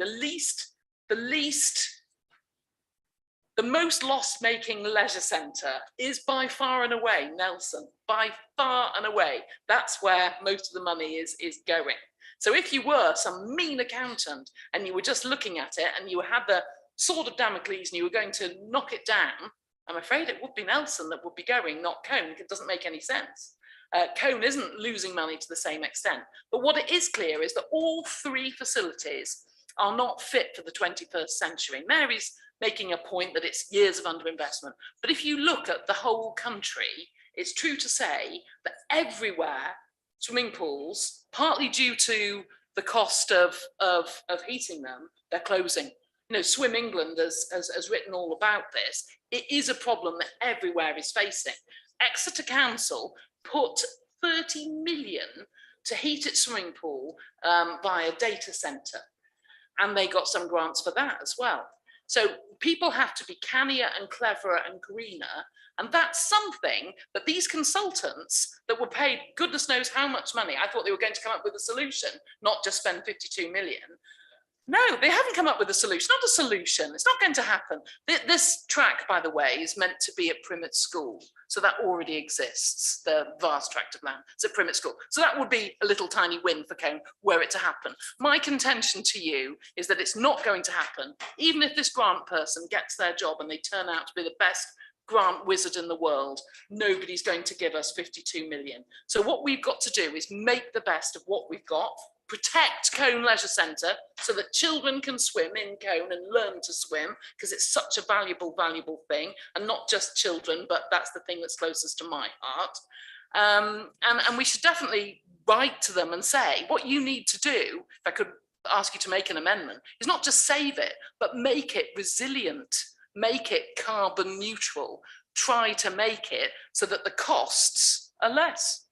the most loss-making leisure centre is by far and away Nelson, by far and away. That's where most of the money is going. So if you were some mean accountant and you were just looking at it and you had the sword of Damocles and you were going to knock it down, I'm afraid it would be Nelson that would be going, not Cone. It doesn't make any sense. Cone isn't losing money to the same extent. But what it is clear is that all three facilities are not fit for the 21st century. Mary's making a point that it's years of underinvestment. But if you look at the whole country, it's true to say that everywhere swimming pools, partly due to the cost of heating them, they're closing. You know, Swim England has written all about this. It is a problem that everywhere is facing. Exeter Council put 30 million to heat its swimming pool via data centre. And they got some grants for that as well. So people have to be cannier and cleverer and greener. And that's something that these consultants that were paid goodness knows how much money, I thought they were going to come up with a solution, not just spend 52 million. No, they haven't come up with a solution, not a solution. It's not going to happen. This track, by the way, is meant to be at Primmett School. So that already exists, the vast tract of land. It's at Primmett School. So that would be a little tiny win for Cone were it to happen. My contention to you is that it's not going to happen. Even if this grant person gets their job and they turn out to be the best grant wizard in the world, nobody's going to give us 52 million. So what we've got to do is make the best of what we've got, protect Cone Leisure Centre so that children can swim in Cone and learn to swim, because it's such a valuable thing, and not just children, but that's the thing that's closest to my heart. And we should definitely write to them and say, what you need to do, if I could ask you to make an amendment, is not just save it, but make it resilient, make it carbon neutral, try to make it so that the costs are less.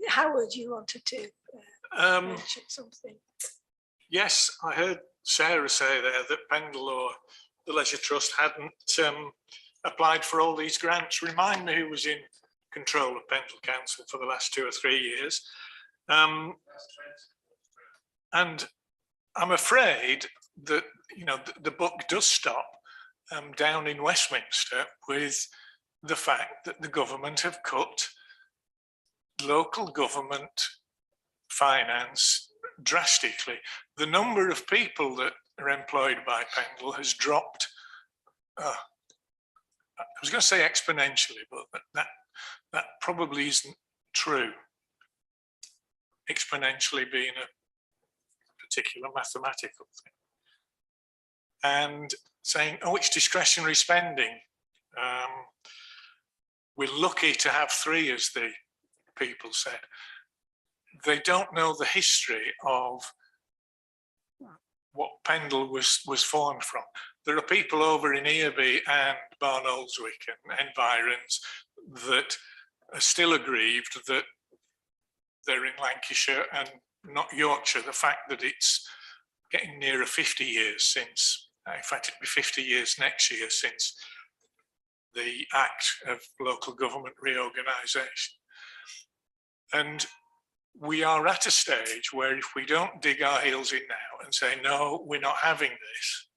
Howard, you wanted to mention something. Yes, I heard Sarah say there that Pendle or the Leisure Trust hadn't applied for all these grants. Remind me who was in control of Pendle Council for the last 2 or 3 years. And I'm afraid that, you know, the buck does stop down in Westminster with the fact that the government have cut local government finance drastically. The number of people that are employed by Pendle has dropped, I was going to say exponentially, but that probably isn't true. Exponentially being a particular mathematical thing. And saying, oh, it's discretionary spending. We're lucky to have 3, as the people said. They don't know the history of what Pendle was formed from. There are people over in Earby and Barnoldswick and environs that are still aggrieved that they're in Lancashire and not Yorkshire. The fact that it's getting nearer 50 years since, in fact it'll be 50 years next year since the Act of Local Government Reorganisation. And we are at a stage where if we don't dig our heels in now and say, no, we're not having this,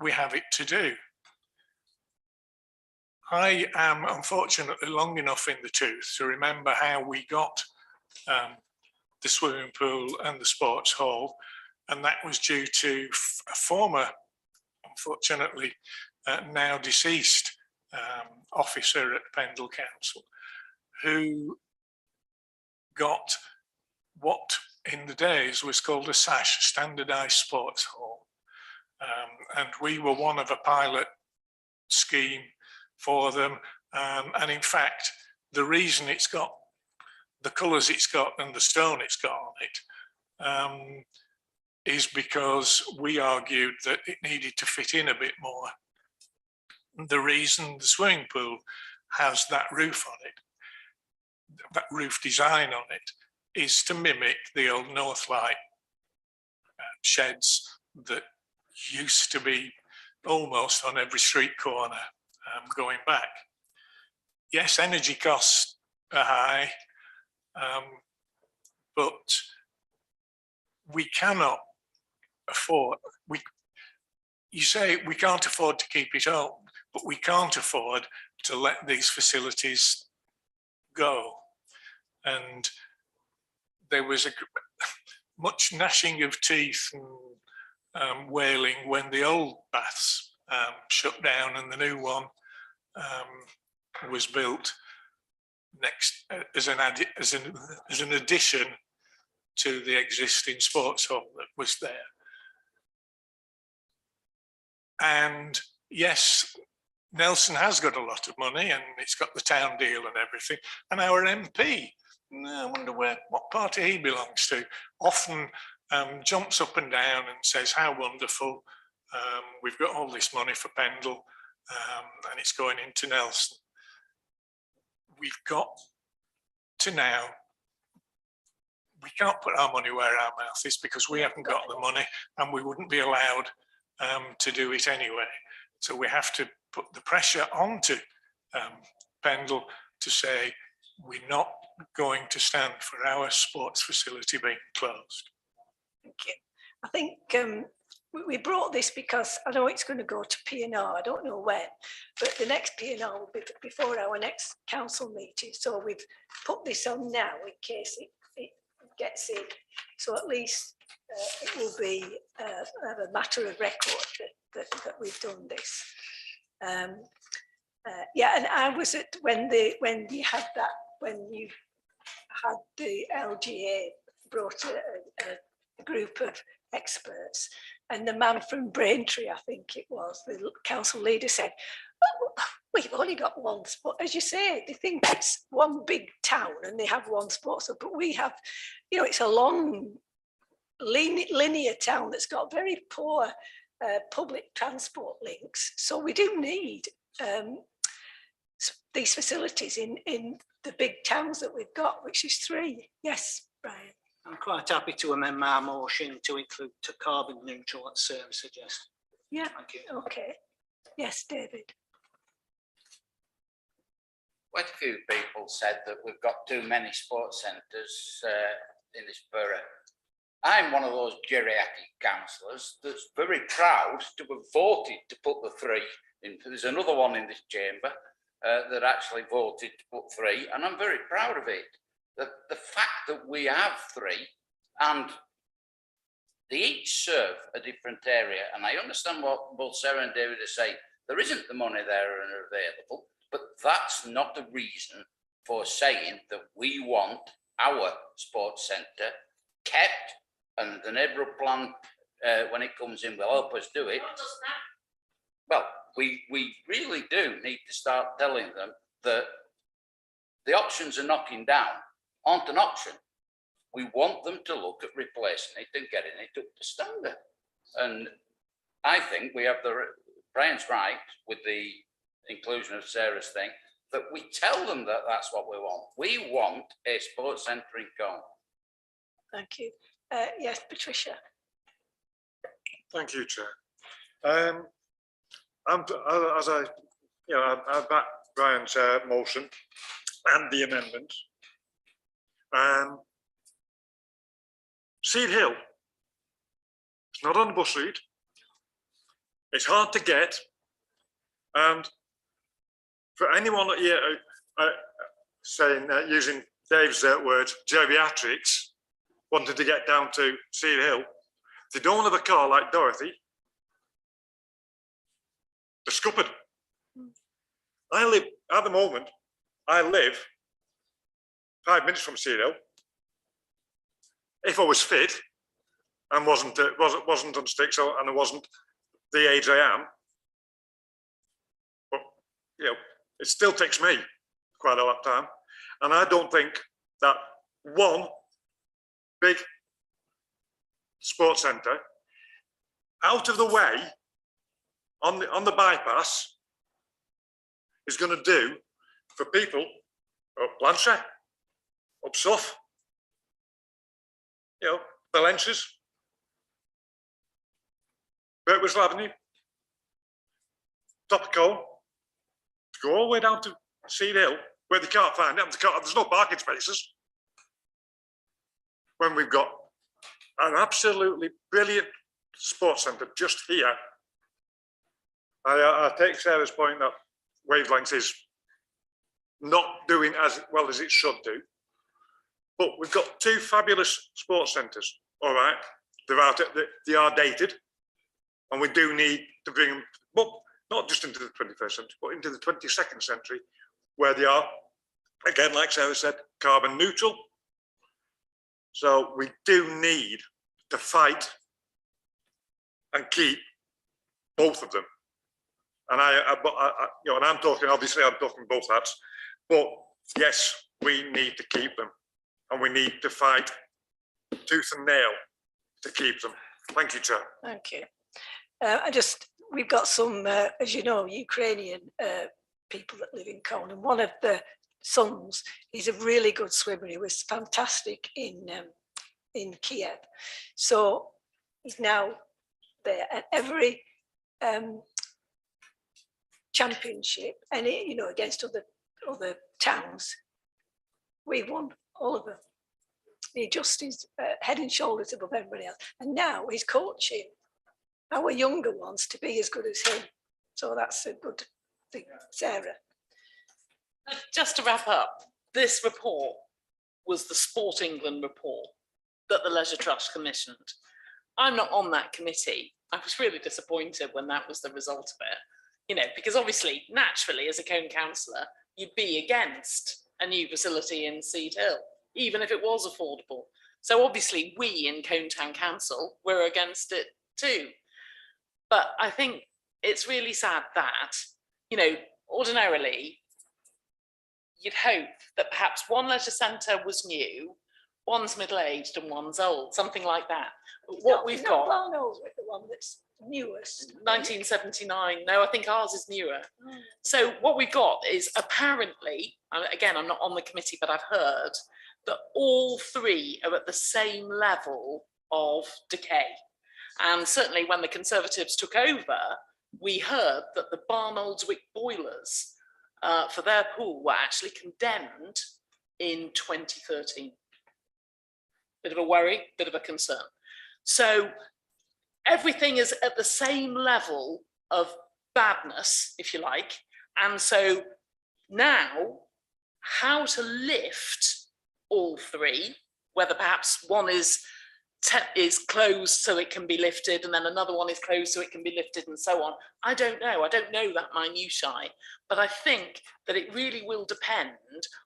we have it to do. I am unfortunately long enough in the tooth to remember how we got the swimming pool and the sports hall, and that was due to a former, unfortunately, now deceased officer at Pendle Council, who got what in the days was called a SASH, Standardised Sports Hall. And we were one of a pilot scheme for them. And in fact, the reason it's got the colours it's got and the stone it's got on it is because we argued that it needed to fit in a bit more. The reason the swimming pool has that roof on it, that roof design on it, is to mimic the old Northlight sheds that used to be almost on every street corner going back. Yes, energy costs are high, but we cannot afford, you say we can't afford to keep it up, but we can't afford to let these facilities go. And there was much gnashing of teeth and wailing when the old baths shut down and the new one was built next as an addition to the existing sports hall that was there. And yes, Nelson has got a lot of money and it's got the town deal and everything. And our MP, I wonder what party he belongs to, often jumps up and down and says how wonderful, we've got all this money for Pendle and it's going into Nelson. We've got to now, we can't put our money where our mouth is because we haven't got the money and we wouldn't be allowed to do it anyway. So we have to put the pressure onto Pendle to say we're not going to stand for our sports facility being closed. Thank you. I think we brought this because I know it's going to go to P&R. I don't know when, but the next P&R will be before our next council meeting. So we've put this on now in case it gets in. So at least it will be a matter of record that we've done this. Yeah, and I was at when you had the LGA brought a group of experts, and the man from Braintree, I think it was, the council leader said, oh, we've only got one sport. As you say, they think it's one big town and they have one sport, so, but we have, you know, it's a long linear town that's got very poor public transport links. So we do need these facilities in the big towns that we've got, which is 3. Yes, Brian. I'm quite happy to amend my motion to include to carbon neutral, as Sarah suggests. Yeah. Thank you. Okay. Yes, David. Quite a few people said that we've got too many sports centres in this borough. I'm one of those geriatric councillors that's very proud to have voted to put the 3 in. There's another one in this chamber that actually voted to put 3, and I'm very proud of it. The fact that we have 3 and they each serve a different area, and I understand what both Sarah and David are saying, there isn't the money there and available, but that's not the reason for saying that we want our sports centre kept, and the neighbourhood plan, when it comes in, will help us do it. Well, we really do need to start telling them that the options are knocking down aren't an option. We want them to look at replacing it and getting it up to standard. And I think we have Brian's right with the inclusion of Sarah's thing, that we tell them that that's what we want. We want a sports centre in Colne. Thank you. Yes, Patricia. Thank you, Chair. I back Brian's motion and the amendment. Seed Hill, it's not on the bus route. It's hard to get, and for anyone here saying using Dave's words, geriatrics, wanted to get down to Seed Hill, if they don't have a car like Dorothy, they're scuppered. I live, at the moment, I live 5 minutes from Seed Hill. if I was fit and wasn't on sticks and I wasn't the age I am, but you know, it still takes me quite a lot of time. And I don't think that one big sports centre out of the way on the bypass is going to do for people up Blanchard, up Suff, you know, Valences, Birtwistle Avenue, Top of Cone, to go all the way down to Seed Hill, where they can't find them. There's no parking spaces. When we've got an absolutely brilliant sports centre just here. I take Sarah's point that Wavelengths is not doing as well as it should do. But we've got two fabulous sports centres, all right? They are dated, and we do need to bring them, well, not just into the 21st century, but into the 22nd century, where they are, again, like Sarah said, carbon neutral. So we do need to fight and keep both of them. And you know, and I'm talking both hats, but yes, we need to keep them, and we need to fight tooth and nail to keep them. Thank you, Chair. Thank you. We've got some, as you know, Ukrainian people that live in Cone, and one of the sons is a really good swimmer. He was fantastic in Kiev, so he's now there. And every championship, and you know, against other towns, we won all of them. He just is head and shoulders above everybody else, and now he's coaching our younger ones to be as good as him. So that's a good thing, Sarah. Just to wrap up, this report was the Sport England report that the Leisure Trust commissioned. I'm not on that committee. I was really disappointed when that was the result of it, you know, because obviously, naturally, as a Cone councillor, you'd be against a new facility in Seed Hill, even if it was affordable. So obviously, we in Cone Town Council were against it too. But I think it's really sad that, you know, ordinarily, you'd hope that perhaps one leisure centre was new, one's middle-aged and one's old, something like that. But what we've got... Barnolds with the one that's newest. 1979. No, I think ours is newer. So what we've got is apparently, again, I'm not on the committee, but I've heard that all three are at the same level of decay. And certainly when the Conservatives took over, we heard that the Barnoldswick boilers for their pool were actually condemned in 2013. Bit of a worry, bit of a concern. So everything is at the same level of badness, if you like. And so now, how to lift all three, whether perhaps one is closed so it can be lifted, and then another one is closed so it can be lifted, and so on. I don't know. I don't know that minutiae, but I think that it really will depend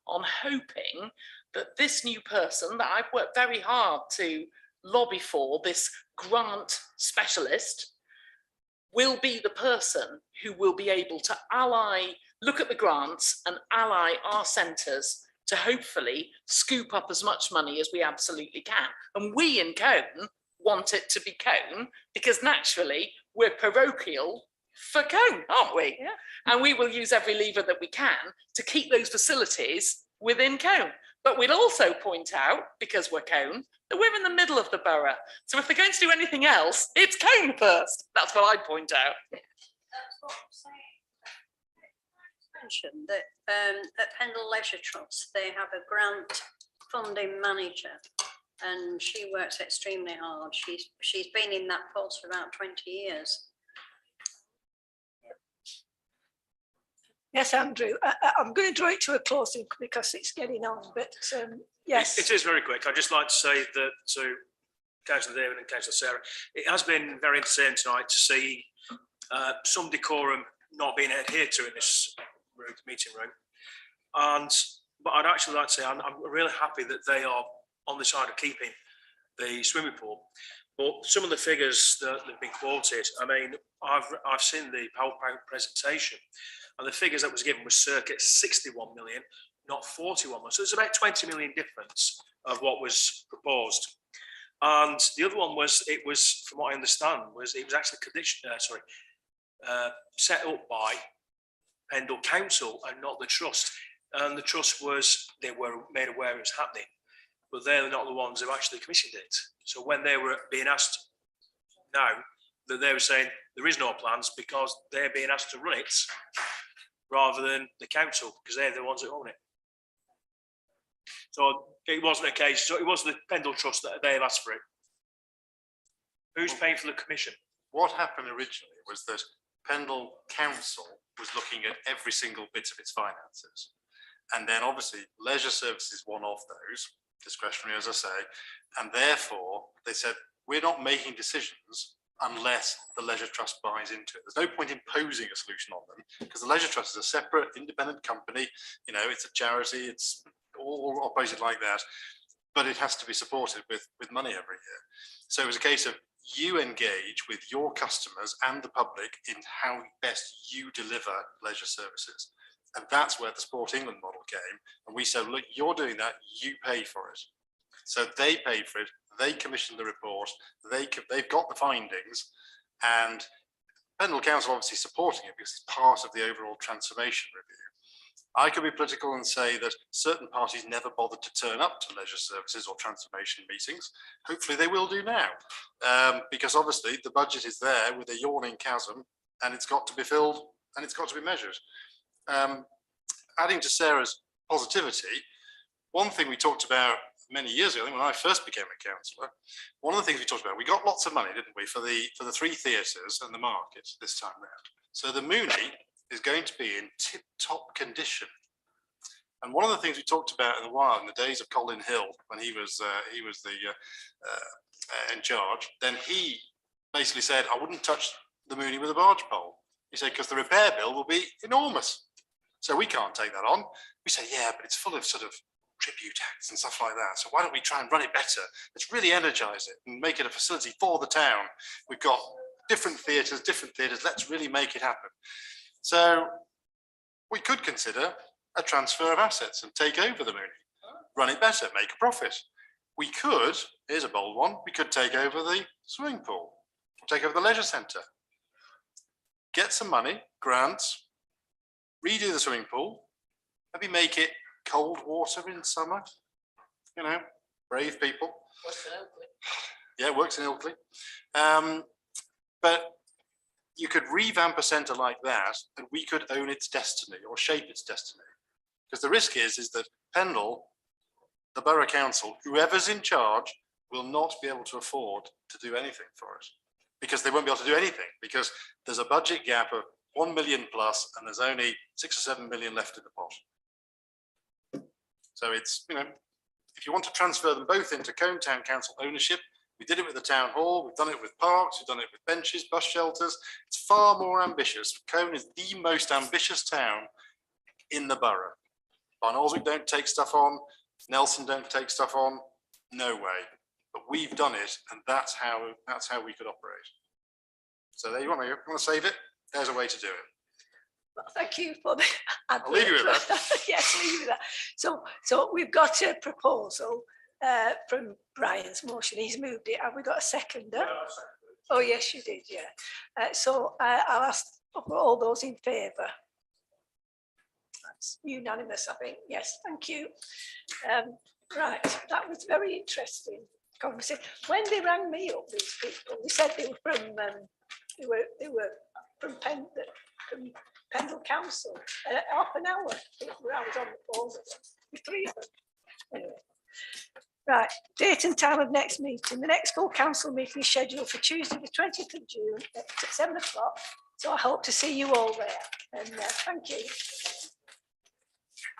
on hoping that this new person that I've worked very hard to lobby for, this grant specialist, will be the person who will be able to look at the grants and ally our centres to hopefully scoop up as much money as we absolutely can. And we in Cone want it to be Cone, because naturally we're parochial for Cone, aren't we? Yeah. And we will use every lever that we can to keep those facilities within Cone. But we'll also point out, because we're Cone, that we're in the middle of the borough. So if they're going to do anything else, it's Cone first. That's what I'd point out. That's what I'm saying. Mentioned that at Pendle Leisure Trust, they have a grant funding manager, and she works extremely hard. She's been in that post for about 20 years. Yes, Andrew, I'm going to draw it to a close because it's getting on, but yes. It is very quick. I'd just like to say that to Councillor David and Councillor Sarah, it has been very entertaining tonight to see some decorum not being adhered to in this meeting room. But I'd actually like to say I'm really happy that they are on the side of keeping the swimming pool. But some of the figures that have been quoted, I mean, I've seen the PowerPoint presentation, and the figures that was given was circa 61 million, not 41 million. So there's about 20 million difference of what was proposed. And the other one was, it was, from what I understand, was it was actually set up by Pendle Council and not the trust. And the trust was, they were made aware it was happening, but they're not the ones who actually commissioned it. So when they were being asked now, that they were saying there is no plans because they're being asked to run it rather than the council, because they're the ones that own it. So it wasn't a case, so it wasn't the Pendle Trust that they've asked for it. Who's paying for the commission? What happened originally was that Pendle Council was looking at every single bit of its finances. And then obviously Leisure Services one of those, discretionary as I say, and therefore they said, we're not making decisions unless the Leisure Trust buys into it. There's no point imposing a solution on them because the Leisure Trust is a separate independent company, you know, it's a charity, it's all operated like that, but it has to be supported with money every year. So it was a case of you engage with your customers and the public in how best you deliver leisure services. And that's where the Sport England model came. And we said, look, you're doing that, you pay for it. So they paid for it, they commissioned the report, they've got the findings, and Pendle Council obviously supporting it because it's part of the overall transformation review. I could be political and say that certain parties never bothered to turn up to leisure services or transformation meetings. Hopefully they will do now, because obviously the budget is there with a yawning chasm and it's got to be filled and it's got to be measured. Adding to Sarah's positivity, one thing we talked about many years ago, I think when I first became a councillor, one of the things we talked about, we got lots of money, didn't we, for the 3 theatres and the market this time round. So the Mooney is going to be in tip-top condition. And one of the things we talked about in the days of Colin Hill, when he was in charge, then he basically said, I wouldn't touch the Mooney with a barge pole. He said, because the repair bill will be enormous. So we can't take that on. We say, yeah, but it's full of sort of tribute acts and stuff like that. So why don't we try and run it better? Let's really energize it and make it a facility for the town. We've got different theatres, let's really make it happen. So we could consider a transfer of assets and take over the Mooney, run it better, make a profit. We could, here's a bold one, we could take over the swimming pool, take over the leisure centre, get some money, grants, redo the swimming pool, maybe make it cold water in summer, you know, brave people. Yeah, it works in Ilkley. But you could revamp a centre like that and we could own its destiny or shape its destiny. Because the risk is that Pendle, the Borough Council, whoever's in charge will not be able to afford to do anything for it. Because they won't be able to do anything because there's a budget gap of 1 million plus and there's only 6 or 7 million left in the pot. So it's, you know, if you want to transfer them both into Colne Town Council ownership, we did it with the town hall, we've done it with parks, we've done it with benches, bus shelters. It's far more ambitious. Colne is the most ambitious town in the borough. Barnoldswick don't take stuff on, Nelson don't take stuff on, no way. But we've done it, and that's how we could operate. So there you want to save it? There's a way to do it. Well, thank you for the. I'll leave you with that. Yes, leave you with that. So we've got a proposal from Brian's motion. He's moved it. Have we got a seconder? Oh, yes, you did, yeah. So I'll ask for all those in favour. That's unanimous, I think. Yes, thank you. Right, that was very interesting conversation. When they rang me up, these people, they said they were from Pendle Council. Half an hour, I was on the phone with them, with 3 of them. Anyway. Right, date and time of next meeting. The next full council meeting is scheduled for Tuesday, the 20th of June at 7 o'clock. So I hope to see you all there. And thank you.